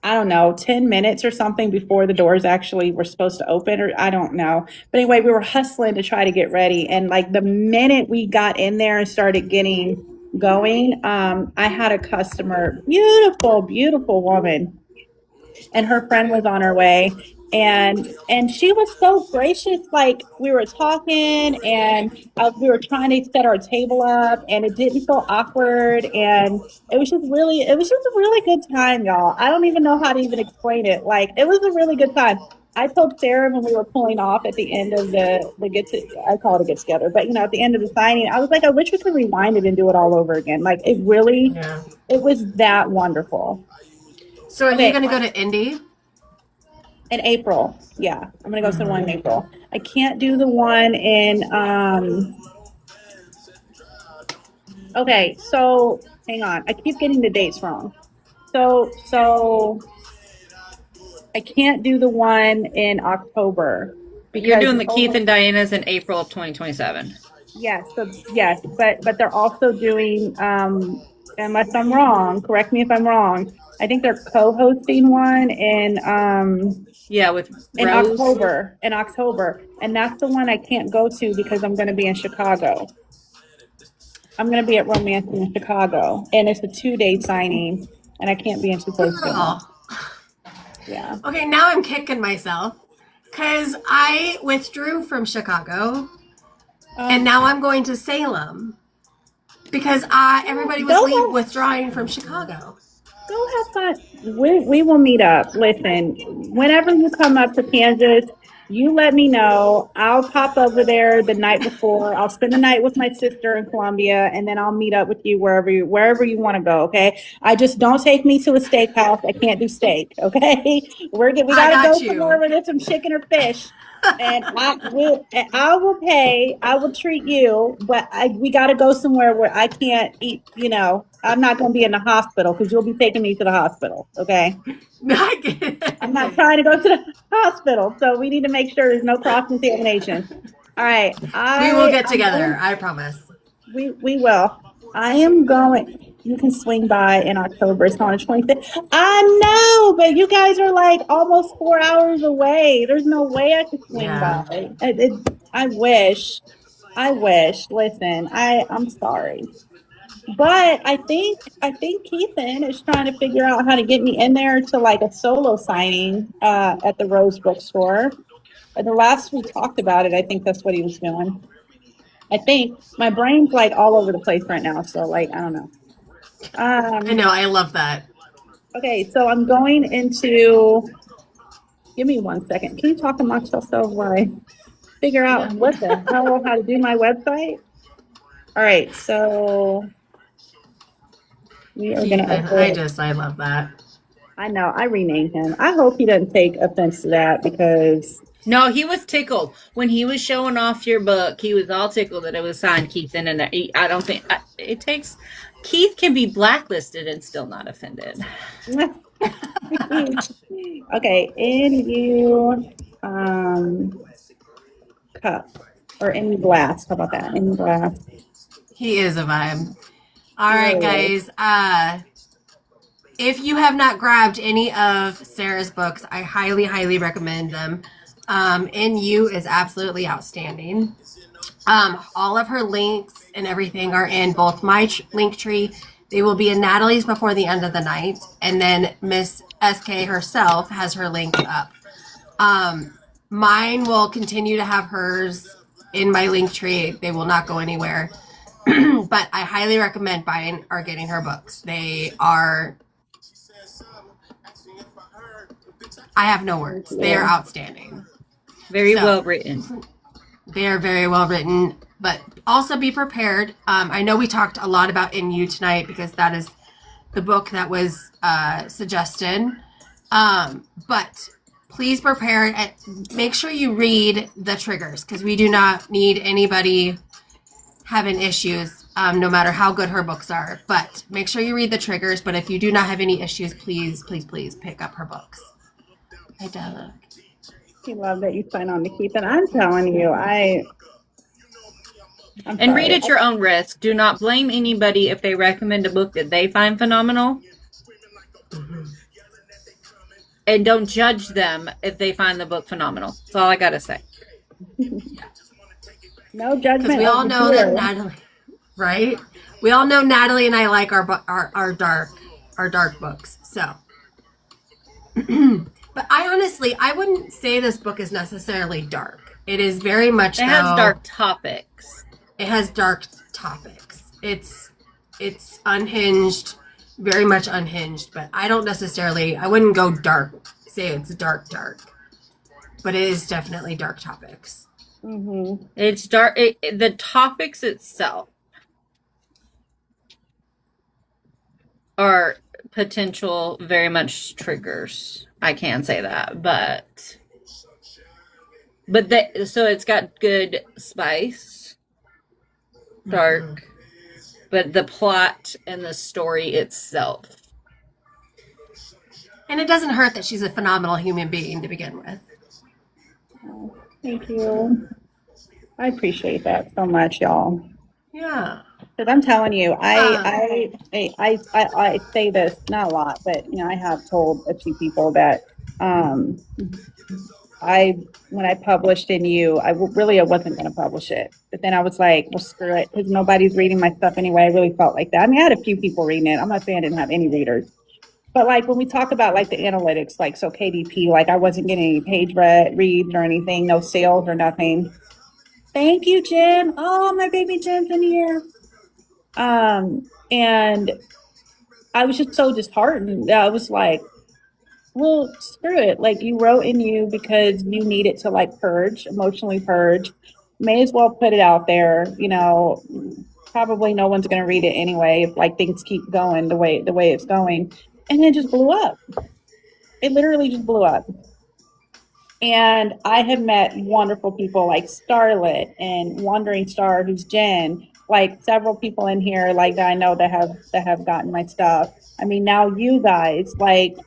I don't know, 10 minutes or something before the doors actually were supposed to open, or I don't know. But anyway, we were hustling to try to get ready. And like the minute we got in there and started getting going, I had a customer, beautiful, beautiful woman. And her friend was on her way. and she was so gracious. Like we were talking, and we were trying to set our table up, and it didn't feel awkward, and it was just a really good time, y'all. I don't even know how to even explain it. Like it was a really good time. I told Sarah when we were pulling off at the end of the I call it a get together, but at the end of the signing, I was like, I wish we could rewind it and do it all over again. Like it really, it was that wonderful. So are you going to go to Indy? In April. Yeah. I'm gonna go to the one in April. I can't do the one in okay, so hang on. I keep getting the dates wrong. So I can't do the one in October. You're doing the Keith and Diana's in April of 2027. Yes, but they're also doing unless I'm wrong, correct me if I'm wrong. I think they're co-hosting one in with in Rose. October, and that's the one I can't go to because I'm going to be in Chicago. I'm going to be at Romance in Chicago, and it's a 2-day signing, and I can't be in two places. Yeah. Okay, now I'm kicking myself because I withdrew from Chicago, and now I'm going to Salem because everybody was withdrawing from Chicago. Go have fun. We will meet up. Listen, whenever you come up to Kansas, you let me know. I'll pop over there the night before. I'll spend the night with my sister in Columbia, and then I'll meet up with you wherever you want to go. Okay. I just don't take me to a steakhouse. I can't do steak. Okay. We gotta go somewhere where there's some chicken or fish. And I will pay. I will treat you, but we got to go somewhere where I can't eat. I'm not going to be in the hospital because you'll be taking me to the hospital. Okay. I'm not trying to go to the hospital, so we need to make sure there's no cross contamination. All right. We will get together. I promise. We will. I am going. You can swing by in October. It's on the 25th. I know, but you guys are like almost 4 hours away. There's no way I could swing by. I wish. Listen, I'm sorry. But I think Keithan is trying to figure out how to get me in there to like a solo signing at the Rose Bookstore. The last we talked about it, I think that's what he was doing. I think my brain's like all over the place right now, so like I don't know. I know, I love that. Okay, so I'm going into. Give me 1 second. Can you talk amongst yourselves while I figure out what the hell how to do my website? All right, so we are gonna. I love that. I know. I renamed him. I hope he doesn't take offense to that because. No, he was tickled when he was showing off your book. He was all tickled that it was signed Keithan, and I don't think it takes. Keith can be blacklisted and still not offended. Okay, NU cup or NU glass. How about that? NU glass. He is a vibe. All right, guys. If you have not grabbed any of Sarah's books, I highly, highly recommend them. NU is absolutely outstanding. All of her links and everything are in both my link tree. They will be in Natalie's before the end of the night. And then Miss S.K. herself has her link up. Mine will continue to have hers in my link tree. They will not go anywhere. But I highly recommend buying or getting her books. They are... I have no words. They are outstanding. Very well written. They are very well written, but also be prepared. I know we talked a lot about NU tonight because that is the book that was suggested. But please prepare and make sure you read the triggers because we do not need anybody having issues, no matter how good her books are. But make sure you read the triggers. But if you do not have any issues, please, please, please pick up her books. I do. I love that you sign on to keep it. I'm telling you, and read at your own risk. Do not blame anybody if they recommend a book that they find phenomenal. Mm-hmm. And don't judge them if they find the book phenomenal. That's all I got to say. No judgment. Because we all know that Natalie, right? We all know Natalie and I like our dark books. So But I wouldn't say this book is necessarily dark. It is very much. It has dark topics. It has dark topics. It's unhinged, very much unhinged. But I wouldn't go dark. Say it's dark, but it is definitely dark topics. Mm-hmm. It's dark. The topics itself are potential very much triggers. I can say that, but so it's got good spice, dark, but the plot and the story itself. And it doesn't hurt that she's a phenomenal human being to begin with. Oh, thank you. I appreciate that so much, y'all. Yeah. Because I'm telling you, I say this not a lot, but I have told a few people that when I published in you, I wasn't going to publish it, but then I was like, well, screw it, because nobody's reading my stuff anyway. I really felt like that. I mean, I had a few people reading it. I'm not saying I didn't have any readers, but like when we talk about like the analytics, like so KDP, like I wasn't getting any page reads or anything, no sales or nothing. Thank you, Jim. Oh, my baby Jim's in here. And I was just so disheartened. I was like, well, screw it. Like you wrote in you because you needed to like purge, emotionally purge. May as well put it out there. Probably no one's going to read it anyway if like things keep going the way it's going. And it just blew up. It literally just blew up. And I have met wonderful people like Starlet and Wandering Star, who's Jen, like several people in here like that I know that have gotten my stuff. I mean, now you guys, like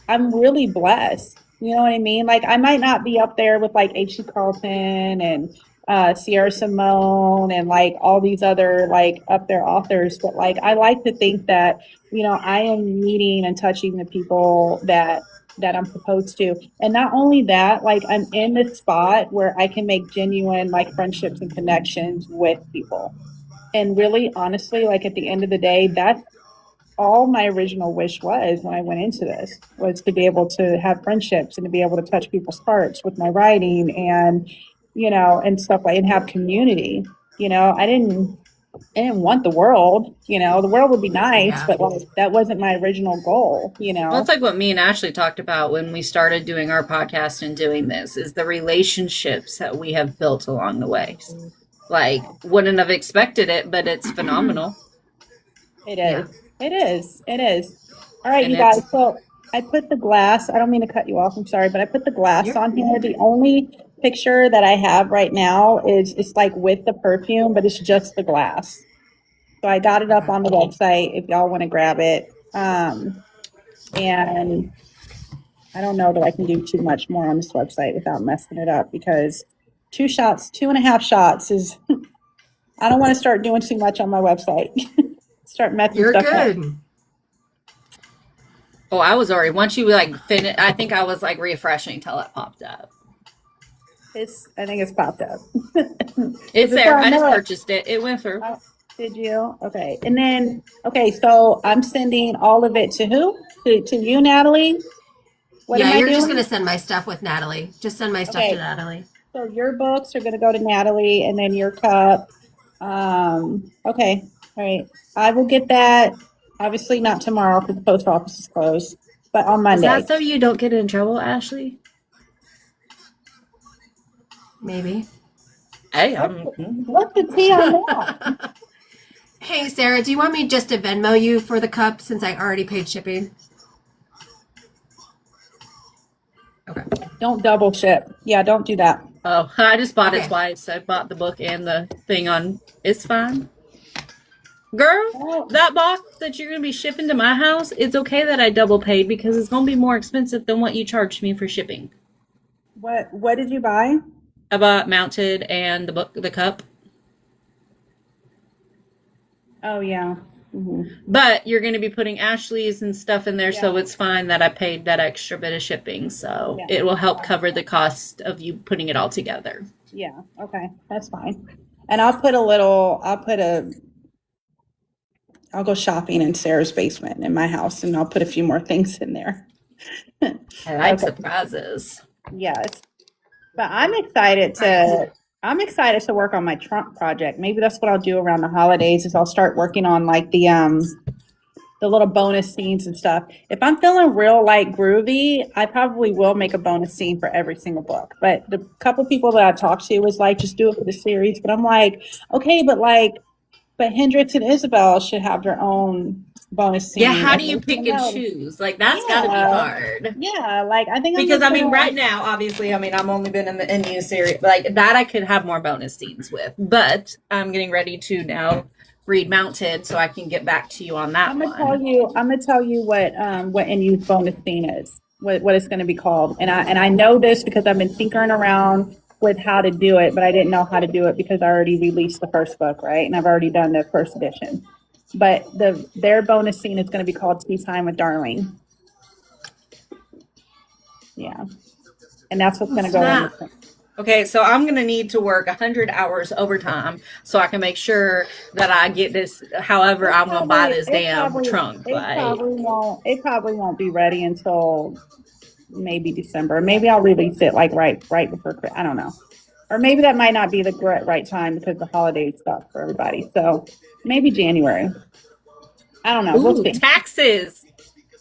I'm really blessed. You know what I mean? Like I might not be up there with like H.C. Carlton and Sierra Simone and like all these other like up there authors, but like I like to think that I am meeting and touching the people that I'm supposed to. And not only that, like I'm in this spot where I can make genuine like friendships and connections with people. And really, honestly, like at the end of the day, that's all my original wish was when I went into this, was to be able to have friendships and to be able to touch people's hearts with my writing and, and stuff like, and have community. I didn't want the world, the world would be nice, but like, that wasn't my original goal, Well, it's like what me and Ashley talked about when we started doing our podcast and doing this, is the relationships that we have built along the way. Like, wouldn't have expected it, but it's phenomenal. It is. It is. All right, and you guys. So I put the glass. I don't mean to cut you off. I'm sorry, but I put the glass on here. The only picture that I have right now is it's like with the perfume, but it's just the glass. So I got it up on the website if y'all want to grab it. And I don't know that I can do too much more on this website without messing it up, because 2.5 shots is. I don't want to start doing too much on my website. Start messing You're stuff good. up. Oh, I was already, once you like finish, I think I was like refreshing until it popped up. I think it's popped up. It's there. I just purchased it. It went through. Did you? Okay. And then, so I'm sending all of it to who? To you, Natalie? What am I doing? Just going to send my stuff with Natalie. Just send my stuff to Natalie. So your books are going to go to Natalie, and then your cup. Okay. All right. I will get that. Obviously not tomorrow because the post office is closed, but on Monday. Is that so you don't get in trouble, Ashley? Maybe. Hey, what's the tea on that? Hey, Sarah, do you want me just to Venmo you for the cup since I already paid shipping? Okay. Don't double ship. Yeah, don't do that. Oh, I just bought it twice. I bought the book and the thing on. It's fine. Girl, that box that you're going to be shipping to my house, it's okay that I double paid because it's going to be more expensive than what you charged me for shipping. What did you buy? I bought Mounted and the cup. Oh, yeah. Mm-hmm. But you're going to be putting Ashley's and stuff in there, so it's fine that I paid that extra bit of shipping. So it will help cover the cost of you putting it all together. Yeah, okay. That's fine. And I'll go shopping in Sarah's basement in my house, and I'll put a few more things in there. I like Okay. surprises. Yes. But I'm excited to work on my trunk project. Maybe that's what I'll do around the holidays is I'll start working on like the little bonus scenes and stuff. If I'm feeling real like groovy, I probably will make a bonus scene for every single book. But the couple people that I talked to was like, just do it for the series. But I'm like, okay, but Hendrix and Isabel should have their own bonus scene. Yeah, how do And you they pick should and know. choose? Like that's gotta be Yeah. hard. Yeah, like I think I'm Because just I mean, gonna, right now, obviously, I mean, I've only been in the NU series, like that. I could have more bonus scenes with, but I'm getting ready to now read Mounted, so I can get back to you on that I'm gonna one. tell you what NU's bonus scene is, what it's gonna be called. And I know this because I've been tinkering around with how to do it, but I didn't know how to do it because I already released the first book, right? And I've already done the first edition. But their bonus scene is gonna be called Tea Time with Darling. Yeah. And that's what's gonna go in Snap. the Okay, so I'm gonna need to work 100 hours overtime so I can make sure that I get this. However, I'm gonna buy this damn trunk. Like, it probably won't be ready until maybe December. Maybe I'll release it like right before I don't know. Or maybe that might not be the right time because the holiday stuff for everybody. So maybe January. I don't know. We'll ooh, see. taxes.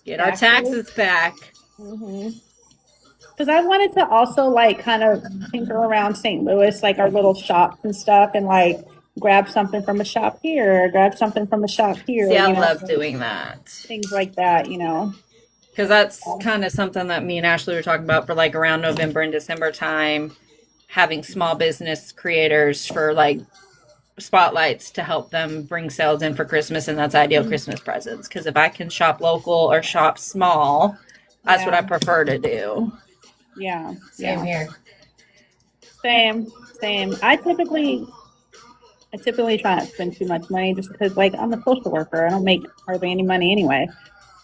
Get our Taxes? taxes back. Because I wanted to also like kind of tinker around St. Louis, like our little shops and stuff, and like grab something from a shop here, grab something from a shop here, See, I you know, love doing that. things like that, you know. Because that's kind of something that me and Ashley were talking about for like around November and December time, having small business creators for like spotlights to help them bring sales in for Christmas, and that's ideal Christmas presents. Because if I can shop local or shop small, that's what I prefer to do. Yeah. Same here. Same. I typically try not to spend too much money just because like I'm a social worker. I don't make hardly any money anyway.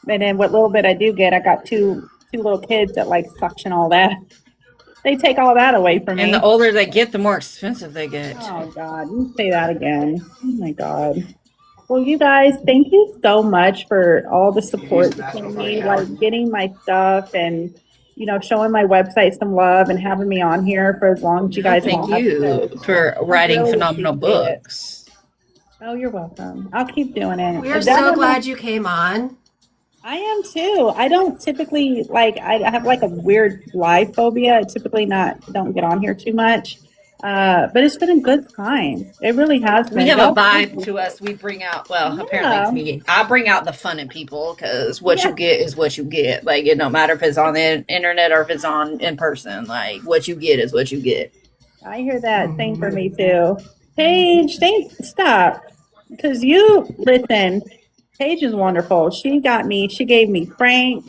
And then what little bit I do get, I got two little kids that like suction all that. They take all that away from me. And the older they get, the more expensive they get. Oh God, you say that again. Oh my God. Well, you guys, thank you so much for all the support you gave me, like getting my stuff and showing my website some love and having me on here for as long as you guys Thank want. you for writing really phenomenal appreciate it. books. Oh, you're welcome. I'll keep doing it. We are so glad you came on. I am too. I don't typically I have like a weird live phobia. I typically don't get on here too much. But it's been a good time. It really has been. We have a vibe to us. We bring out, apparently it's me. I bring out the fun in people because what you get is what you get. Like, it don't matter if it's on the internet or if it's on in person. Like, what you get is what you get. I hear that. Same for me too. Paige, stop. Because listen, Paige is wonderful. She gave me Frank.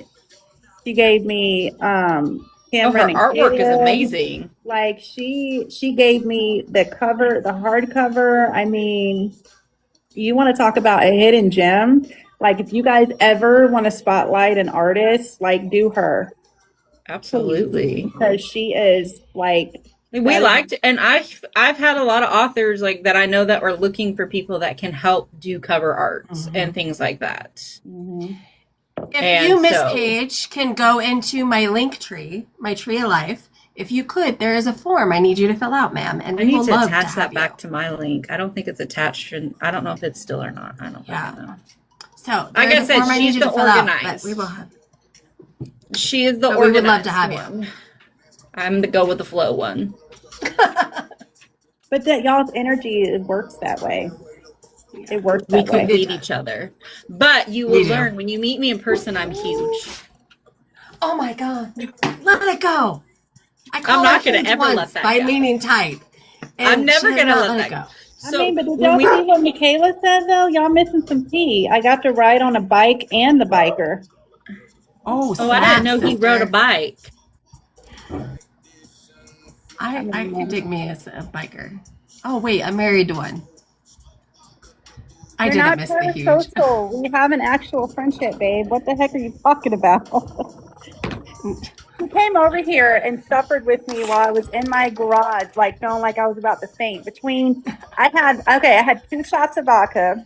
She gave me Cameron. Her artwork is amazing. Like she gave me the hardcover. I mean, you want to talk about a hidden gem? Like if you guys ever want to spotlight an artist, like do her. Absolutely. Because she is like we liked, and I've had a lot of authors like that I know that are looking for people that can help do cover arts and things like that. Mm-hmm. If you, Miss Paige, can go into my link tree, my tree of life. If you could, there is a form I need you to fill out, ma'am, and I need to attach that back to my link. I don't think it's attached. I don't know if it's still or not. I don't know. So, like I said, she's the organized. We will have. She is the organized. We would love to have you. I'm the go with the flow one. But that y'all's energy works that way. It works that way. We complete each other. But you will learn when you meet me in person, I'm huge. Oh my God. Let it go. I'm not going to ever let that go. By meaning tight. I'm never going to let that go. So, I mean, but did y'all see what Michaela said, though? Y'all missing some tea. I got to ride on a bike and the biker. Oh, I didn't know he rode a bike. I dig me as a biker. Oh, wait, I'm married to one. I didn't miss the huge. Social. We have an actual friendship, babe. What the heck are you talking about? He came over here and suffered with me while I was in my garage, like feeling like I was about to faint. I had 2 shots of vodka,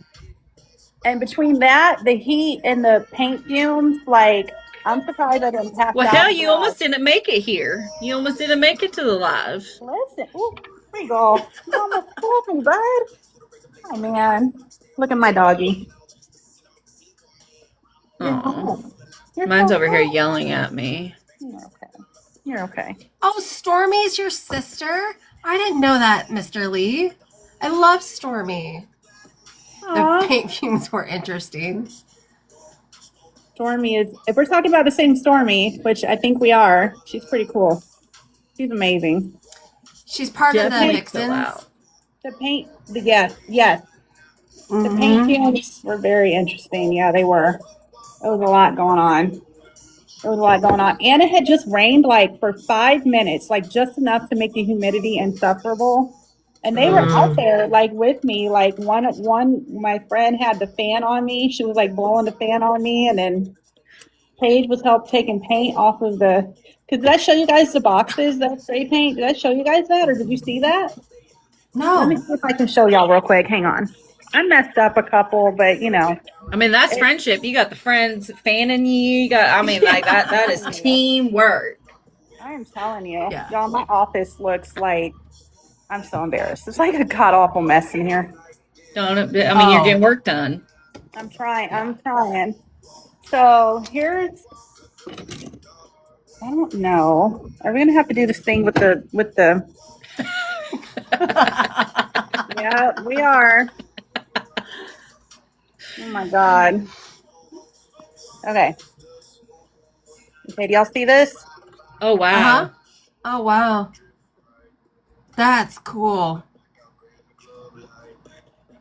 and between that, the heat and the paint fumes, like I'm surprised I didn't pass Well, out. hell, you almost didn't make it here. You almost didn't make it to the live. Listen, ooh, there you go. You almost fooled me, bud. Oh man, look at my doggy. You're Oh, home. You're mine's so over here home. yelling at me. You're okay. You're okay. Oh, Stormy's your sister? I didn't know that, Mr. Lee. I love Stormy. The Aw. paint fumes were interesting. Stormy is. If we're talking about the same Stormy, which I think we are, she's pretty cool. She's amazing. She's part of the Just chill Vixens. out. The paint. Yes. The paint fumes were very interesting. Yeah, they were. There was a lot going on. And it had just rained like for 5 minutes, like just enough to make the humidity insufferable. And they were out there like with me. Like one, my friend had the fan on me. She was like blowing the fan on me, and then Paige was help taking paint off of the. Did I show you guys the boxes that spray paint? Did I show you guys that, or did you see that? Let me No. see if I can show y'all real quick. Hang on. I messed up a couple, but you know. I mean, that's friendship. You got the friends fanning you. You got, I mean, like that is teamwork. I am telling you, Yeah. y'all, my office looks like I'm so embarrassed. It's like a god awful mess in here. Don't it? I mean, you're getting work done. I'm trying. So here's. I don't know. Are we gonna have to do this thing with the? Yeah, we are. Oh my god. Okay. Okay, do y'all see this? Oh wow. Uh-huh. Oh, wow. That's cool.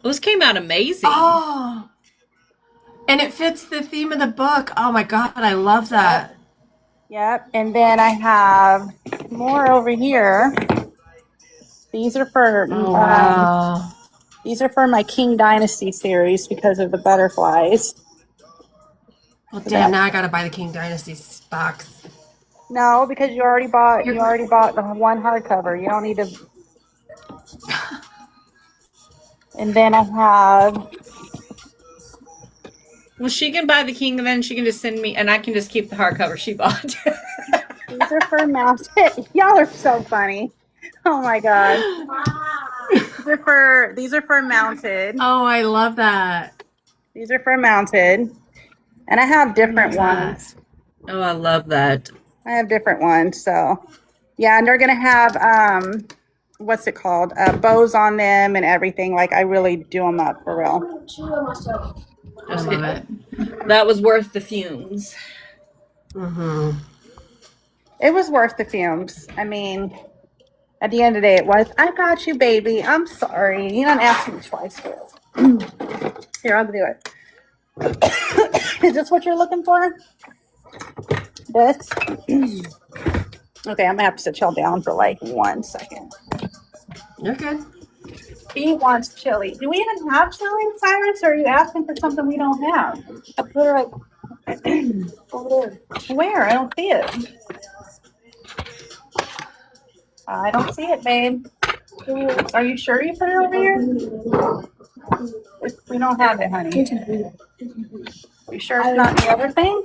Those came out amazing. Oh. And it fits the theme of the book. Oh, my God. I love that. Yep. And then I have more over here. These are for Oh, wow. these are for my King Dynasty series because of the butterflies. Well, damn, now I got to buy the King Dynasty box. No, because you already bought the one hardcover. You don't need to. And then I have. Well, she can buy the king, and then she can just send me, and I can just keep the hardcover she bought. These are for mounted. Y'all are so funny. Oh my god. These are for mounted. Oh, I love that. These are for mounted. And I have different ones. Oh, I love that. I have different ones. So yeah, and they're gonna have what's it called? Bows on them and everything. Like I really do them up for real. I love it. That was worth the fumes. Mm-hmm. It was worth the fumes. I mean, at the end of the day, it was. I got you, baby. I'm sorry. You don't ask me twice for it. Here, I'll do it. Is this what you're looking for? This? Okay, I'm gonna have to sit y'all down for like 1 second. You're good. He wants chili. Do we even have chili, Cyrus? Or are you asking for something we don't have? I put it right over there. Where? I don't see it. I don't see it, babe. Are you sure you put it over here? We don't have it, honey. You sure it's not the other thing?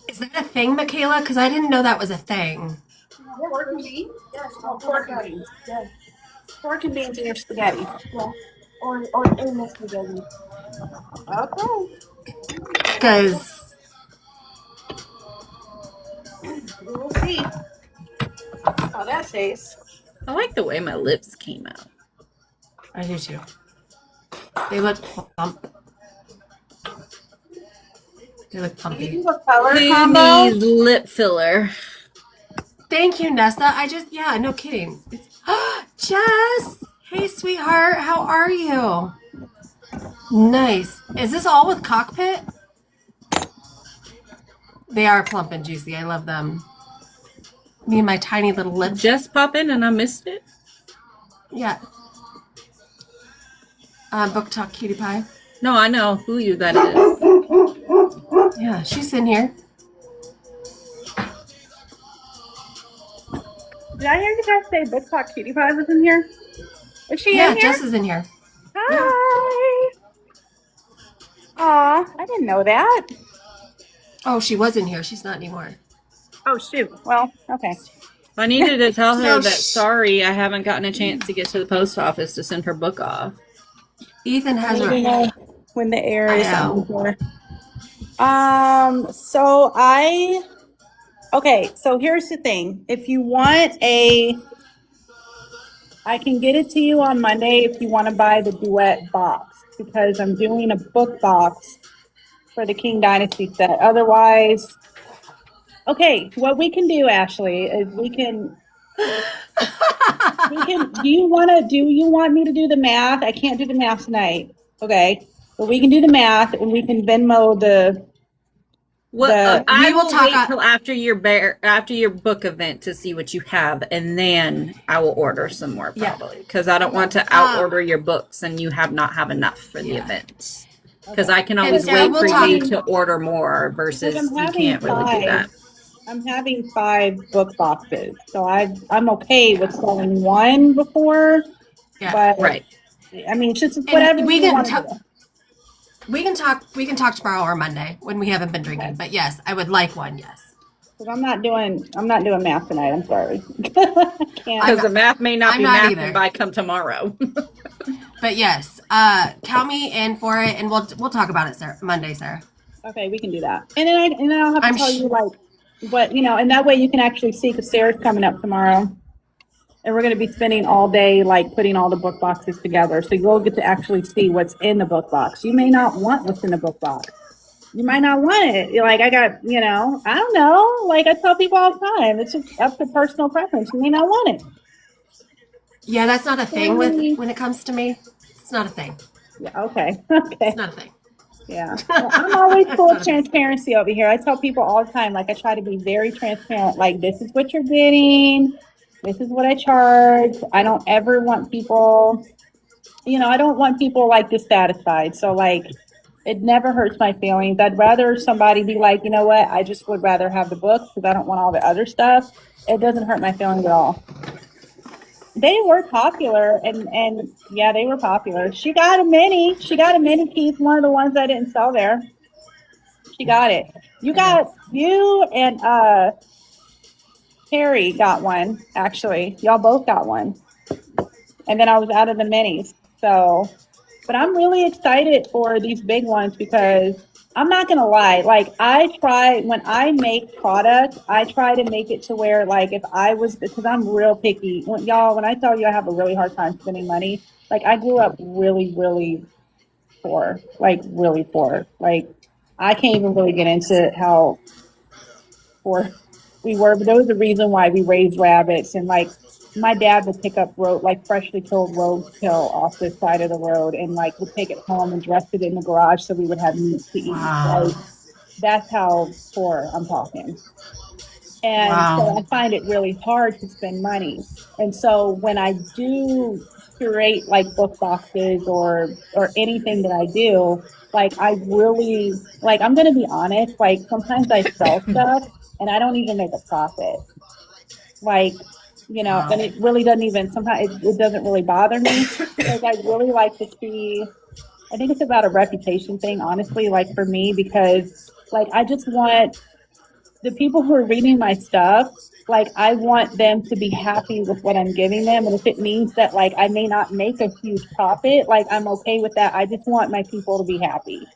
Is that a thing, Michaela? Because I didn't know that was a thing. Pork and beans? Yes, pork and beans. Yes. Pork and beans in your spaghetti. Yeah. Or in the spaghetti. Okay. Because We'll see how that tastes. I like the way my lips came out. I do too. They look plump. They look You pumpy. do a color Who combo. needs lip filler? Thank you, Nessa. Yeah, no kidding. Jess! Hey, sweetheart. How are you? Nice. Is this all with cockpit? They are plump and juicy. I love them. Me and my tiny little lips. Just pop in and I missed it. Yeah. Book Talk Cutie Pie. No, I know who you that is. Yeah, she's in here. Did I hear you guys say Book Talk Cutie Pie was in here? Is she Yeah, in here? Jess is in here. Hi. Aw, I didn't know that. Oh, she was in here. She's not anymore. Oh, shoot. Well, okay. I needed to tell her So that sorry, I haven't gotten a chance to get to the post office to send her book off. Ethan I has need her. to know when the air I is know. on for. Okay, so here's the thing. If you want I can get it to you on Monday if you want to buy the duet box because I'm doing a book box for the King Dynasty set. Otherwise, okay, what we can do, Ashley, is we can do you want me to do the math? I can't do the math tonight. Okay. But we can do the math and we can Venmo I We will will talk wait till after your book event to see what you have, and then I will order some more probably because I don't want to out order your books and you have enough for the event. Because I can always Sarah, wait for you to order more versus you can't really do that. I'm having 5 book boxes, so I'm okay with selling one before. Yeah. But Right. I mean, it's just whatever we you can want to talk. do. We can talk tomorrow or Monday when we haven't been drinking. Okay. But yes, I would like one. Yes. Because I'm not doing math tonight. I'm sorry. Because the math may not be mathing either. by come tomorrow. But yes, count me in for it, and we'll talk about it, Sarah, Monday, Sarah. Okay, we can do that. And then I'll have to tell you like what and that way you can actually see because Sarah's coming up tomorrow. And we're going to be spending all day like putting all the book boxes together. So you'll get to actually see what's in the book box. You may not want what's in the book box. You might not want it. You're like, I got, I don't know. Like I tell people all the time, it's just up to personal preference. You may not want it. Yeah, that's not a thing when it comes to me. It's not a thing. Yeah, okay. Okay. It's not a thing. Yeah. Well, I'm always full of transparency over here. I tell people all the time, like I try to be very transparent. Like this is what you're getting. This is what I charge. I don't ever want people, I don't want people like dissatisfied. So like, it never hurts my feelings. I'd rather somebody be like, you know what? I just would rather have the book because I don't want all the other stuff. It doesn't hurt my feelings at all. They were popular and yeah, they were popular. She got a mini. Keith, one of the ones I didn't sell there. She got it. You and Harry got one, actually. Y'all both got one. And then I was out of the minis. So, but I'm really excited for these big ones because I'm not going to lie. Like when I make product, I try to make it to where like because I'm real picky. When I tell you I have a really hard time spending money, like I grew up really, really poor, like really poor. Like I can't even really get into how poor we were, but there was a reason why we raised rabbits and like my dad would pick up freshly killed roadkill off the side of the road and like would take it home and dress it in the garage so we would have meat to eat. Wow. Like, that's how poor I'm talking. And so I find it really hard to spend money. And so when I do curate like book boxes or anything that I do, like I really like I'm gonna be honest, like sometimes I sell stuff and I don't even make a profit. Like, and it really doesn't even sometimes it doesn't really bother me because I really like to see I think it's about a reputation thing, honestly, like for me, because like I just want the people who are reading my stuff, like I want them to be happy with what I'm giving them. And if it means that like I may not make a huge profit, like I'm okay with that. I just want my people to be happy.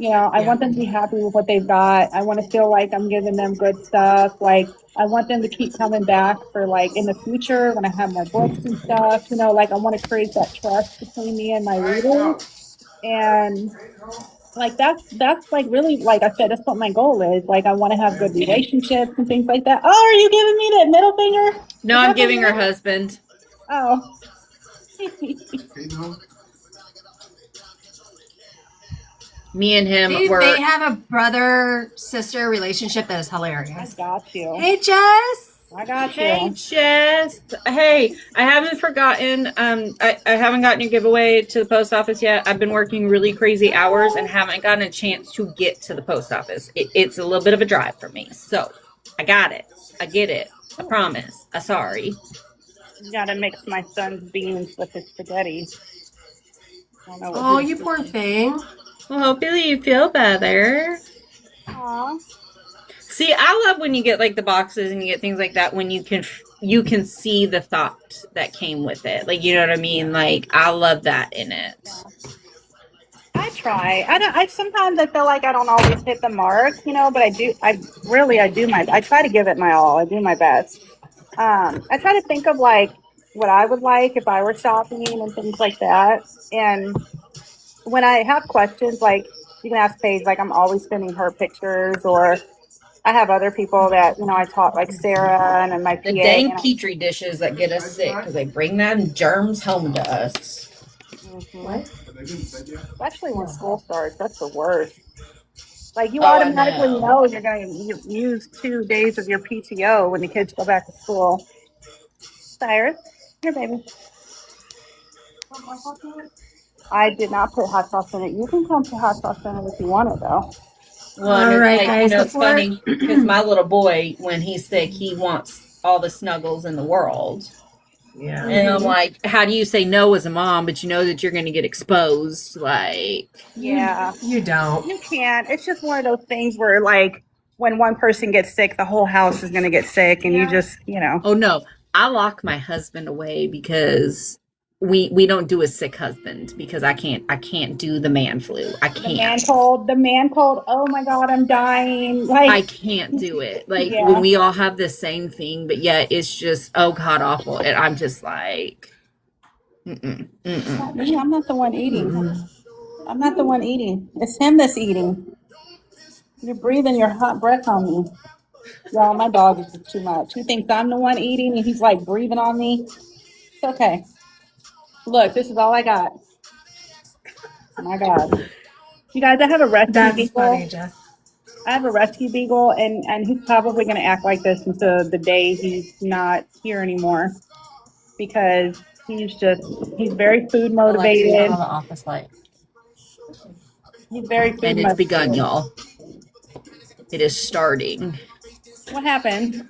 I want them to be happy with what they've got. I want to feel like I'm giving them good stuff. Like I want them to keep coming back for like in the future when I have my books and stuff, like I want to create that trust between me and my readers. And like that's like really, like I said, that's what my goal is. Like I want to have good relationships and things like that. Oh, are you giving me that middle finger? No, I'm giving her husband. Oh. Me and him They have a brother-sister relationship that is hilarious. I got you. Hey, Jess. I got you. Hey, Jess. Hey, I haven't forgotten. I haven't gotten your giveaway to the post office yet. I've been working really crazy hours and haven't gotten a chance to get to the post office. It's a little bit of a drive for me. So I got it. I get it. I promise. I'm sorry. You gotta mix my son's beans with his spaghetti. Oh, you poor thing. Well, hopefully you feel better. Aw. See, I love when you get like the boxes and you get things like that when you can see the thought that came with it. Like, you know what I mean? Like, I love that in it. I try. I sometimes I feel like I don't always hit the mark, but I do. I try to give it my all. I do my best. I try to think of like what I would like if I were shopping and things like that. And when I have questions, like you can ask Paige, like I'm always sending her pictures, or I have other people that I talk, like Sarah and then my The PA. dang petri dishes that get us sick because they bring them germs home to us. What? Especially when school starts, that's the worst. Like you Oh, I automatically know. know you're going to use 2 days of your PTO when the kids go back to school. Cyrus, here, baby. I did not put hot sauce in it. You can come put hot sauce in it if you want it, though. Well, All right, like, guys, it's before- funny because my little boy, when he's sick, he wants all the snuggles in the world. Yeah. And I'm like, how do you say no as a mom, but you know that you're going to get exposed? Like, Yeah, You don't. you can. It's just one of those things where, like, when one person gets sick, the whole house is going to get sick, and you just, oh no, I lock my husband away because we don't do a sick husband because I can't do the man flu. I the man can't. cold. Oh my God, I'm dying. I Like, can't do it. Like Yeah. when we all have the same thing, but yet it's just god awful. And I'm just like, not me. I'm not the one eating. I'm not the one eating. It's him that's eating. You're breathing your hot breath on me. Y'all, my dog is just too much. He thinks I'm the one eating, and he's like breathing on me. It's okay. Look, this is all I got. Oh my God. You guys, I have a rescue That's beagle. funny, Jess. I have a rescue beagle, and he's probably going to act like this until the day he's not here anymore, because he's very food motivated. the office light. He's very food And it's begun, motivated. y'all. It is starting. What happened?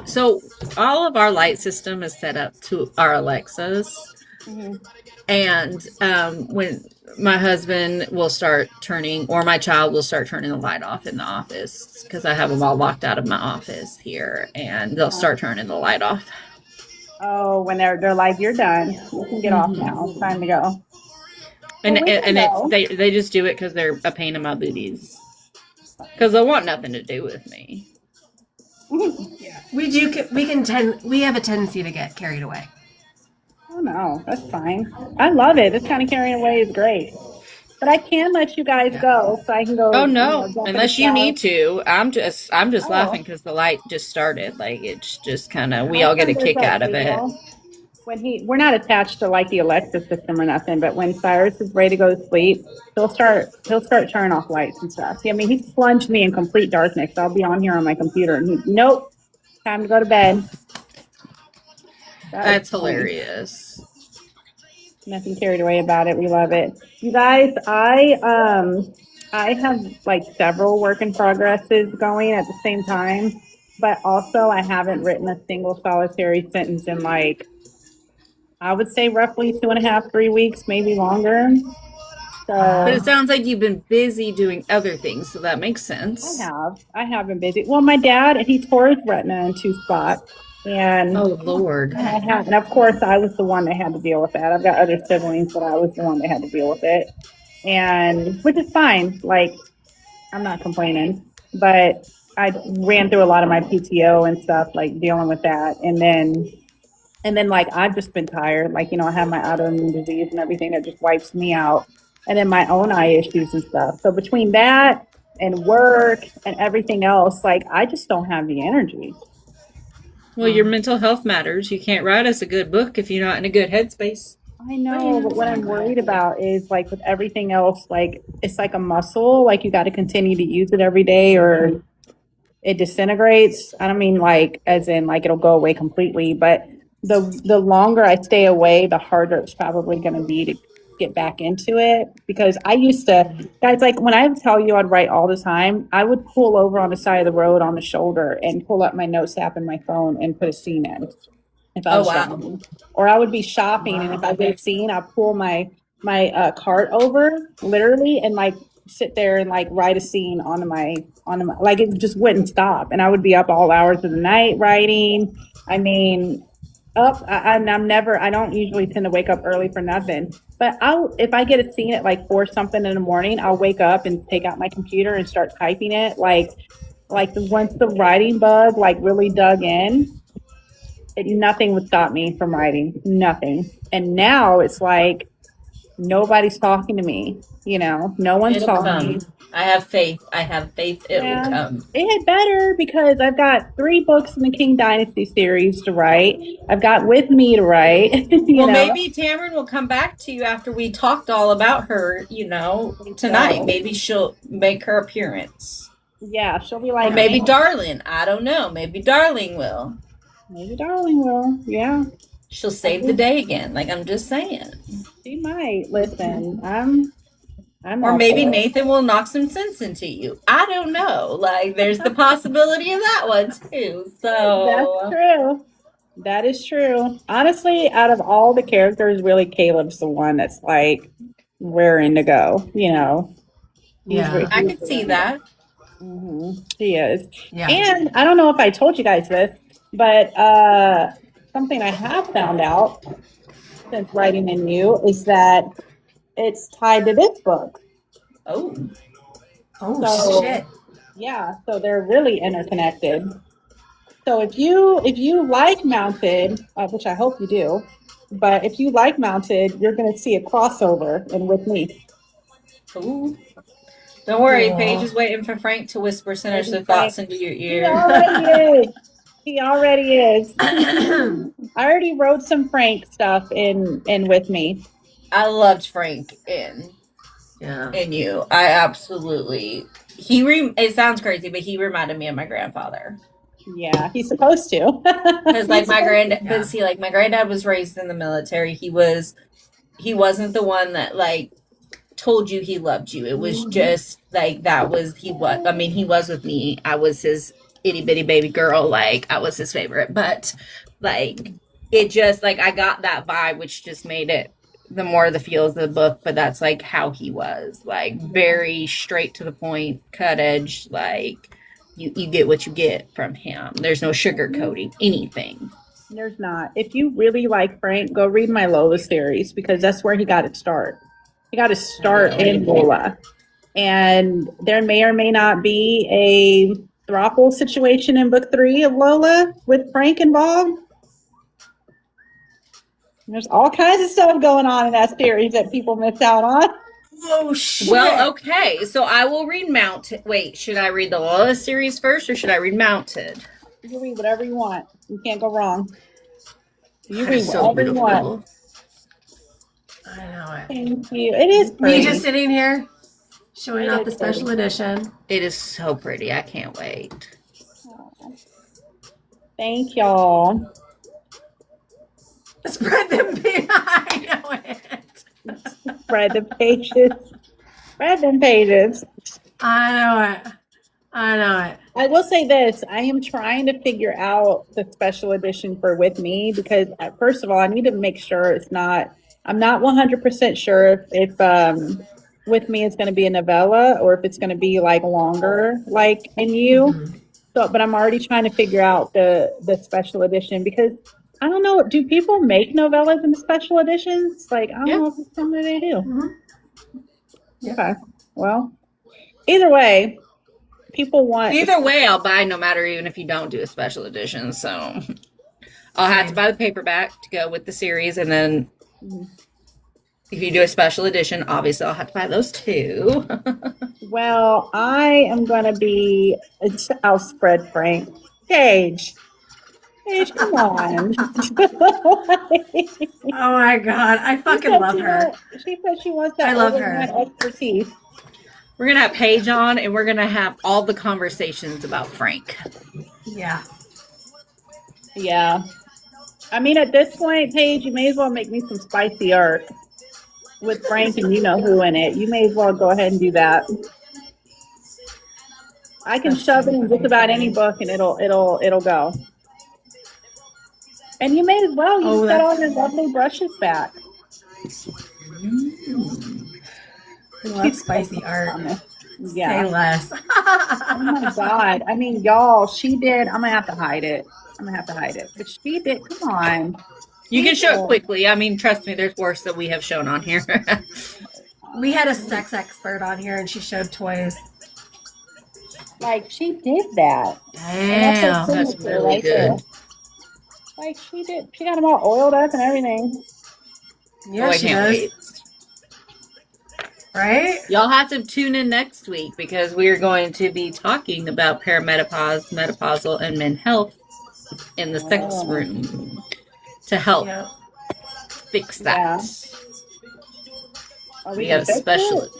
So all of our light system is set up to our Alexas. Mhm. And when my husband will start turning, or my child will start turning the light off in the office, because I have them all locked out of my office here, and they'll start turning the light off. Oh, when they're like, you're done. You can get off now. It's time to go. And Well, we and don't know. they just do it because they're a pain in my booties. Because they want nothing to do with me. We do. We have a tendency to get carried away. Oh no, that's fine. I love it. This kind of carrying away is great. But I can let you guys go, so I can go. Oh no! jump in Unless the you shower. need to, I'm just Oh. laughing because the light just started. Like it's just kind of we all get a kick out of it. When we're not attached to like the Alexa system or nothing, but when Cyrus is ready to go to sleep, he'll start turning off lights and stuff. I mean, he's plunged me in complete darkness. I'll be on here on my computer, and nope, time to go to bed. That's hilarious. Nothing carried away about it. We love it. You guys, I have like several work in progresses going at the same time, but also I haven't written a single solitary sentence in like, I would say roughly 2.5, 3 weeks, maybe longer. But it So sounds like you've been busy doing other things, so that makes sense. I have been busy. Well, my dad, he tore his retina in 2 spots. And Oh Lord. and of course, I was the one that had to deal with that. I've got other siblings, but I was the one that had to deal with it, and which is fine. Like, I'm not complaining, but I ran through a lot of my PTO and stuff, like dealing with that, and then like I've just been tired. Like, I have my autoimmune disease and everything that just wipes me out, and then my own eye issues and stuff. So between that and work and everything else, like I just don't have the energy. Well, your mental health matters. You can't write us a good book if you're not in a good headspace. I know, but what I'm worried about is like with everything else, like it's like a muscle, like you got to continue to use it every day or it disintegrates. I don't mean like as in like it'll go away completely, but the longer I stay away, the harder it's probably going to be to get back into it, because I used to, guys, like when I would tell you I'd write all the time, I would pull over on the side of the road on the shoulder and pull up my notes app in my phone and put a scene in if I was wow. driving. Or I would be shopping, and if I get a scene, I'd pull my cart over, literally, and like sit there and like write a scene on my like it just wouldn't stop, and I would be up all hours of the night writing. I mean, I'm never. I don't usually tend to wake up early for nothing. But if I get a scene at like 4 something in the morning, I'll wake up and take out my computer and start typing it. Once the writing bug like really dug in, nothing would stop me from writing. Nothing. And now it's like nobody's talking to me. No one's It'll talking. come. I have faith. It will Yeah. come. It had better because I've got 3 books in the King Dynasty series to write. I've got With Me to write. Well, maybe Tamron will come back to you after we talked all about her, tonight. So. Maybe she'll make her appearance. Yeah, she'll be Or like, maybe Darling. I don't know. Maybe Darling will. Maybe Darling will. Yeah, She'll save the day again. Like, I'm just saying. she might. Listen, I'm Or all maybe for it. Nathan will knock some sense into you. I don't know. Like, there's the possibility of that one, too. So That's true. That is true. Honestly, out of all the characters, really, Caleb's the one that's like raring to go. Yeah. I could see that. He is. Yeah. And I don't know if I told you guys this, but something I have found out since writing in you is that it's tied to this book. Oh. Oh, So- shit. Yeah, so they're really interconnected. So if you like Mounted, which I hope you do, but if you like Mounted, you're going to see a crossover in With Me. Ooh. Don't worry, Aw. Paige is waiting for Frank to whisper sinister thoughts into your He ear. already is. He already is. I already wrote some Frank stuff in With Me. I loved Frank in Yeah. you. I absolutely. It sounds crazy, but he reminded me of my grandfather. Yeah, he's supposed to. Because like my granddad, Yeah. but see, like my granddad was raised in the military. He wasn't the one that like told you he loved you. It was just like he was. I mean, he was with me. I was his itty bitty baby girl. Like I was his favorite, but like it just like I got that vibe, which just made it the more the feels of the book. But that's like how he was, like very straight to the point, cut edge, like. You get what you get from him. There's no sugarcoating anything. There's not. If you really like Frank, go read my Lola series because that's where he got his start. He got his start in Lola. And there may or may not be a throuple situation in book 3 of Lola with Frank involved. There's all kinds of stuff going on in that series that people miss out on. Oh, shit. Well, okay. So I will read Mounted. Wait, should I read the Lola series first or should I read Mounted? You can read whatever you want. You can't go wrong. You That read is so whatever you want. beautiful. I know it. Thank you. It is Me pretty. just sitting here showing It off is the special pretty. edition. It is so pretty. I can't wait. Thank y'all. Spread them big. I know it. Spread the pages. Spread them pages. I know it. I know it. I will say this. I am trying to figure out the special edition for With Me because first of all, I need to make sure I'm not 100% sure if With Me is going to be a novella or if it's going to be like longer, like in you. So, but I'm already trying to figure out the special edition because I don't know. Do people make novellas in the special editions? Like, I don't know if it's something they do. Mhm. Okay. Well, either way, people want. Either way, I'll buy no matter even if you don't do a special edition. So I'll have to buy the paperback to go with the series. And then if you do a special edition, obviously I'll have to buy those too. Well, I am going to be. I'll spread Frank. Paige, come on. Oh my god, I fucking love her. She said she wants that I love her. overnight expertise. We're going to have Paige on and we're going to have all the conversations about Frank. Yeah. Yeah. I mean, at this point, Paige, you may as well make me some spicy art with Frank and you know who in it. You may as well go ahead and do that. I can shove it in just about any book and it'll go. And you may as well use Oh, that that's- on your lovely brushes back. I love spicy art. Yeah. Say less. Oh my God. I mean, y'all, she did. I'm gonna have to hide it. But she did. Come on. You can show it People. quickly. I mean, trust me, there's worse that we have shown on here. We had a sex expert on here and she showed toys. Like she did that. And Damn. her That's signature really good. there. Like she did. She got them all oiled up and everything. Yeah, Oh, I she can't does. wait. Right? Y'all have to tune in next week because we are going to be talking about perimenopause, menopausal, and men's health in the sex Oh. room to help Yep. fix that. Yeah. Are We gonna got a fix it? specialist.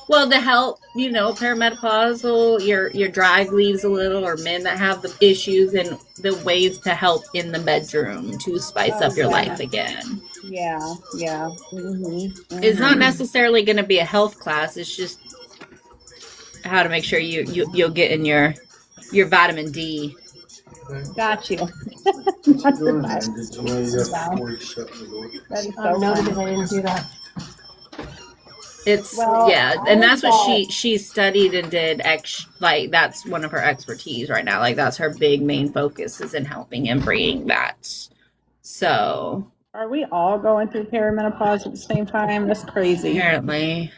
Well, to help, perimenopausal, your drive leaves a little, or men that have the issues, and the ways to help in the bedroom to spice Oh, up your yeah. life again. Yeah. It's not necessarily going to be a health class. It's just how to make sure you'll get in your vitamin D. Got you. What you doing, man? Did you know you got before you shut the door? That is so No, funny. because I didn't do that. It's Well, and I that's what thought- she studied and did. That's one of her expertise right now. Like that's her big main focus is in helping and bringing that. So Are we all going through perimenopause at the same time? That's crazy. apparently,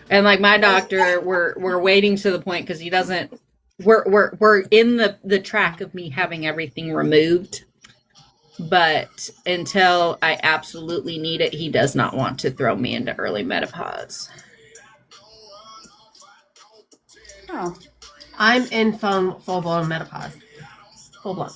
and like my doctor, we're waiting to the point because he doesn't. We're in the track of me having everything removed, but until I absolutely need it, he does not want to throw me into early menopause. Oh. I'm in full-blown menopause. Full-blown.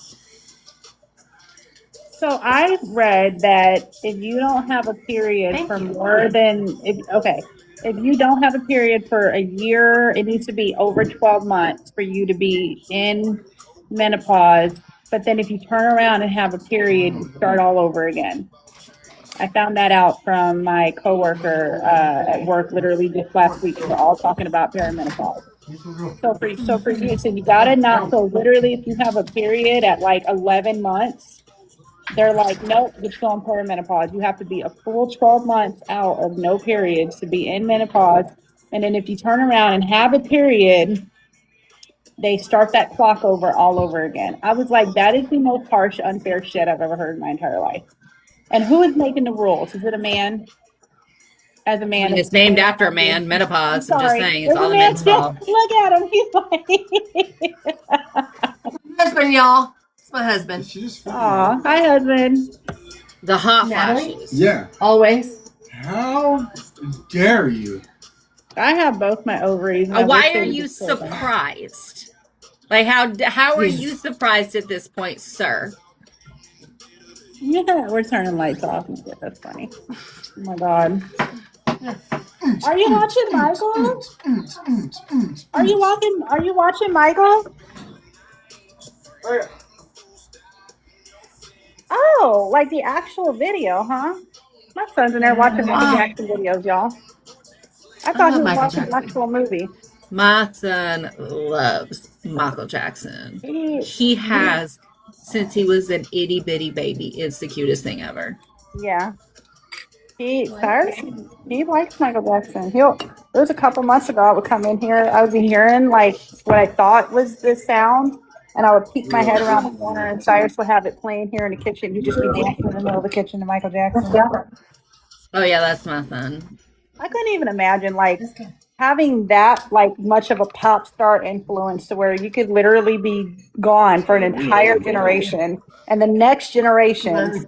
So I read that if you don't have a period Thank for you. more than if you don't have a period for a year, it needs to be over 12 months for you to be in menopause. But then if you turn around and have a period, you start all over again. I found that out from my coworker at work literally just last week. We're all talking about perimenopause. So for you, so you gotta not. So literally, if you have a period at like 11 months, they're like, nope, you're still in perimenopause. You have to be a full 12 months out of no periods to be in menopause. And then if you turn around and have a period, they start that clock over all over again. I was like, that is the most harsh, unfair shit I've ever heard in my entire life. And who is making the rules? Is it a man? As a man, It's named after a man, menopause. I'm just saying, it's all the men's fault. Look at him. He's like, Husband, y'all. It's my husband. She just aw, hi, husband. The hot Natalie? flashes. Yeah. Always. How dare you? I have both my ovaries. and Why everything are you just open. surprised? Like how are you surprised at this point, sir? Yeah, we're turning lights off and shit. That's funny. Oh my god. Are you watching Michael? Are you watching Michael? Oh, like the actual video, huh? My son's in there watching Michael Jackson videos, y'all. I thought he was Michael watching the Jackson. actual movie. My son loves Michael Jackson. He has since he was an itty bitty baby. It's the cutest thing ever. Yeah. He likes Michael Jackson. There was a couple months ago I would come in here, I would be hearing like what I thought was the sound, and I would peek my head around the corner and Cyrus would have it playing here in the kitchen. He'd just be dancing in the middle of the kitchen to Michael Jackson. Oh yeah, that's my son. I couldn't even imagine like having that like much of a pop star influence to where you could literally be gone for an entire generation, and the next generation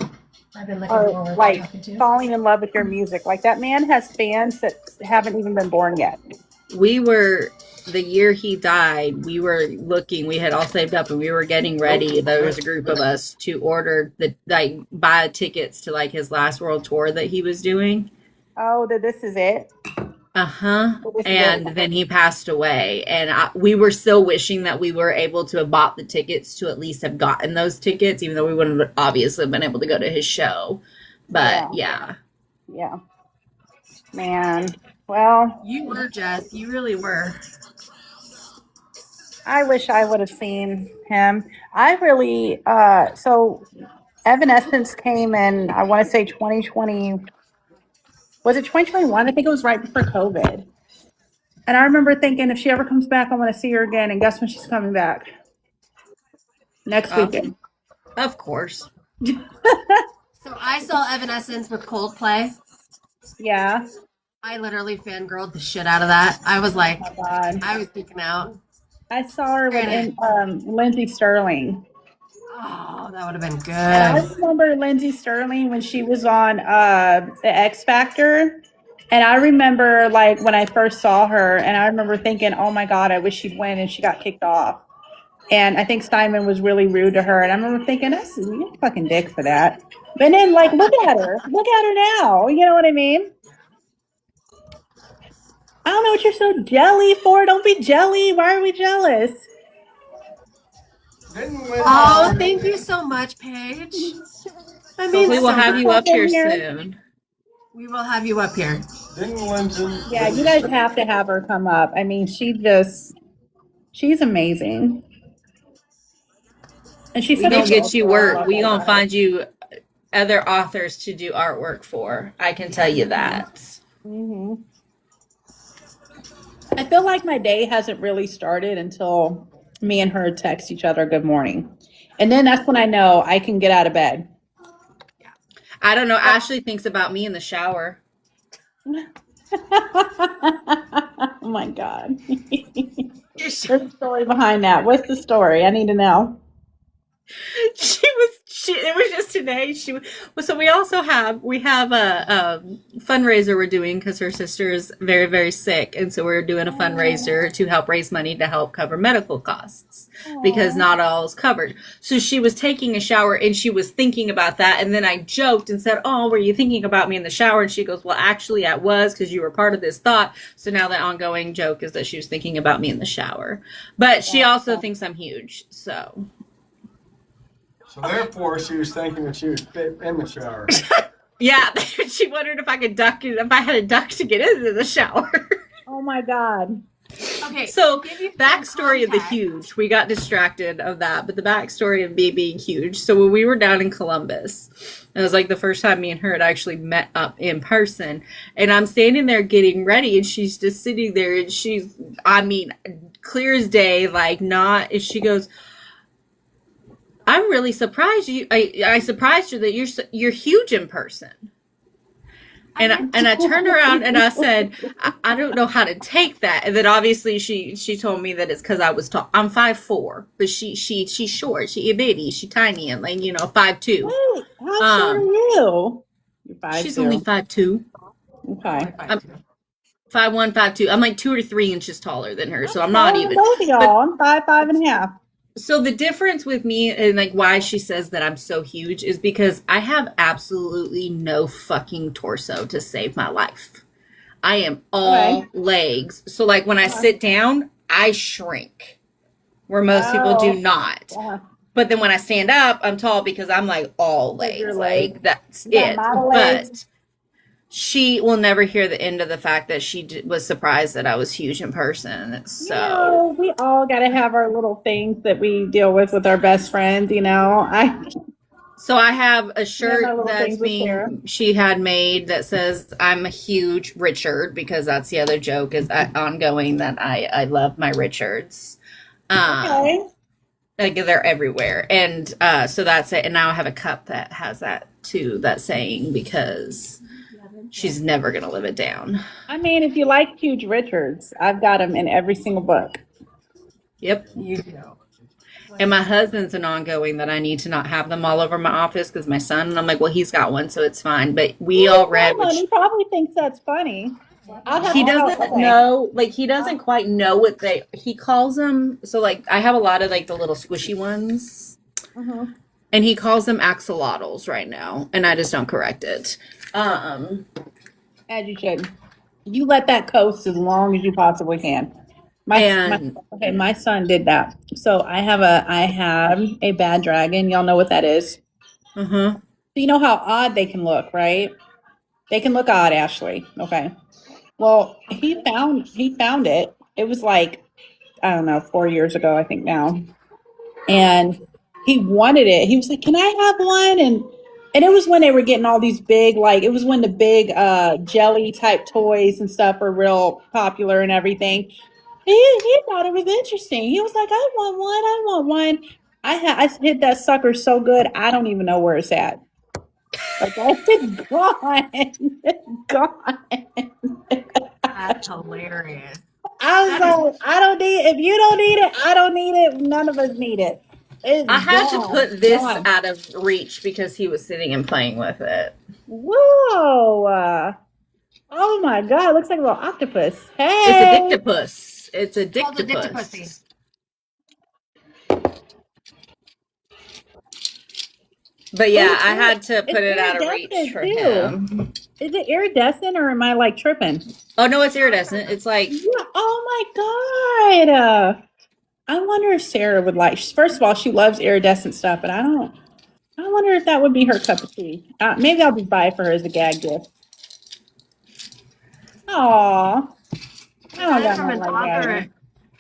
I've been looking are forward like to talking to. falling in love with your music. Like that man has fans that haven't even been born yet. We were the year he died, we were looking, we had all saved up and we were getting ready. There was a group of us to order buy tickets to like his last world tour that he was doing. Oh, this is it. Uh-huh. And then he passed away. And we were still wishing that we were able to have bought the tickets to at least have gotten those tickets, even though we wouldn't have obviously been able to go to his show. But yeah. Man. Well, You were, Jess. You really were. I wish I would have seen him. I really, so Evanescence came in, I want to say 2020, Was it 2021? I think it was right before COVID. And I remember thinking, if she ever comes back, I want to see her again. And guess when she's coming back? Next Oh. weekend. Of course. So I saw Evanescence with Coldplay. Yeah. I literally fangirled the shit out of that. I was like, Oh my God. I was geeking out. I saw her with Lindsay Sterling. Oh, that would have been And I good. remember Lindsay Sterling when she was on the X Factor. And I remember like when I first saw her, and I remember thinking, oh my God, I wish she'd win, and she got kicked off. And I think Simon was really rude to her. And I remember thinking, you're a fucking dick for that. But then, like, look at her. Look at her now. You know what I mean? I don't know what you're so jelly for. Don't be jelly. Why are we jealous? Oh, thank you so much, Paige. I mean, We will have you up here Here. soon. We will have you up here. Yeah, you guys have to have her come up. I mean, she's amazing. And she's We such a gonna get you girl. work. We gonna find you other authors to do artwork for. I can tell you that. Mm-hmm. I feel like my day hasn't really started until me and her text each other good morning. And then that's when I know I can get out of bed. I don't know. Ashley thinks about me in the shower. Oh my God. There's a story behind that. What's the story? I need to know. It was just today. So we have a fundraiser we're doing because her sister is very, very sick. And so we're doing a fundraiser to help raise money to help cover medical costs because not all is covered. So she was taking a shower and she was thinking about that. And then I joked and said, oh, were you thinking about me in the shower? And she goes, well, actually I was, because you were part of this thought. So now the ongoing joke is that she was thinking about me in the shower. But she also thinks I'm huge. So therefore, she was thinking that she was fit in the shower. yeah, she wondered if I had a duck to get into the shower. Oh my God. Okay. So give you backstory of the context. huge, we got distracted of that, but the backstory of me being huge. So when we were down in Columbus, it was like the first time me and her had actually met up in person, and I'm standing there getting ready, and she's just sitting there, and she's, I mean, clear as day, like not. And she goes, I'm really surprised you. I surprised you that you're huge in person. And I turned around and I said, I don't know how to take that. And then obviously she told me that it's because I was tall. I'm 5'4", but she's short. She a baby. She tiny and like 5'2". Wait, how short are you? You're 5'2". She's only 5'2". Okay. I'm 5'1", 5'2". I'm like 2 or 3 inches taller than her, so I'm not even. Both of y'all. I'm 5'5.5". So the difference with me and like why she says that I'm so huge is because I have absolutely no fucking torso to save my life. I am all legs. So like when I sit down, I shrink where most people do not. Yeah. But then when I stand up, I'm tall because I'm like all Like your legs. legs. Like that's Yeah, it. model legs. But she will never hear the end of the fact that she was surprised that I was huge in person. So We all got to have our little things that we deal with our best friends. So I have a shirt my little that's things with Sarah. she had made that says I'm a huge Richard, because that's the other joke is ongoing that I love my Richards. Okay. Like they're everywhere. And so that's it. And now I have a cup that has that too, that saying, because she's never going to live it down. I mean, if you like huge Richards, I've got them in every single book. Yep. You go. And my husband's an ongoing that I need to not have them all over my office because my son, and I'm like, well, he's got one, so it's fine. But we all read. He probably thinks that's funny. He doesn't know, like, he doesn't quite know what he calls them. So, like, I have a lot of, like, the little squishy ones. Mm-hmm. And he calls them axolotls right now. And I just don't correct it. As you should. You let that coast as long as you possibly can. My son did that. So I have a bad dragon. Y'all know what that is. Uh-huh. So you know how odd they can look, right? They can look odd, Ashley. Okay. Well, he found it. It was like, I don't know, 4 years ago, I think now. And he wanted it. He was like, "Can I have one?" And it was when they were getting all these big, like, it was when the big jelly type toys and stuff were real popular and everything. He thought it was interesting. He was like, I want one. I want one. I hit that sucker so good, I don't even know where it's at. Okay, it's gone. It's gone. That's hilarious. I was like, I don't need it. If you don't need it, I don't need it. None of us need it. It's I had to gone. put this Gone. out of reach because he was sitting and playing with it. Whoa. Oh my God. It looks like a little octopus. It's Hey. a dictopus. It's a Called a dictopus. But yeah, I had to put it out of reach for him. Is it iridescent or am I like tripping? Oh no, it's iridescent. It's like, Yeah. Oh my God. I wonder if Sarah would like, first of all, she loves iridescent stuff, but I wonder if that would be her cup of tea. Maybe I'll just buy it for her as a gag gift. Aw. I don't got From nothing an like author.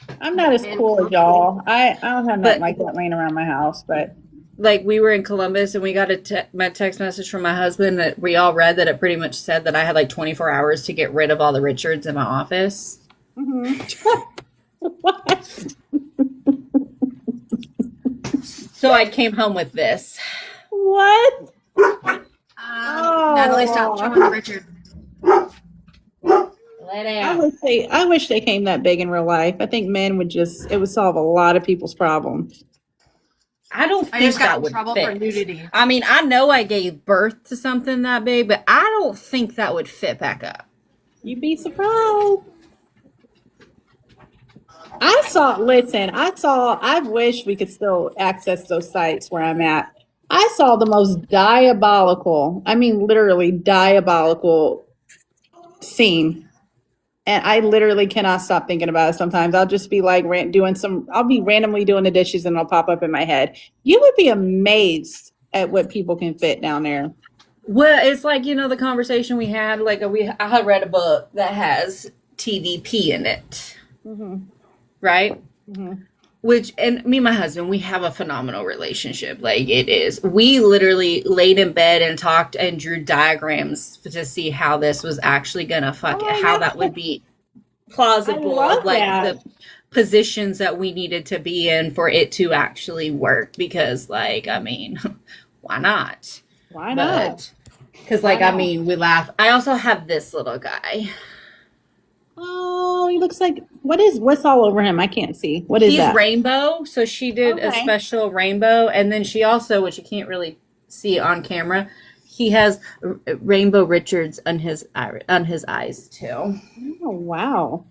that. I'm not as cool as y'all. I don't have nothing like that laying around my house, but like we were in Columbus and we got my text message from my husband that we all read that it pretty much said that I had like 24 hours to get rid of all the Richards in my office. what? So I came home with this. What? Natalie, stop chewing Richard. Lay down. I wish they came that big in real life. I think men would it would solve a lot of people's problems. I don't I think just got that in would trouble fit. for nudity. I mean, I know I gave birth to something that big, but I don't think that would fit back up. You'd be surprised. I wish we could still access those sites where I'm at. I saw the most diabolical, I mean, literally diabolical scene. And I literally cannot stop thinking about it sometimes. I'll just be like I'll be randomly doing the dishes and it'll pop up in my head. You would be amazed at what people can fit down there. Well, it's like, the conversation we had, like I had read a book that has TDP in it. Mm-hmm. Right? Mm-hmm. And me and my husband, we have a phenomenal relationship. Like it is. We literally laid in bed and talked and drew diagrams to see how this was actually gonna how that would be plausible of like the positions that we needed to be in for it to actually work. Because like, I mean, why not? Why not? Because like, I mean, we laugh. I also have this little guy. Oh, he looks like what's all over him? I can't see. What is that? He's rainbow. So she did a special rainbow, and then she also, which you can't really see on camera, he has rainbow Richards on his eyes too. Oh wow!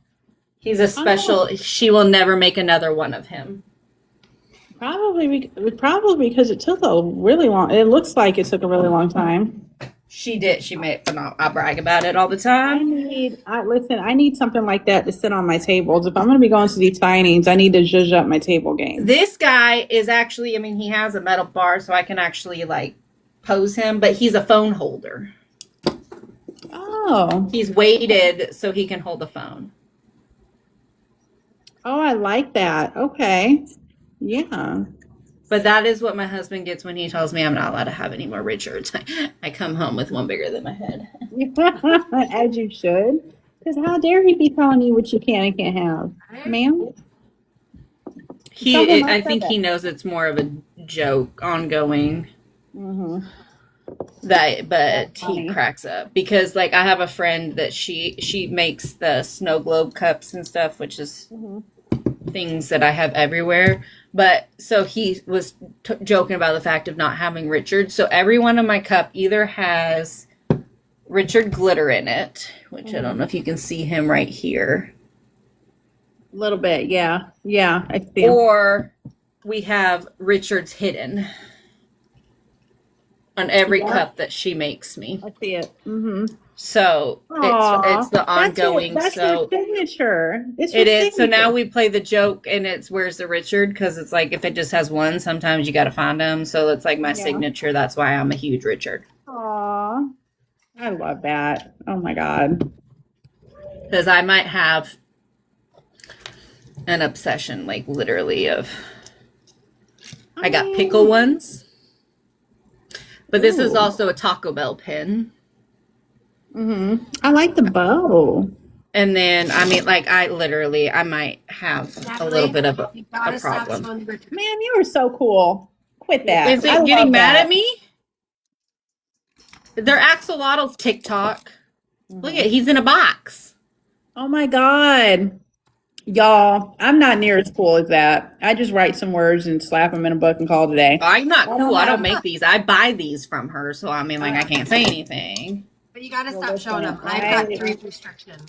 He's a special. She will never make another one of him. Probably because it took a really long. It looks like it took a really long time. She did. She made it phenomenal. I brag about it all the time. I need something like that to sit on my tables. If I'm going to be going to these signings, I need to zhuzh up my table game. This guy is actually, I mean, he has a metal bar, so I can actually like pose him, but he's a phone holder. Oh. He's weighted so he can hold the phone. Oh, I like that. Okay. Yeah. But that is what my husband gets when he tells me I'm not allowed to have any more Richards. I come home with one bigger than my head. As you should. Because how dare he be telling you what you can and can't have? Ma'am? I think he knows it's more of a joke, ongoing. Mm-hmm. But he cracks up. Because, like, I have a friend that she makes the snow globe cups and stuff, which is things that I have everywhere. But so he was joking about the fact of not having Richard. So every one of my cup either has Richard glitter in it, which I don't know if you can see him right here. A little bit, yeah. Yeah, I see. Or we have Richard's hidden on every cup that she makes me. I see it. Mm-hmm. So it's the ongoing. That's your signature. It is. So now we play the joke, and it's where's the Richard? Because it's like if it just has one, sometimes you got to find them. So it's like my signature. That's why I'm a huge Richard. Aw, I love that. Oh my God. Because I might have an obsession, like literally of. I got pickle ones. But this is Ooh. also a Taco Bell pin. I like the bow. And then, I mean, like, I might have a little bit of You a gotta stop problem. showing the Richard. Man, you are so cool. Quit that. Is I it getting love mad that. at me? They're axolotls TikTok. Look at, he's in a box. Oh my God. Y'all, I'm not near as cool as that. I just write some words and slap them in a book and call it a day. I'm not I cool. don't I don't have- make these. I buy these from her. So, I mean, like, I can't say anything. But you gotta Well, stop showing them. listen, I've got 3 restrictions.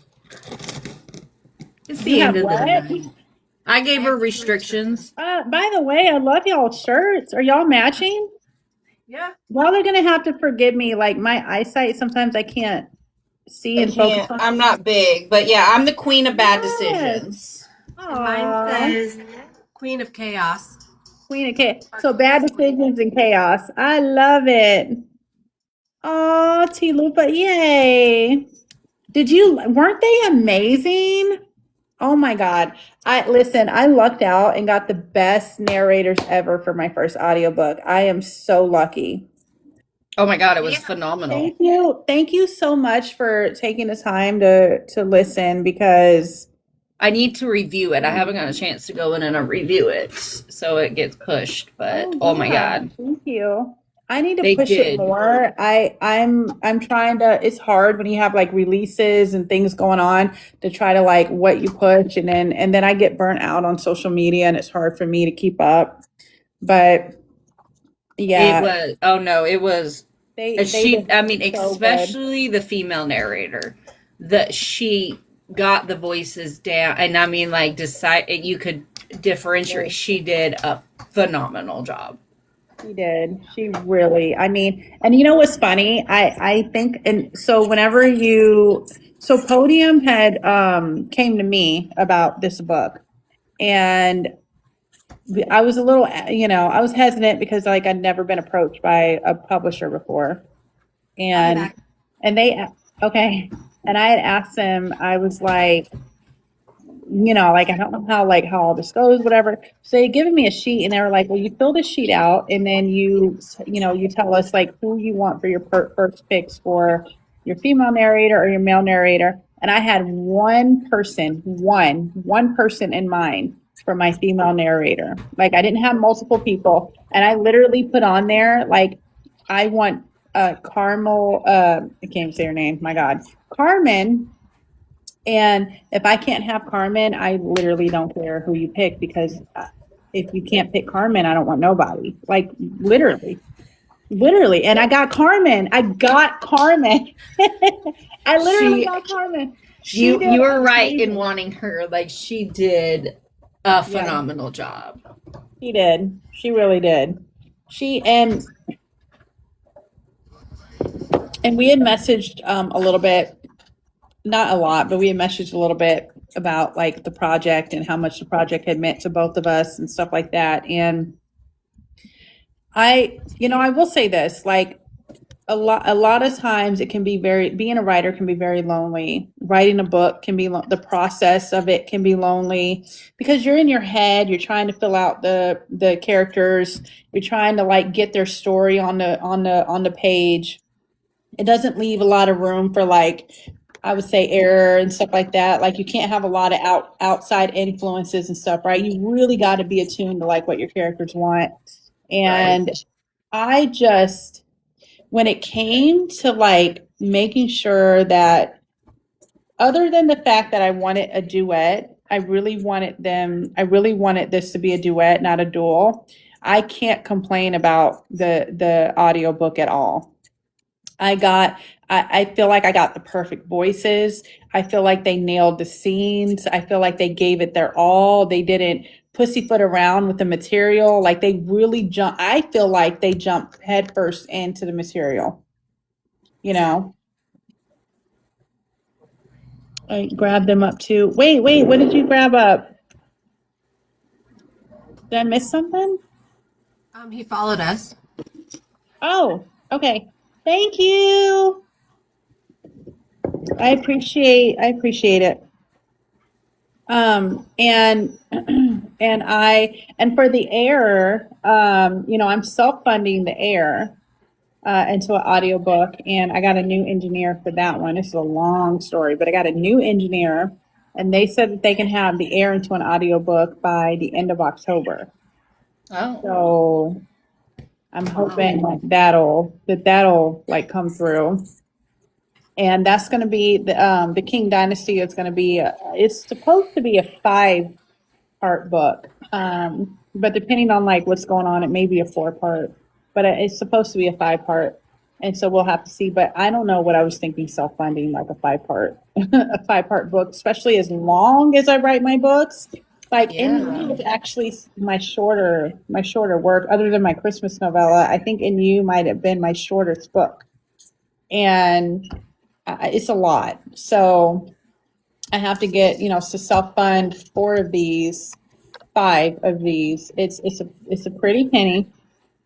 It's You the have end of the what? night. I gave her restrictions. By the way, I love y'all's shirts. Are y'all matching? Yeah. Y'all are gonna have to forgive me. Like my eyesight, sometimes I can't see and focus on. I'm not big, but yeah, I'm the queen of bad Yes. decisions. And mine Aw. says Queen of Chaos. Queen of chaos. So bad decisions and chaos. I love it. Oh, T Lupa, yay. Weren't they amazing? Oh my God. I lucked out and got the best narrators ever for my first audiobook. I am so lucky. Oh my God, it was phenomenal. Thank you. Thank you so much for taking the time to listen because I need to review it. I haven't got a chance to go in and review it, so it gets pushed. But oh my yeah, God, thank you. I need to They push did. it more. I'm trying to, it's hard when you have like releases and things going on to try to like what you push and then I get burnt out on social media and it's hard for me to keep up. But yeah, it was. Oh no, it was. they She. did I mean, so especially the female narrator, that she got the voices down, and I mean, like decide you could differentiate. Yes. She did a phenomenal job. She did. She really, I mean, and you know what's funny? I think, and so so Podium had came to me about this book, and I was a little, I was hesitant because like I'd never been approached by a publisher before, and back. they okay, and I had asked them, I was like, like I don't know how all this goes, whatever. So they given me a sheet and they were like, well, you fill this sheet out and then you tell us like who you want for your first picks for your female narrator or your male narrator. And I had one person in mind for my female narrator. Like I didn't have multiple people. And I literally put on there, like, I want Carmel, I can't even say her name. My God, Carmen. And if I can't have Carmen, I literally don't care who you pick because if you can't pick Carmen, I don't want nobody. Like literally. And I got Carmen. I literally She- got Carmen. You did were right in amazing. wanting her. Like she did a phenomenal job. She did. She really did. And we had messaged a little bit, not a lot, but we had messaged a little bit about like the project and how much the project had meant to both of us and stuff like that. And I will say this, like a lot of times it can be being a writer can be very lonely. Writing a book can be, the process of it can be lonely because you're in your head, you're trying to fill out the characters, you're trying to like get their story on the page. It doesn't leave a lot of room for like, I would say error and stuff like that. Like you can't have a lot of outside influences and stuff, right? You really got to be attuned to like what your characters want. And I just, when it came to like making sure that other than the fact that I wanted a duet, I really wanted this to be a duet, not a duel. I can't complain about the audiobook at all. I feel like I got the perfect voices. I feel like they nailed the scenes. I feel like they gave it their all. They didn't pussyfoot around with the material. Like they really I feel like they jumped headfirst into the material. I grabbed them up too. Wait, what did you grab up? Did I miss something? He followed us. Oh, okay. Thank you. I appreciate it. And and for the air, I'm self-funding the air. into an audiobook, and I got a new engineer for that one. It's a long story, but I got a new engineer, and they said that they can have the air into an audiobook by the end of October. Oh. So I'm hoping like that'll like come through. And that's going to be the King Dynasty. It's going to be it's supposed to be a 5-part book, but depending on like what's going on, it may be a 4-part. But it's supposed to be a 5-part, and so we'll have to see. But I don't know what I was thinking self-funding like a 5-part a 5-part book, especially as long as I write my books. Like In You is actually my shorter work, other than my Christmas novella. I think In You might have been my shortest book, and it's a lot. So I have to get, to self-fund 4 of these, 5 of these. It's a pretty penny.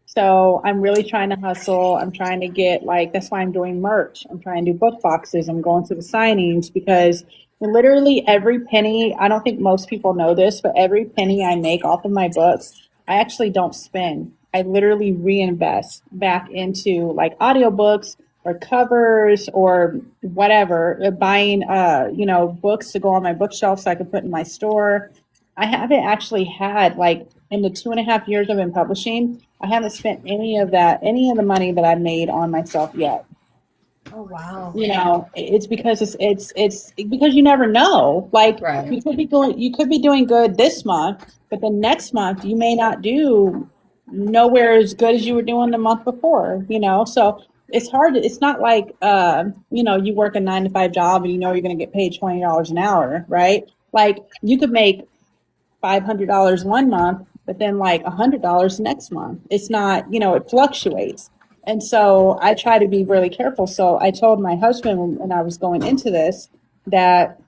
So I'm really trying to hustle. I'm trying to get that's why I'm doing merch. I'm trying to do book boxes. I'm going to the signings because literally every penny, I don't think most people know this, but every penny I make off of my books, I actually don't spend. I literally reinvest back into like audiobooks or covers or whatever, buying, books to go on my bookshelf so I can put in my store. I haven't actually had in the 2.5 years I've been publishing, I haven't spent any of the money that I made on myself yet. Oh wow. It's because it's because you never know. Right. You could be doing good this month, but the next month you may not do nowhere as good as you were doing the month before, So it's hard. It's not like, you work a 9-to-5 job and you're going to get paid $20 an hour, right? Like you could make $500 one month, but then like $100 next month. It's not, it fluctuates. And so I try to be really careful. So I told my husband when I was going into this that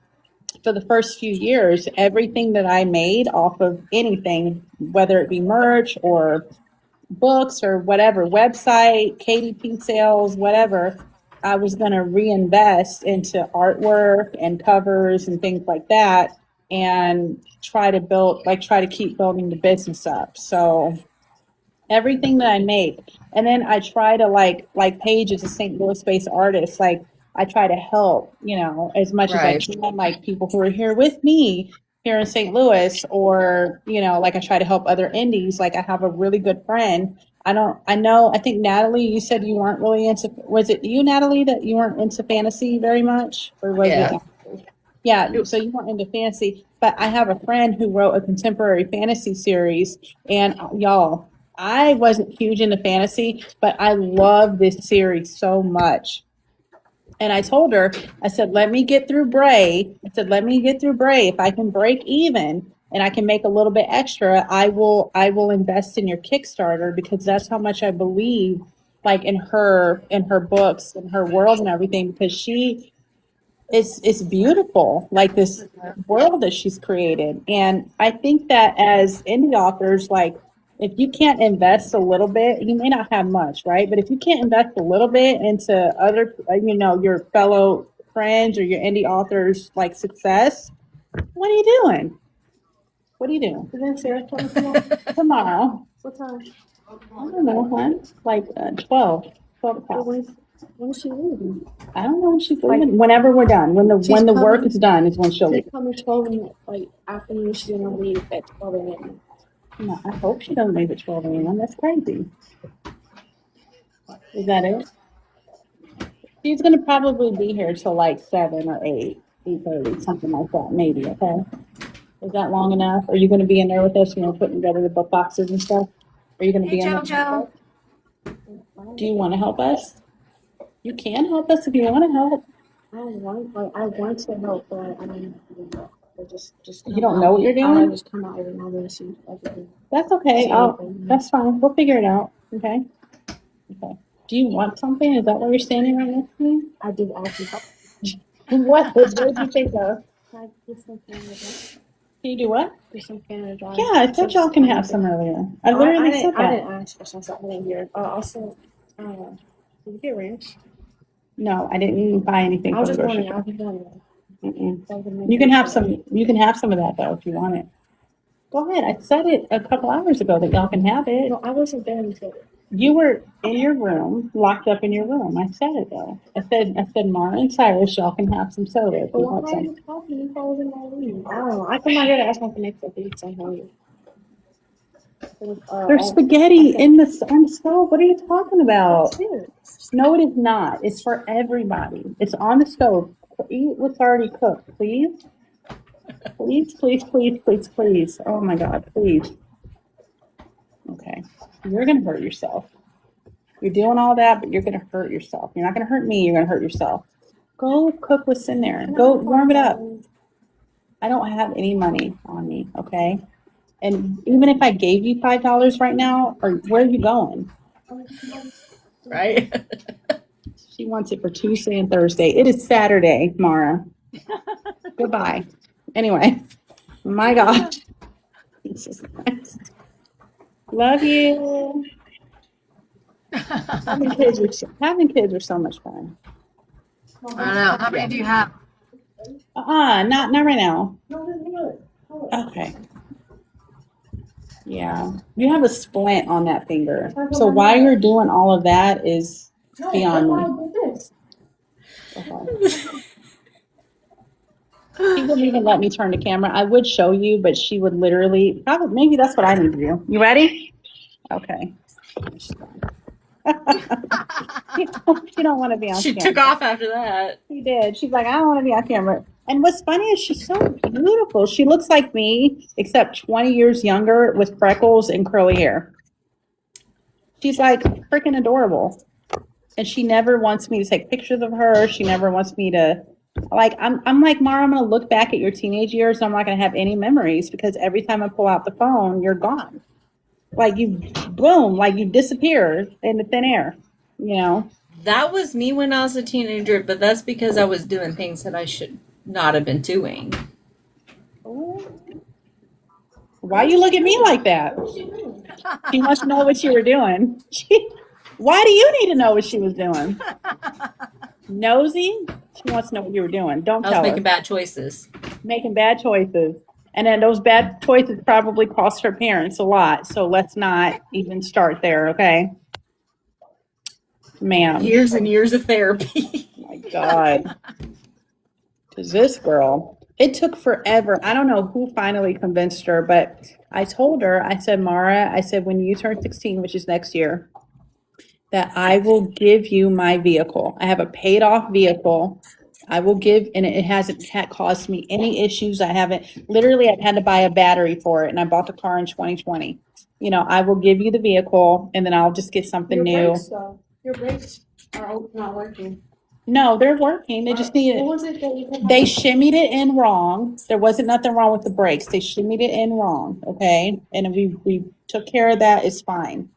for the first few years, everything that I made off of anything, whether it be merch or books or whatever, website, KDP sales, whatever, I was going to reinvest into artwork and covers and things like that and try to keep building the business up. So everything that I make, and then I try to like Paige is a St. Louis based artist. Like I try to help, as much as I can, like people who are here with me here in St. Louis, or, I try to help other indies. Like I have a really good friend. I think Natalie, you said you weren't really was it you, Natalie, that you weren't into fantasy very much? Or was it? Yeah, so you weren't into fantasy, but I have a friend who wrote a contemporary fantasy series, and y'all, I wasn't huge into fantasy, but I love this series so much. And I told her, I said, let me get through Bray. If I can break even and I can make a little bit extra, I will invest in your Kickstarter, because that's how much I believe in her books and her world and everything, because it's beautiful, like this world that she's created. And I think that as indie authors, if you can't invest a little bit, you may not have much, right? But if you can't invest a little bit into other, your fellow friends or your indie authors' success, what are you doing? What are you doing? Is then Sarah coming Tomorrow. What time? I don't know, hon. 12 o'clock. When is she leaving? I don't know when she's leaving. Whenever we're done. When the work is done is when she'll leave. She's coming 12 in the afternoon. She's gonna leave at 12 a.m. No, I hope she doesn't leave at 12 a.m. That's crazy. Is that it? She's going to probably be here till 7 or 8:30, something like that, maybe, okay? Is that long enough? Are you going to be in there with us, putting together the book boxes and stuff? Are you going to be in there? JoJo. Do you want to help us? You can help us if you want to help. I want to help, but I mean, just you don't know what you're doing? I'll just come out every now and then and see everything. That's okay. That's fine. We'll figure it out. Okay. Okay. Do you want something? Is that why you're standing right next to me? I do actually help. What did you think of? Can I get some Canada Dry? Can you do what? Get some Canada Dry. Yeah, I thought y'all can have some earlier. I literally said that. I didn't ask for some, so I didn't hear. Also, did you get ranch? No, I didn't buy anything. I was just from the wondering. grocery store. You can have some. You can have some of that though if you want it. Go ahead. I said it a couple hours ago that y'all can have it. No, I wasn't there until. You were in your room, locked up in your room. I said it though. I said, Mara and Cyrus, y'all can have some soda if But you why want are some. you talking? You calls in my room. Oh, I come out here to ask my connector if he's hungry. There's spaghetti Okay. in on the stove. What are you talking about? That's it. No, it is not. It's for everybody. It's on the stove. Eat what's already cooked, please. Please, please, please, please, please. Oh my God, please. Okay. You're going to hurt yourself. You're doing all that, but you're going to hurt yourself. You're not going to hurt me. You're going to hurt yourself. Go cook what's in there. Go warm it up. I don't have any money on me, okay? And even if I gave you $5 right now, or where are you going? Right? She wants it for Tuesday and Thursday. It is Saturday, Mara. Goodbye. Anyway, my gosh. Jesus Christ. Love you. Having kids are so much fun. I don't know. How many do you have? Not right now. Okay. Yeah. You have a splint on that finger. So why you're doing all of that is beyond me. Okay. She wouldn't even let me turn the camera. I would show you, but she would literally, probably, maybe that's what I need to do. You ready? Okay. She don't want to be on She camera. took off after that. She did. She's like, I don't want to be on camera. And what's funny is she's so beautiful. She looks like me, except 20 years younger with freckles and curly hair. She's like freaking adorable. And she never wants me to take pictures of her. She never wants me to, like, I'm like, Mara, I'm going to look back at your teenage years and I'm not going to have any memories because every time I pull out the phone, you're gone. Like you, boom, like you disappear in the thin air, you know? That was me when I was a teenager, but that's because I was doing things that I should not have been doing. Why you look at me like that? She wants to know what you were doing. Why do you need to know what she was doing? Nosy? She wants to know what you were doing. Don't I was tell making her. bad choices. Making bad choices. And then those bad choices probably cost her parents a lot. So let's not even start there, okay? Ma'am. Years and years of therapy. Oh my God. Because this girl, it took forever. I don't know who finally convinced her, but I told her, I said, Mara, I said, when you turn 16, which is next year, that I will give you my vehicle. I have a paid off vehicle. I will give, and it hasn't caused me any issues. I've had to buy a battery for it, and I bought the car in 2020. You know, I will give you the vehicle, and then I'll just get something new. Your brakes are not working. No, they're working. They just need What it. was it that you could They shimmied it in wrong. There wasn't nothing wrong with the brakes. They shimmied it in wrong, okay? And we took care of that. It's fine.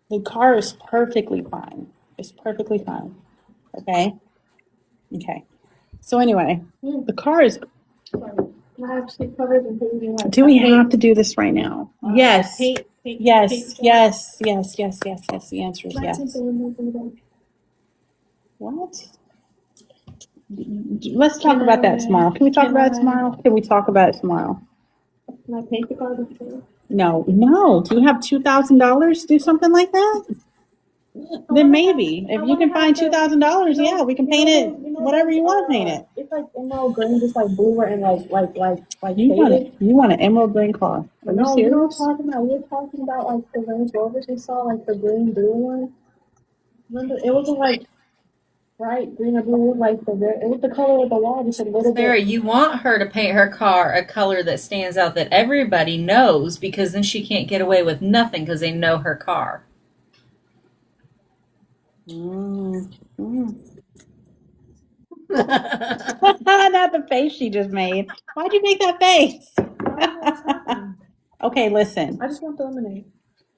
The car is perfectly fine. It's perfectly fine. Okay? Okay. So anyway, the car is. Do we have to do this right now? Yes. Yes. Yes. Yes. Yes. Yes. Yes. The answer is yes. What? Let's talk about that tomorrow. Can we talk about it tomorrow? Can we talk about it tomorrow? Can I paint the car before? No. Do you have $2,000 to do something like that? Then maybe if you can find $2,000, yeah, we can paint it whatever you want to paint it. It's like emerald green, just like bluer and like You want an emerald green car? Are you No, you know what I'm serious? talking about? We were talking about like the Range Rovers we saw, like the green blue one. Remember, it wasn't like bright green or blue. It was like it was the color of the wall, just a little Sarah, bit. you want her to paint her car a color that stands out that everybody knows because then she can't get away with nothing because they know her car. Not the face she just made. Why'd you make that face? Okay, listen. I just want the lemonade.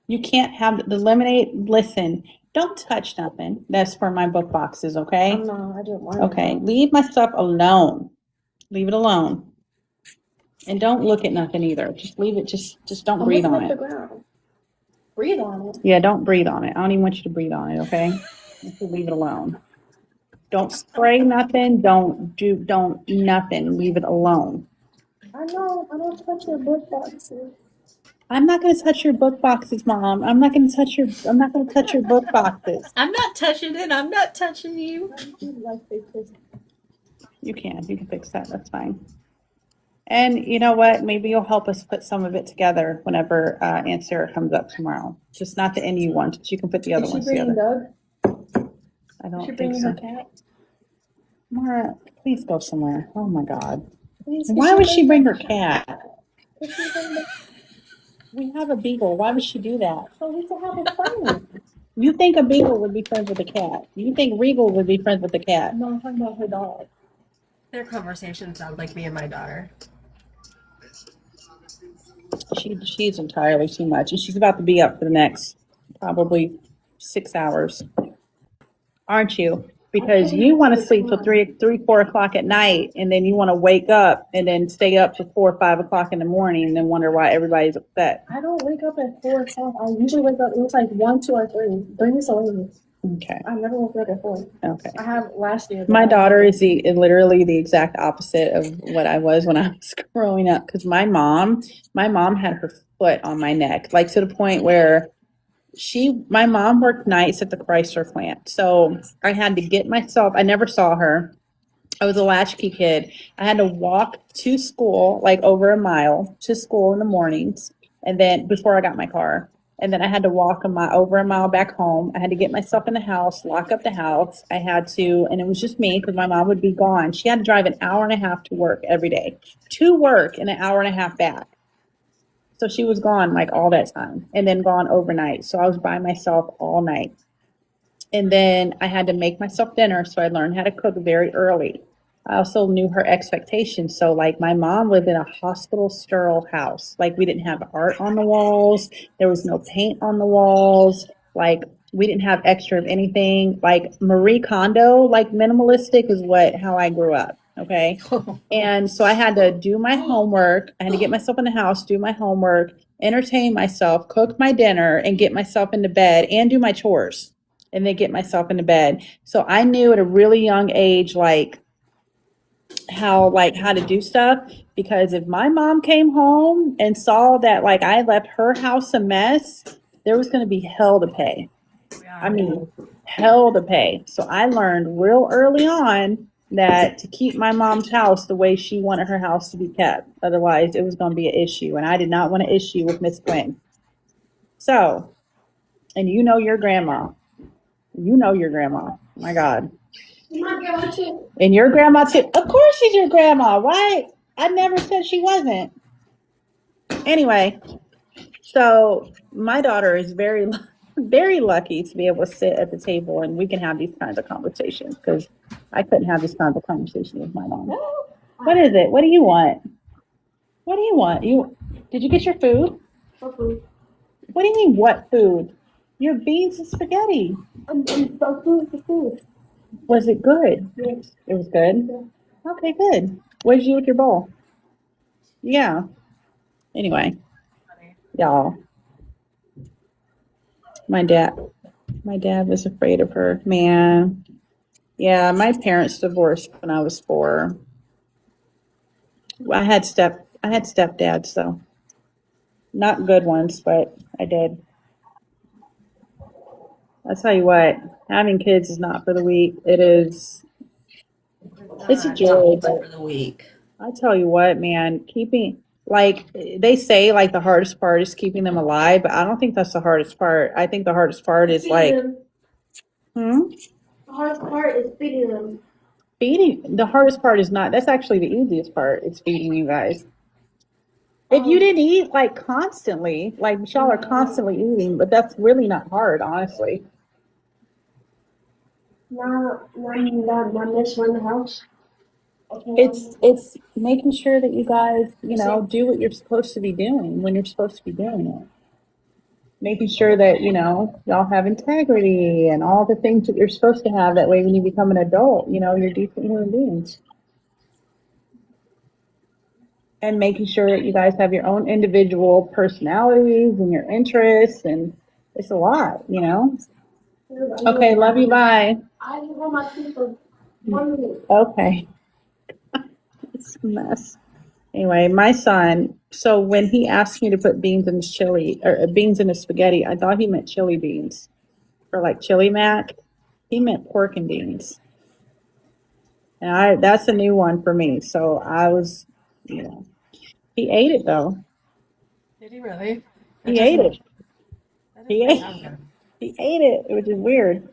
You can't have the lemonade. Listen, don't touch nothing. That's for my book boxes, okay? No, I didn't want it. Okay, leave my stuff alone. Leave it alone. And don't look at nothing either. Just leave it. Just don't I'm breathe looking on at the it. ground. Breathe on it. Yeah, don't breathe on it. I don't even want you to breathe on it, okay? Just leave it alone. Don't spray nothing. Don't nothing. Leave it alone. I know. I don't touch your book boxes. I'm not going to touch your book boxes, Mom. I'm not going to touch your book boxes. I'm not touching it. I'm not touching you. You can fix that. That's fine. And you know what? Maybe you'll help us put some of it together whenever Aunt Sarah comes up tomorrow. Just not the NU ones, but you can put the other Is she ones bringing together. Doug? I Is don't she think bringing so. her cat? Mara, please go somewhere. Oh my God. Please, Why would she bring her cat? We have a beagle. Why would she do that? So we can have a friend. You think a beagle would be friends with a cat? You think Regal would be friends with a cat? No, I'm talking about her dog. Their conversation sounds like me and my daughter. She's entirely too much, and she's about to be up for the next probably 6 hours, aren't you? Because you want to sleep till 4 o'clock at night, and then you want to wake up and then stay up till 4 or 5 o'clock in the morning, and then wonder why everybody's upset. I don't wake up at 4 o'clock. I usually wake up, it was like 1, 2, or 3. 3 is so early. Okay. I never woke up at 4. Okay. I have last year. My daughter is literally the exact opposite of what I was when I was growing up. Because my mom had her foot on my neck, like to the point where my mom worked nights at the Chrysler plant. So I had to get myself, I never saw her. I was a latchkey kid. I had to walk to school, like over a mile to school in the mornings. And then before I got my car, and then I had to walk over a mile back home. I had to get myself in the house, lock up the house. I had to, and it was just me because my mom would be gone. She had to drive an hour and a half to work every day, to work and an hour and a half back. So she was gone like all that time and then gone overnight. So I was by myself all night. And then I had to make myself dinner. So I learned how to cook very early. I also knew her expectations. So like my mom lived in a hospital sterile house. Like we didn't have art on the walls. There was no paint on the walls. Like we didn't have extra of anything. Like Marie Kondo, like minimalistic is how I grew up. Okay. And so I had to do my homework. I had to get myself in the house, do my homework, entertain myself, cook my dinner, and get myself into bed and do my chores and then get myself into bed. So I knew at a really young age, how to do stuff, because if my mom came home and saw that like I left her house a mess, there was going to be hell to pay. I mean, hell to pay. So I learned real early on that to keep my mom's house the way she wanted her house to be kept. Otherwise, it was going to be an issue. And I did not want an issue with Miss Quinn. So, and you know your grandma. You know your grandma. My God. My grandma too. And your grandma too. Of course she's your grandma. Why? I never said she wasn't. Anyway, so my daughter is very, very lucky to be able to sit at the table and we can have these kinds of conversations, because I couldn't have this kind of conversation with my mom. What is it? What do you want? What do you want? Did you get your food? What food? What do you mean, what food? Your beans and spaghetti. Food. Was it good? Yes. It was good? Yeah. Okay, good. What did you do with your bowl? Yeah. Anyway, y'all. My dad was afraid of her. Man. Yeah, my parents divorced when I was 4. I had stepdads, so not good ones, but I did. I'll tell you what, having kids is not for the weak. It's a joy, but for the week. I tell you what, man, like they say, like the hardest part is keeping them alive, but I don't think that's the hardest part. I think the hardest part is The hardest part is feeding them. The hardest part is not, that's actually the easiest part. It's feeding you guys. If you didn't eat like constantly, like y'all are constantly eating, but that's really not hard, honestly. Not miss run the house. Okay. It's making sure that you guys, do what you're supposed to be doing when you're supposed to be doing it. Making sure that, y'all have integrity and all the things that you're supposed to have. That way, when you become an adult, you're decent human beings. And making sure that you guys have your own individual personalities and your interests. And it's a lot, Okay, love you. Bye. I didn't hold my teeth for 1 minute. Okay. It's a mess. Anyway, my son, so when he asked me to put beans in his chili or beans in his spaghetti, I thought he meant chili beans or like chili mac. He meant pork and beans. And that's a new one for me. So I was, he ate it though. Did he really? He ate it. That He doesn't ate, sound good. he ate it, which is weird.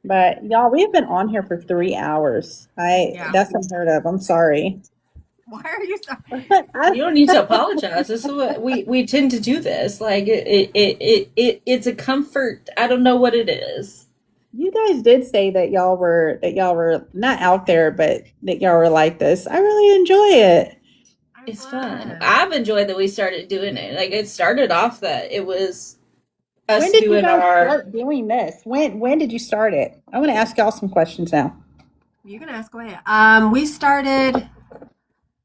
But y'all, we have been on here for 3 hours. Yeah. That's unheard of. I'm sorry. Why are you so? You don't need to apologize. This is what we tend to do this. Like it's a comfort. I don't know what it is. You guys did say that y'all were not out there, but that y'all were like this. I really enjoy it. It's fun. I've enjoyed that we started doing it. Like it started off that it was us When did you doing guys our. start doing this? When did you start it? I want to ask y'all some questions now. You can ask away. We started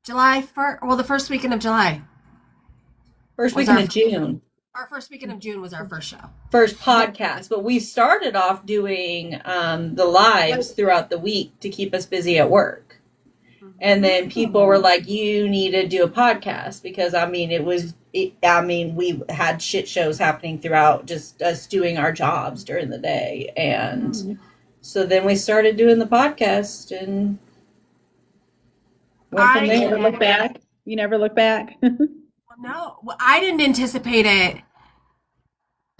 July 1st. Well, the first weekend of July. First Was weekend our- of June. Our first weekend of June was our first show. First podcast, but we started off doing the lives throughout the week to keep us busy at work. And then people were like, you need to do a podcast because, I mean, we had shit shows happening throughout just us doing our jobs during the day. And so then we started doing the podcast and went from You there. never look back. You never look back. No, well, I didn't anticipate it.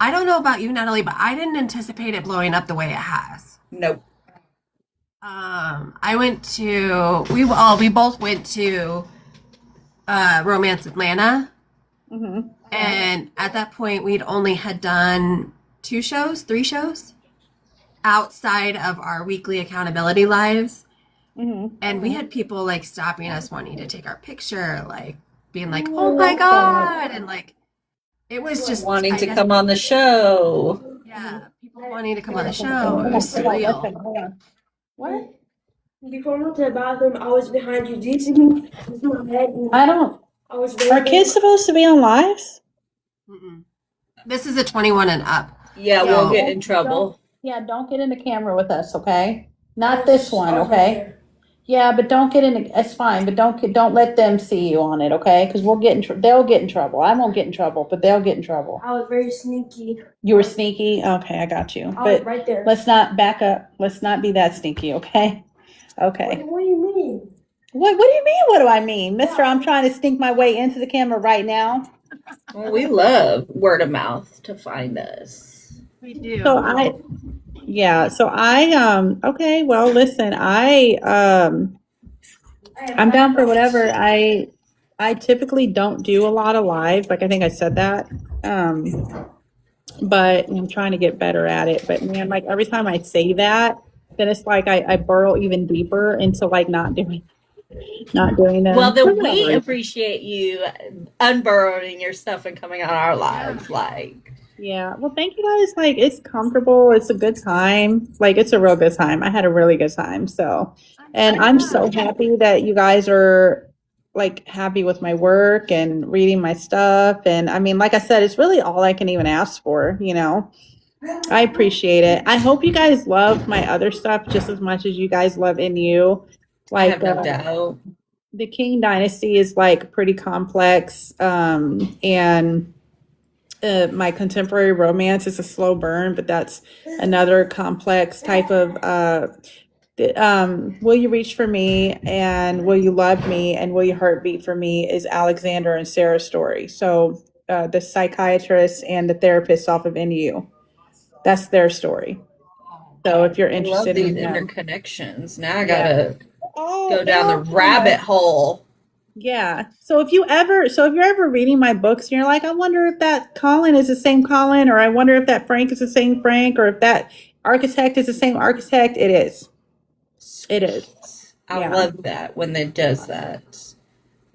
I don't know about you, Natalie, but I didn't anticipate it blowing up the way it has. Nope. We both went to Romance Atlanta. Mm-hmm. And at that point, we'd only had done 3 shows outside of our weekly accountability lives. Mm-hmm. And we had people like stopping us wanting to take our picture, like being like, oh my God. And like, it was just Wanting to come on the show. Yeah, people wanting to come on the show. It was surreal. What? Before I went to the bathroom, I was behind you. Did you see me? With my head and I don't. I was Are kids supposed to be on lives? Mm-mm. This is a 21 and up. Yeah, So- we'll get in trouble. Yeah, don't get in the camera with us, okay? Not this one, okay? Yeah, but don't get in. It's fine, but don't let them see you on it, okay? Because we'll get in. They'll get in trouble. I won't get in trouble, but they'll get in trouble. I was very sneaky. You were sneaky. Okay, I got you. I was But right there. let's not back up. Let's not be that sneaky, okay? Okay. What do you mean? What do you mean? What do I mean, Mister? I'm trying to sneak my way into the camera right now. Well, we love word of mouth to find us. We do. So okay, well listen, I'm down for whatever. I typically don't do a lot of live, like I think I said that. But I'm trying to get better at it. But man, like every time I say that, then it's like I burrow even deeper into like not doing them. Well, then we appreciate you unburrowing your stuff and coming on our lives. Like, Yeah. Well, thank you guys. Like, it's comfortable. It's a good time. Like, it's a real good time. I had a really good time. So, and I'm so happy that you guys are like happy with my work and reading my stuff. And I mean, like I said, it's really all I can even ask for, you know. I appreciate it. I hope you guys love my other stuff just as much as you guys love In You. I Like, have no doubt. the King Dynasty is like pretty complex. And my contemporary romance is a slow burn, but that's another complex type of Will You Reach for Me and Will You Love Me and Will You Heartbeat for Me is Alexander and Sarah's story. So the psychiatrist and the therapist off of NU, that's their story. So if you're I love interested these in them. interconnections. Now I gotta go down the rabbit hole. Yeah. So if you're ever reading my books and you're like, I wonder if that Colin is the same Colin, or I wonder if that Frank is the same Frank, or if that architect is the same architect, it is. It is. I Yeah. love that when it does that.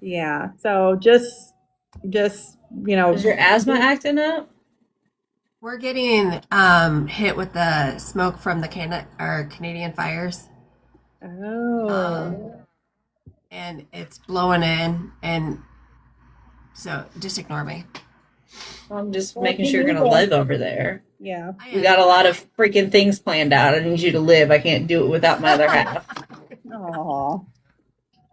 Yeah. So just you know, Is your asthma acting up? We're getting hit with the smoke from the Canadian fires. oh. And it's blowing in, and so just ignore me. I'm just making sure you're gonna live over there. Yeah. We got a lot of freaking things planned out. I need you to live. I can't do it without my other half. Aw.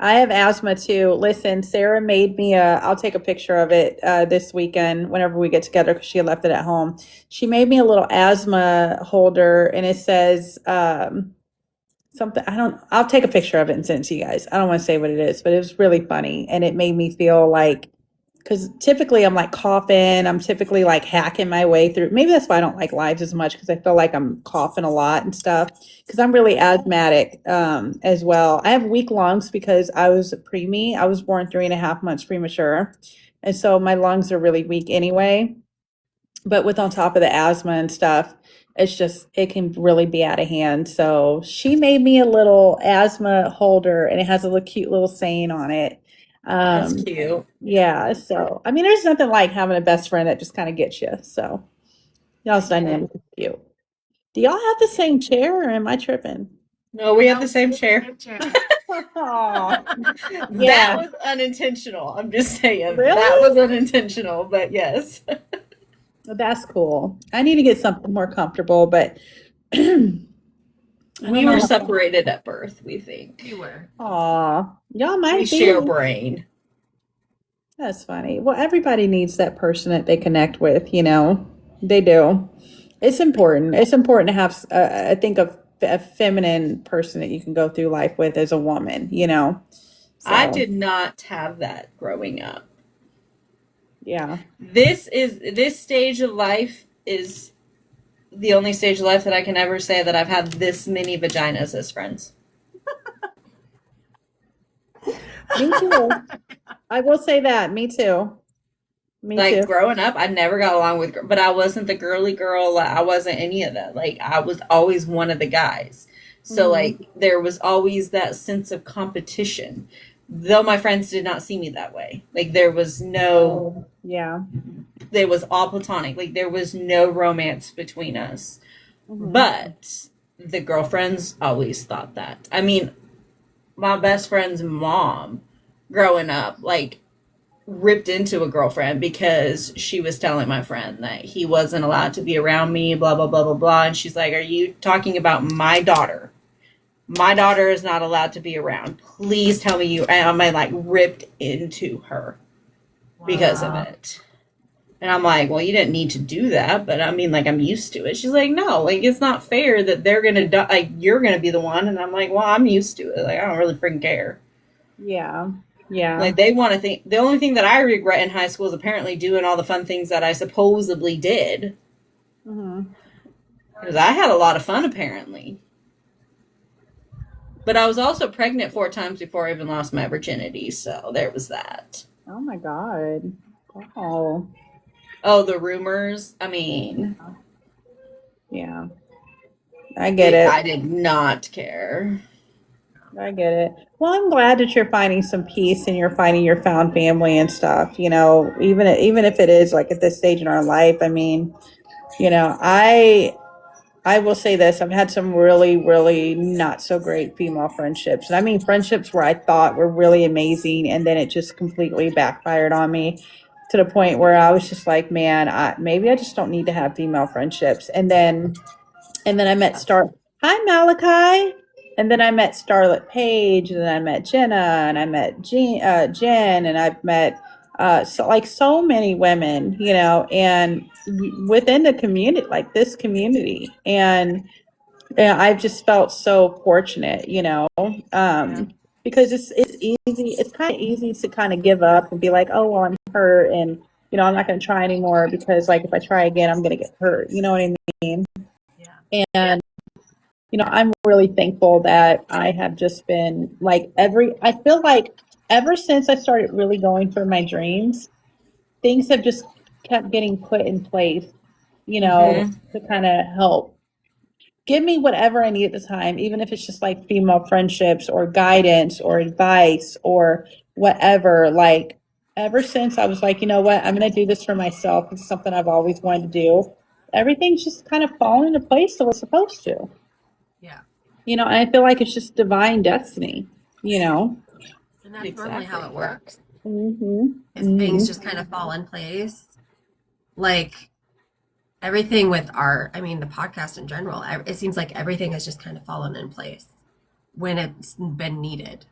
I have asthma too. Listen, Sarah made me I'll take a picture of it this weekend whenever we get together because she had left it at home. She made me a little asthma holder and it says something, I'll take a picture of it and send it to you guys. I don't want to say what it is, but it was really funny and it made me feel like, because typically I'm like coughing, I'm typically like hacking my way through. Maybe that's why I don't like lives as much because I feel like I'm coughing a lot and stuff because I'm really asthmatic as well. I have weak lungs because I was a preemie. I was born 3.5 months premature. And so my lungs are really weak anyway. But with on top of the asthma and stuff, it's just, it can really be out of hand. So she made me a little asthma holder and it has a little cute little saying on it. That's cute. Yeah, so I mean, there's nothing like having a best friend that just kind of gets you. So y'all's dynamic is cute. Do y'all have the same chair, or am I tripping? No, we have the same chair. Aw, That yeah, was unintentional. I'm just saying. Really? That was unintentional, but yes. that's cool. I need to get something more comfortable, but We don't were know. separated at birth, we think. You were. Aw, y'all We might be. share brain. That's funny. Well, everybody needs that person that they connect with, you know. They do. It's important. It's important to have, I think, a feminine person that you can go through life with as a woman, you know. I So, did not have that growing up. yeah. This stage of life is the only stage of life that I can ever say that I've had this many vaginas as friends. Me too. I will say that. Me too. Me Like too. growing up, I never got along with, but I wasn't the girly girl. I wasn't any of that. Like I was always one of the guys. So like there was always that sense of competition, though my friends did not see me that way. Like there was no, Yeah. there was all platonic. Like there was no romance between us. Mhm. But the girlfriends always thought that. I mean, my best friend's mom growing up, like ripped into a girlfriend because she was telling my friend that he wasn't allowed to be around me, blah, blah, blah, blah, blah. And she's like, are you talking about my daughter? My daughter is not allowed to be around. Please tell me you. And I'm like ripped into her because of it. And I'm like, well, you didn't need to do that, but I mean, like, I'm used to it. She's like, no, like, it's not fair that they're gonna die. Like, you're gonna be the one. And I'm like, well, I'm used to it. Like, I don't really freaking care. Yeah. Yeah. Like, they want to think. The only thing that I regret in high school is apparently doing all the fun things that I supposedly did. Mhm. Because I had a lot of fun, apparently. But I was also pregnant 4 times before I even lost my virginity. So there was that. Oh my God. Oh. Oh, the rumors. I mean, Yeah. I get it. I did not care. I get it. Well, I'm glad that you're finding some peace and you're finding your found family and stuff, you know, even if it is like at this stage in our life. I mean, you know, I will say this, I've had some really, really not so great female friendships. And I mean friendships where I thought were really amazing and then it just completely backfired on me to the point where I was just like, man, maybe I just don't need to have female friendships. And then I met Hi Malachi. And then I met Starlet Page, and then I met Jenna, and I met Jen, and I've met so many women, you know, and within the community, like this community, and I've just felt so fortunate, you know, because it's easy, it's kind of easy to kind of give up and be like, oh well, I'm hurt, and you know, I'm not going to try anymore because like if I try again, I'm going to get hurt. You know what I mean? Yeah. And you know, I'm really thankful that I have just been like I feel like ever since I started really going for my dreams, things have just kept getting put in place, you know, to kind of help give me whatever I need at the time, even if it's just like female friendships or guidance or advice or whatever. Like, ever since I was like, you know what, I'm going to do this for myself. It's something I've always wanted to do. Everything's just kind of fallen into place the way it's supposed to. Yeah. You know, and I feel like it's just divine destiny, you know? And that's normally how it works. Mm-hmm. Is things just kind of fall in place. Like everything with art, I mean, the podcast in general, it seems like everything has just kind of fallen in place when it's been needed.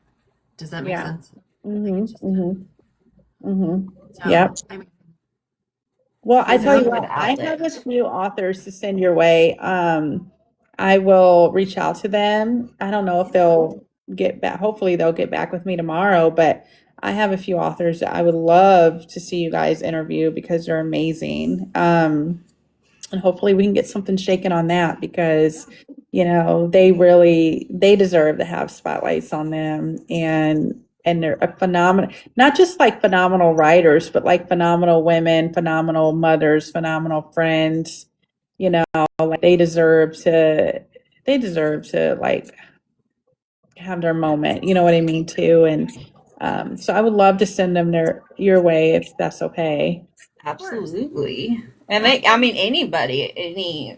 Does that make Yeah. sense? So, Yep. I mean, Well, I It's tell a you good what, I have a outlet. few authors to send your way. I will reach out to them. I don't know if they'll get back. Hopefully, they'll get back with me tomorrow. But I have a few authors that I would love to see you guys interview because they're amazing. And hopefully, we can get something shaken on that because they deserve to have spotlights on them, and they're a phenomenal, not just like phenomenal writers, but like phenomenal women, phenomenal mothers, phenomenal friends. Like they deserve to like have their moment. You know what I mean too. And so I would love to send them your way if that's okay. Absolutely. And I mean, anybody, any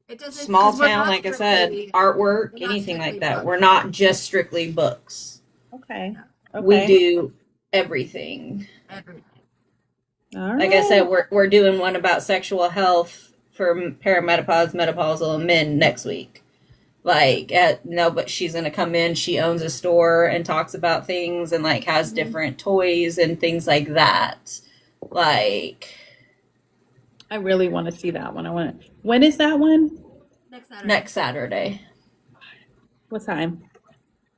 it doesn't, small 'cause we're town, not like I said, strictly- artwork, we're not anything like strictly that. books. We're not just strictly books. Okay. We do everything. Everything. All Like I said, right. we're doing one about sexual health for perimenopause, menopausal men next week. Like, no, but she's gonna come in. She owns a store and talks about things and like has different toys and things like that. Like, I really want to see that one. When is that one? Next Saturday. next Saturday, What time?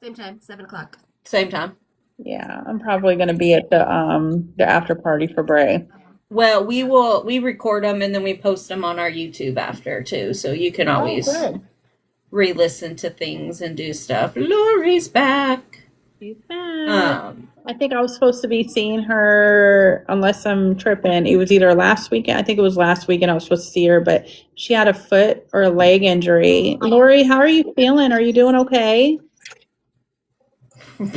Same time, 7:00. same time. Yeah, I'm probably going to be at the after party for Bray. Well, we record them and then we post them on our YouTube after too, so you can always good. re-listen to things and do stuff. Lori's back. She's back. Um, I think I was supposed to be seeing her, unless I'm tripping. It was either last weekend. I think it was last weekend I was supposed to see her, but she had a foot or a leg injury. Lori, how are you feeling? Are you doing okay?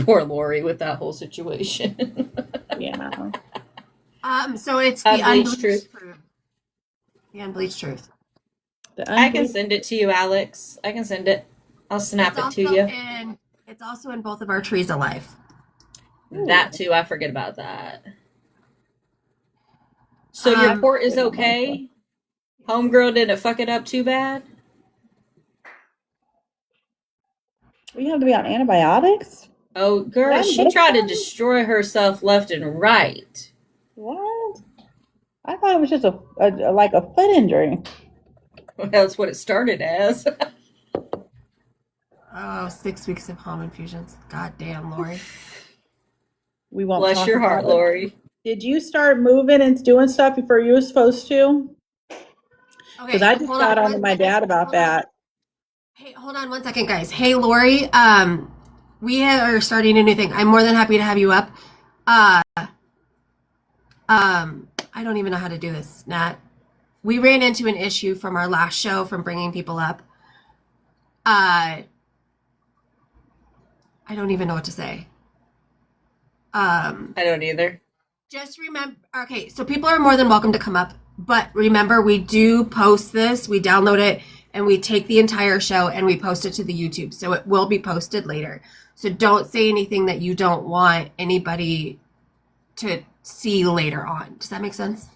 poor Lori with that whole situation. Yeah. So it's the Unbleached unbleached truth. truth. The unbleached truth. I can send it to you, Alex. I can send it. I'll snap it to you. It's also in both of our trees of life. That too. I forget about that. So your port is okay? Homegirl didn't fuck it up too bad? We have to be on antibiotics? Oh, girl, she tried to destroy herself left and right. What? I thought it was just like a foot injury. Well, that's what it started as. Oh, 6 weeks of home infusions. God damn, Lori. We won't Bless talk your about heart, it. Lori. Did you start moving and doing stuff before you were supposed to? Because I just got on to my dad about that. Hey, hold on 1 second, guys. Hey, Lori. We are starting a new thing. I'm more than happy to have you up. I don't even know how to do this, Nat. We ran into an issue from our last show from bringing people up. I don't even know what to say. I don't either. Just remember, okay, so people are more than welcome to come up, but remember, we do post this, we download it, and we take the entire show and we post it to the YouTube, so it will be posted later. So don't say anything that you don't want anybody to see later on. Does that make sense?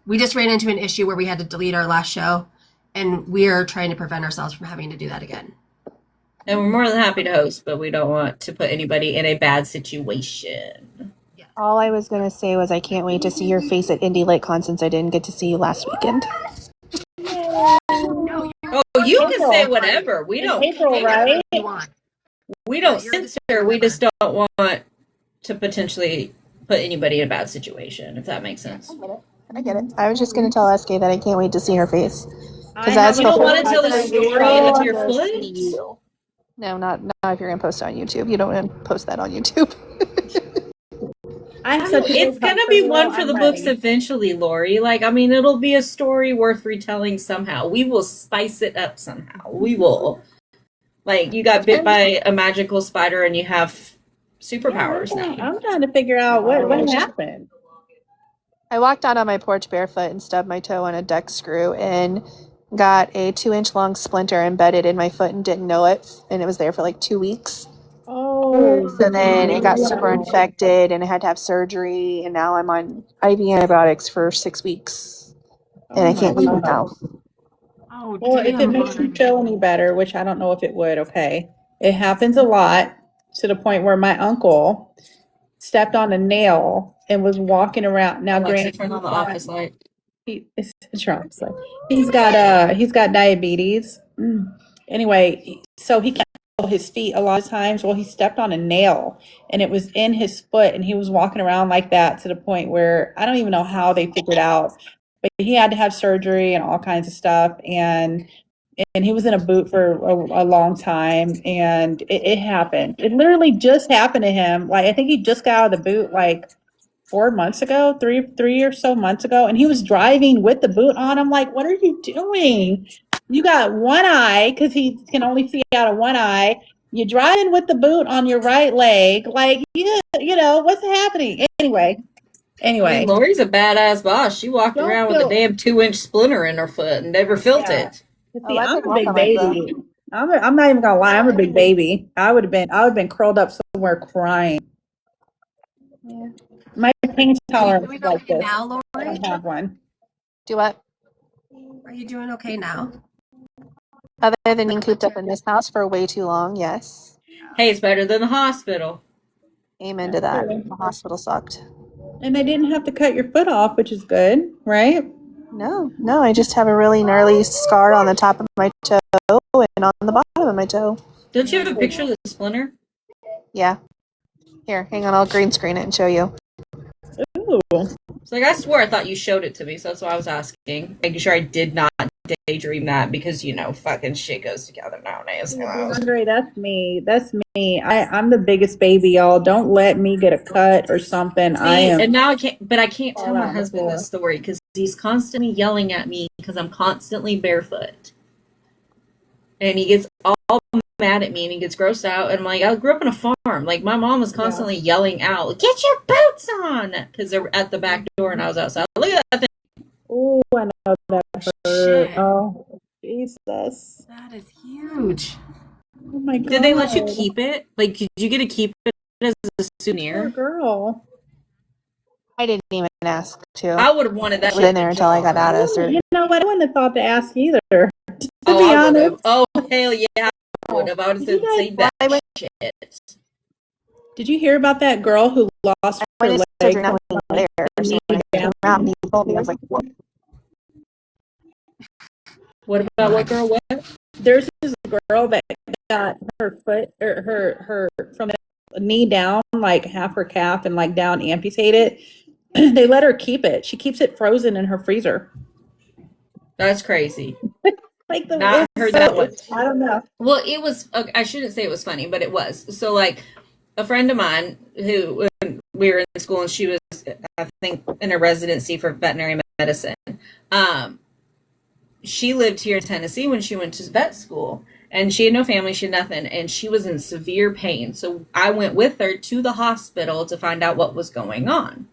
We just ran into an issue where we had to delete our last show, and we are trying to prevent ourselves from having to do that again. And we're more than happy to host, but we don't want to put anybody in a bad situation. All I was going to say was I can't wait to see your face at Indie LakeCon since I didn't get to see you last weekend. Oh, you can say whatever. We don't. April, right? We don't censor. We just don't want to potentially put anybody in a bad situation, if that makes sense. I get it. I was just going to tell SK that I can't wait to see her face. You don't want to tell the story with your foot? No, not if you're going to post it on YouTube. You don't want to post that on YouTube. It's going to be one for the books eventually, Lori. Like, I mean, it'll be a story worth retelling somehow. We will spice it up somehow. We will. Like, you got bit by a magical spider and you have superpowers now. I'm trying to figure out what happened. I walked out on my porch barefoot and stubbed my toe on a deck screw and got a 2-inch long splinter embedded in my foot and didn't know it. And it was there for like 2 weeks. Oh. So then it got super infected and I had to have surgery. And now I'm on IV antibiotics for 6 weeks. And I can't leave it now. Or if it makes you feel any better, which I don't know if it would, okay. It happens a lot. to the point where my uncle stepped on a nail and was walking around. Now, Alexa, granted, turn on the office light. it's Trump's like he's got diabetes. Anyway, so he can't feel his feet a lot of times. Well, he stepped on a nail and it was in his foot, and he was walking around like that to the point where I don't even know how they figured out, but he had to have surgery and all kinds of stuff. And he was in a boot for a long time, and it happened. It literally just happened to him. Like, I think he just got out of the boot like 4 months ago, three or so months ago, and he was driving with the boot on. I'm like, what are you doing? You got one eye because he can only see out of one eye. You're driving with the boot on your right leg. Like, you know, what's happening? Anyway. I mean, Lori's a badass boss. She walked Don't around with a damn 2-inch splinter in her foot and never felt Yeah. it. See, I'm a big baby. I'm not even gonna lie. I'm a big baby. I would have been curled up somewhere crying. Yeah. My pain tolerance Are you is doing like okay this. now, I Lori? don't have one. Do what? Are you doing okay now? Other than being cooped up in this house for way too long, yes. Hey, it's better than the hospital. Amen to that. The hospital sucked. And they didn't have to cut your foot off, which is good, right? No, I just have a really gnarly scar on the top of my toe and on the bottom of my toe. Don't you have a picture of the splinter? Yeah. Here, hang on, I'll green screen it and show you. Ooh. It's like, I swore I thought you showed it to me, so that's why I was asking. Making sure I did not daydream that because, you know, fucking shit goes together nowadays. Andre, that's me. That's me. I'm the biggest baby, y'all. Don't let me get a cut or something. And now I can't tell Fall my out the husband floor. this story because he's constantly yelling at me because I'm constantly barefoot. And he gets all mad at me and he gets grossed out. And I'm like, I grew up on a farm. Like, my mom was constantly yelling out, get your boots on! Because they're at the back door and I was outside. Look at that thing. Oh, I know that hurt. Shit. Oh, Jesus. That is huge. Oh my God. Did they let you keep it? Like, did you get to keep it as a Poor souvenir? girl. I didn't even ask to. I would have wanted that It was in there until I got out of surgery. You know what? I wouldn't have thought to ask either. To be I would have. honest. Oh, hell yeah, I would have. I would have said, save that shit. Did you hear about that girl who lost her I went to leg? surgery not being there. So when I came out and he told me, I was like, what? What about what girl? What? There's this girl that got her foot or her from the knee down, like half her calf and like down amputated. They let her keep it. She keeps it frozen in her freezer. That's crazy. Like Not heard that one. I don't know. Well, it was. I shouldn't say it was funny, but it was. So, like, a friend of mine who when we were in school and she was, I think, in a residency for veterinary medicine. She lived here in Tennessee when she went to vet school, and she had no family, she had nothing, and she was in severe pain. So I went with her to the hospital to find out what was going on.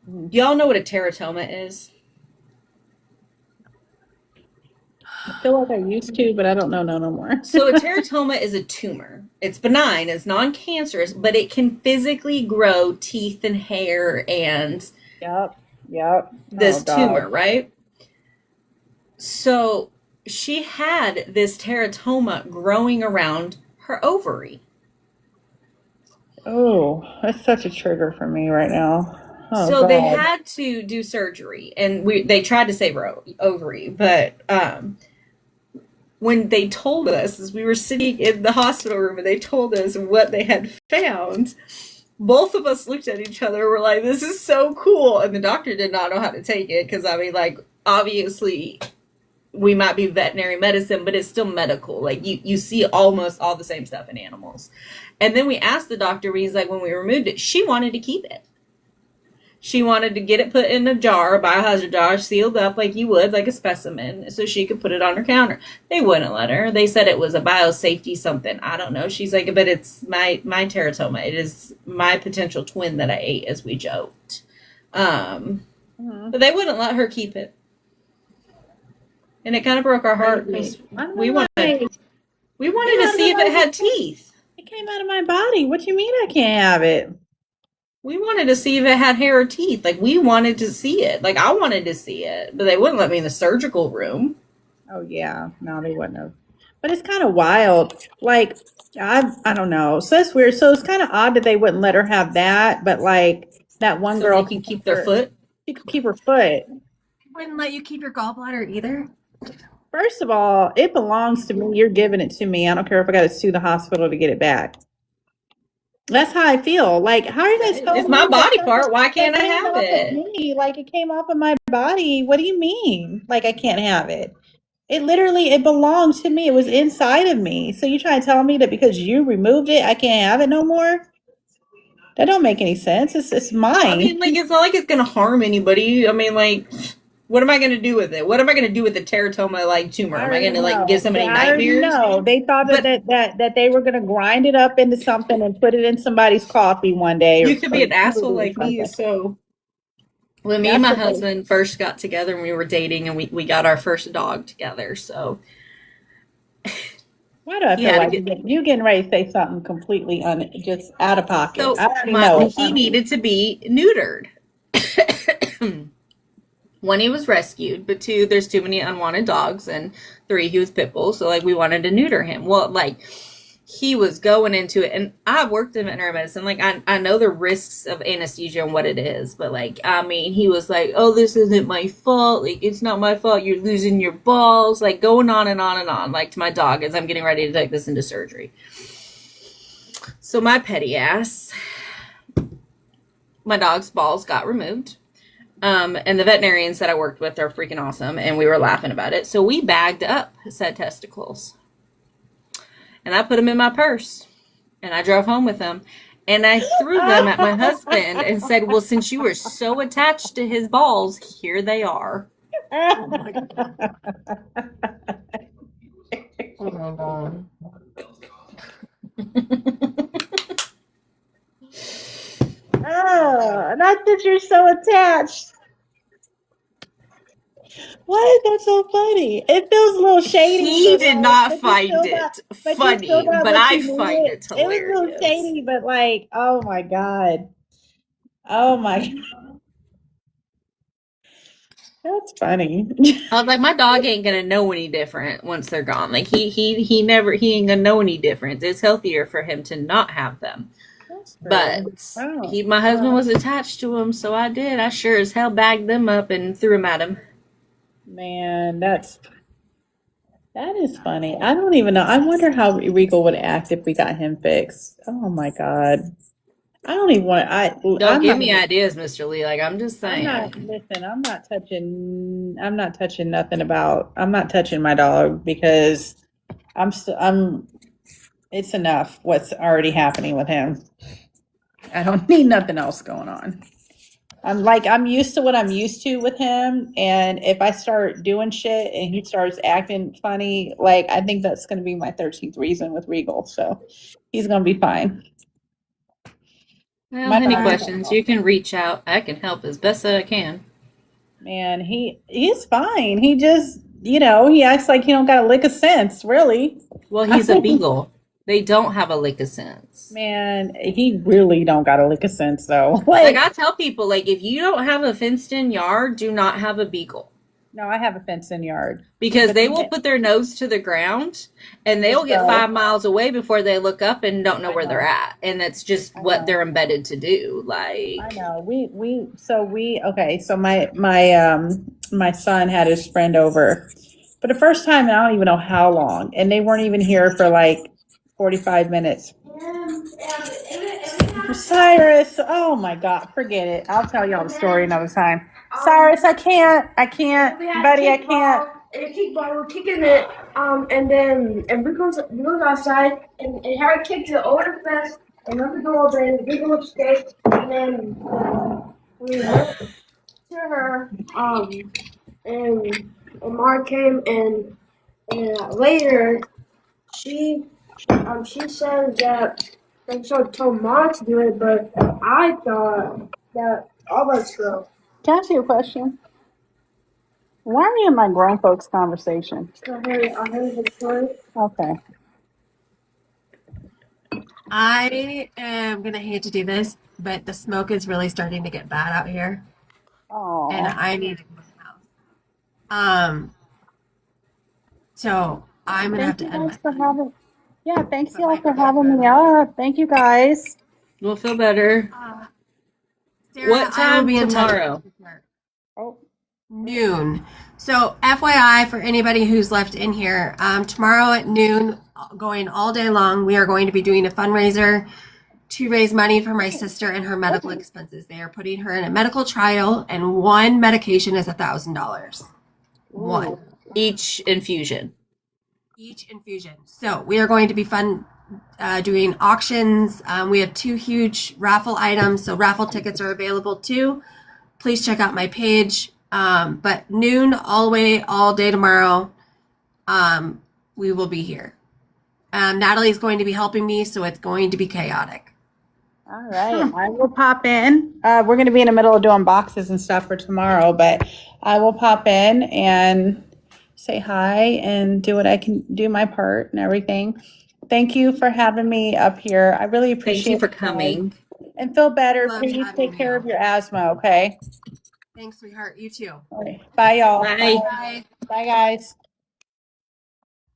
Do y'all know what a teratoma is? I feel like I used to, but I don't know no more. So a teratoma is a tumor. It's benign, it's non-cancerous, but it can physically grow teeth and hair and Yep. this Oh, God. tumor, right? So she had this teratoma growing around her ovary. Oh, that's such a trigger for me right now. Oh, So they God. had to do surgery, and they tried to save her ovary, but when they told us, as we were sitting in the hospital room and they told us what they had found, both of us looked at each other and were like, this is so cool. And the doctor did not know how to take it because, I mean, like, obviously we might be veterinary medicine, but it's still medical. Like, you see almost all the same stuff in animals. And then we asked the doctor, he's like, when we removed it, she wanted to keep it. She wanted to get it put in a jar, a biohazard jar, sealed up like you would, like a specimen, so she could put it on her counter. They wouldn't let her. They said it was a biosafety something. I don't know. She's like, but it's my teratoma. It is my potential twin that I ate, as we joked. But they wouldn't let her keep it. And it kind of broke our heart because we wanted to see if it had teeth. It came out of my body. What do you mean I can't have it? We wanted to see if it had hair or teeth. Like, we wanted to see it. Like, I wanted to see it. But they wouldn't let me in the surgical room. Oh, yeah. No, they wouldn't have. But it's kind of wild. Like, I don't know. So that's weird. So it's kind of odd that they wouldn't let her have that. But like that one So girl they can keep their foot. She could keep her foot. Wouldn't let you keep your gallbladder either. First of all, it belongs to me. You're giving it to me. I don't care if I got to sue the hospital to get it back. That's how I feel. Like, how are you guys telling It's my me body that part. Why can't I came have off of it? me? Like, it came off of my body. What do you mean? Like, I can't have it? It literally, it belongs to me. It was inside of me. So you trying to tell me that because you removed it, I can't have it no more? That don't make any sense. It's mine. I mean, like, it's not like it's gonna harm anybody. I mean, like, what am I gonna do with it? What am I gonna do with the teratoma like tumor? Am I gonna like give somebody nightmares? No, they thought that they were gonna grind it up into something and put it in somebody's coffee one day. You could be an asshole like me. So when me and my husband first got together and we were dating and we got our first dog together, so why do I feel like you getting ready to say something completely just out of pocket? So I already know he needed to be neutered. One, he was rescued, but two, there's too many unwanted dogs, and three, he was pit bull, so like we wanted to neuter him. Well, like he was going into it, and I worked in veterinary medicine. Like I know the risks of anesthesia and what it is, but like I mean, he was like, "Oh, this isn't my fault. Like it's not my fault. You're losing your balls." Like going on and on and on, like to my dog as I'm getting ready to take this into surgery. So my petty ass, my dog's balls got removed. And the veterinarians that I worked with are freaking awesome, and we were laughing about it. So we bagged up said testicles, and I put them in my purse, and I drove home with them, and I threw them at my husband and said, "Well, since you were so attached to his balls, here they are." Oh my God. Oh my God. Oh, not that you're so attached. What? That's so funny. It feels a little shady. He did not find it funny, but I find it hilarious. It was a little shady, but like, oh my God. Oh my God. That's funny. I was like, my dog ain't gonna know any different once they're gone. Like he ain't gonna know any difference. It's healthier for him to not have them. But my husband was attached to him, so I did. I sure as hell bagged them up and threw them at him. Man, that is funny. I don't even know. I wonder how Regal would act if we got him fixed. Oh my God. I don't even want. Don't give me ideas, Mr. Lee. Like I'm just saying. I'm not touching nothing about. I'm not touching my dog because it's enough what's already happening with him. I don't need nothing else going on. I'm used to what I'm used to with him, and if I start doing shit and he starts acting funny, like I think that's going to be my 13th reason with Regal. So he's going to be fine. Well, any questions, you can reach out. I can help as best that I can. Man, he's fine. He just, he acts like he don't got a lick of sense, really. Well, he's a beagle. They don't have a lick of sense. Man, he really don't got a lick of sense, though. Like I tell people, like if you don't have a fenced-in yard, do not have a beagle. No, I have a fenced-in yard. Because they will put their nose to the ground, and they will get 5 miles away before they look up and don't know where they're at. And that's just what they're embedded to do. Like I know. So my son had his friend over for the first time, and I don't even know how long, and they weren't even here for like 45 minutes. Cyrus, oh my God, forget it. I'll tell y'all the story another time. Cyrus, I can't, buddy, I can't. We're kicking it, and we goes outside, and Harry kicked it over the fence, and then we go over and we go upstairs, and then we went to her, and Mark came, and later she says that so told Mom to do it, but I thought that all of us go. Can I ask you a question? Why are you in my grown folks conversation? I heard the story. Okay. I am gonna hate to do this, but the smoke is really starting to get bad out here. Oh. And I need to go to the house. So I'm gonna have Thank to you end guys my. for having. Yeah, thanks Put y'all my for having me up. Thank you guys. We'll feel better. Sarah, What I will time be in touch tomorrow? with her. Oh, Noon. So FYI for anybody who's left in here, tomorrow at noon, going all day long, we are going to be doing a fundraiser to raise money for my sister and her medical expenses. They are putting her in a medical trial, and one medication is $1,000. One. Each infusion. Each infusion. So we are going to be doing auctions. We have 2 huge raffle items, so raffle tickets are available too. Please check out my page. But noon all day tomorrow, we will be here. Natalie's going to be helping me, so it's going to be chaotic. all right. I will pop in. We're going to be in the middle of doing boxes and stuff for tomorrow, but I will pop in and say hi and do what I can do, my part and everything. Thank you for having me up here. I really appreciate Thank you for it, guys. coming. And feel better. Love Please having take care you. of your asthma, okay? Thanks, sweetheart. You too. All right. Bye, y'all. Bye. Bye. Bye, guys.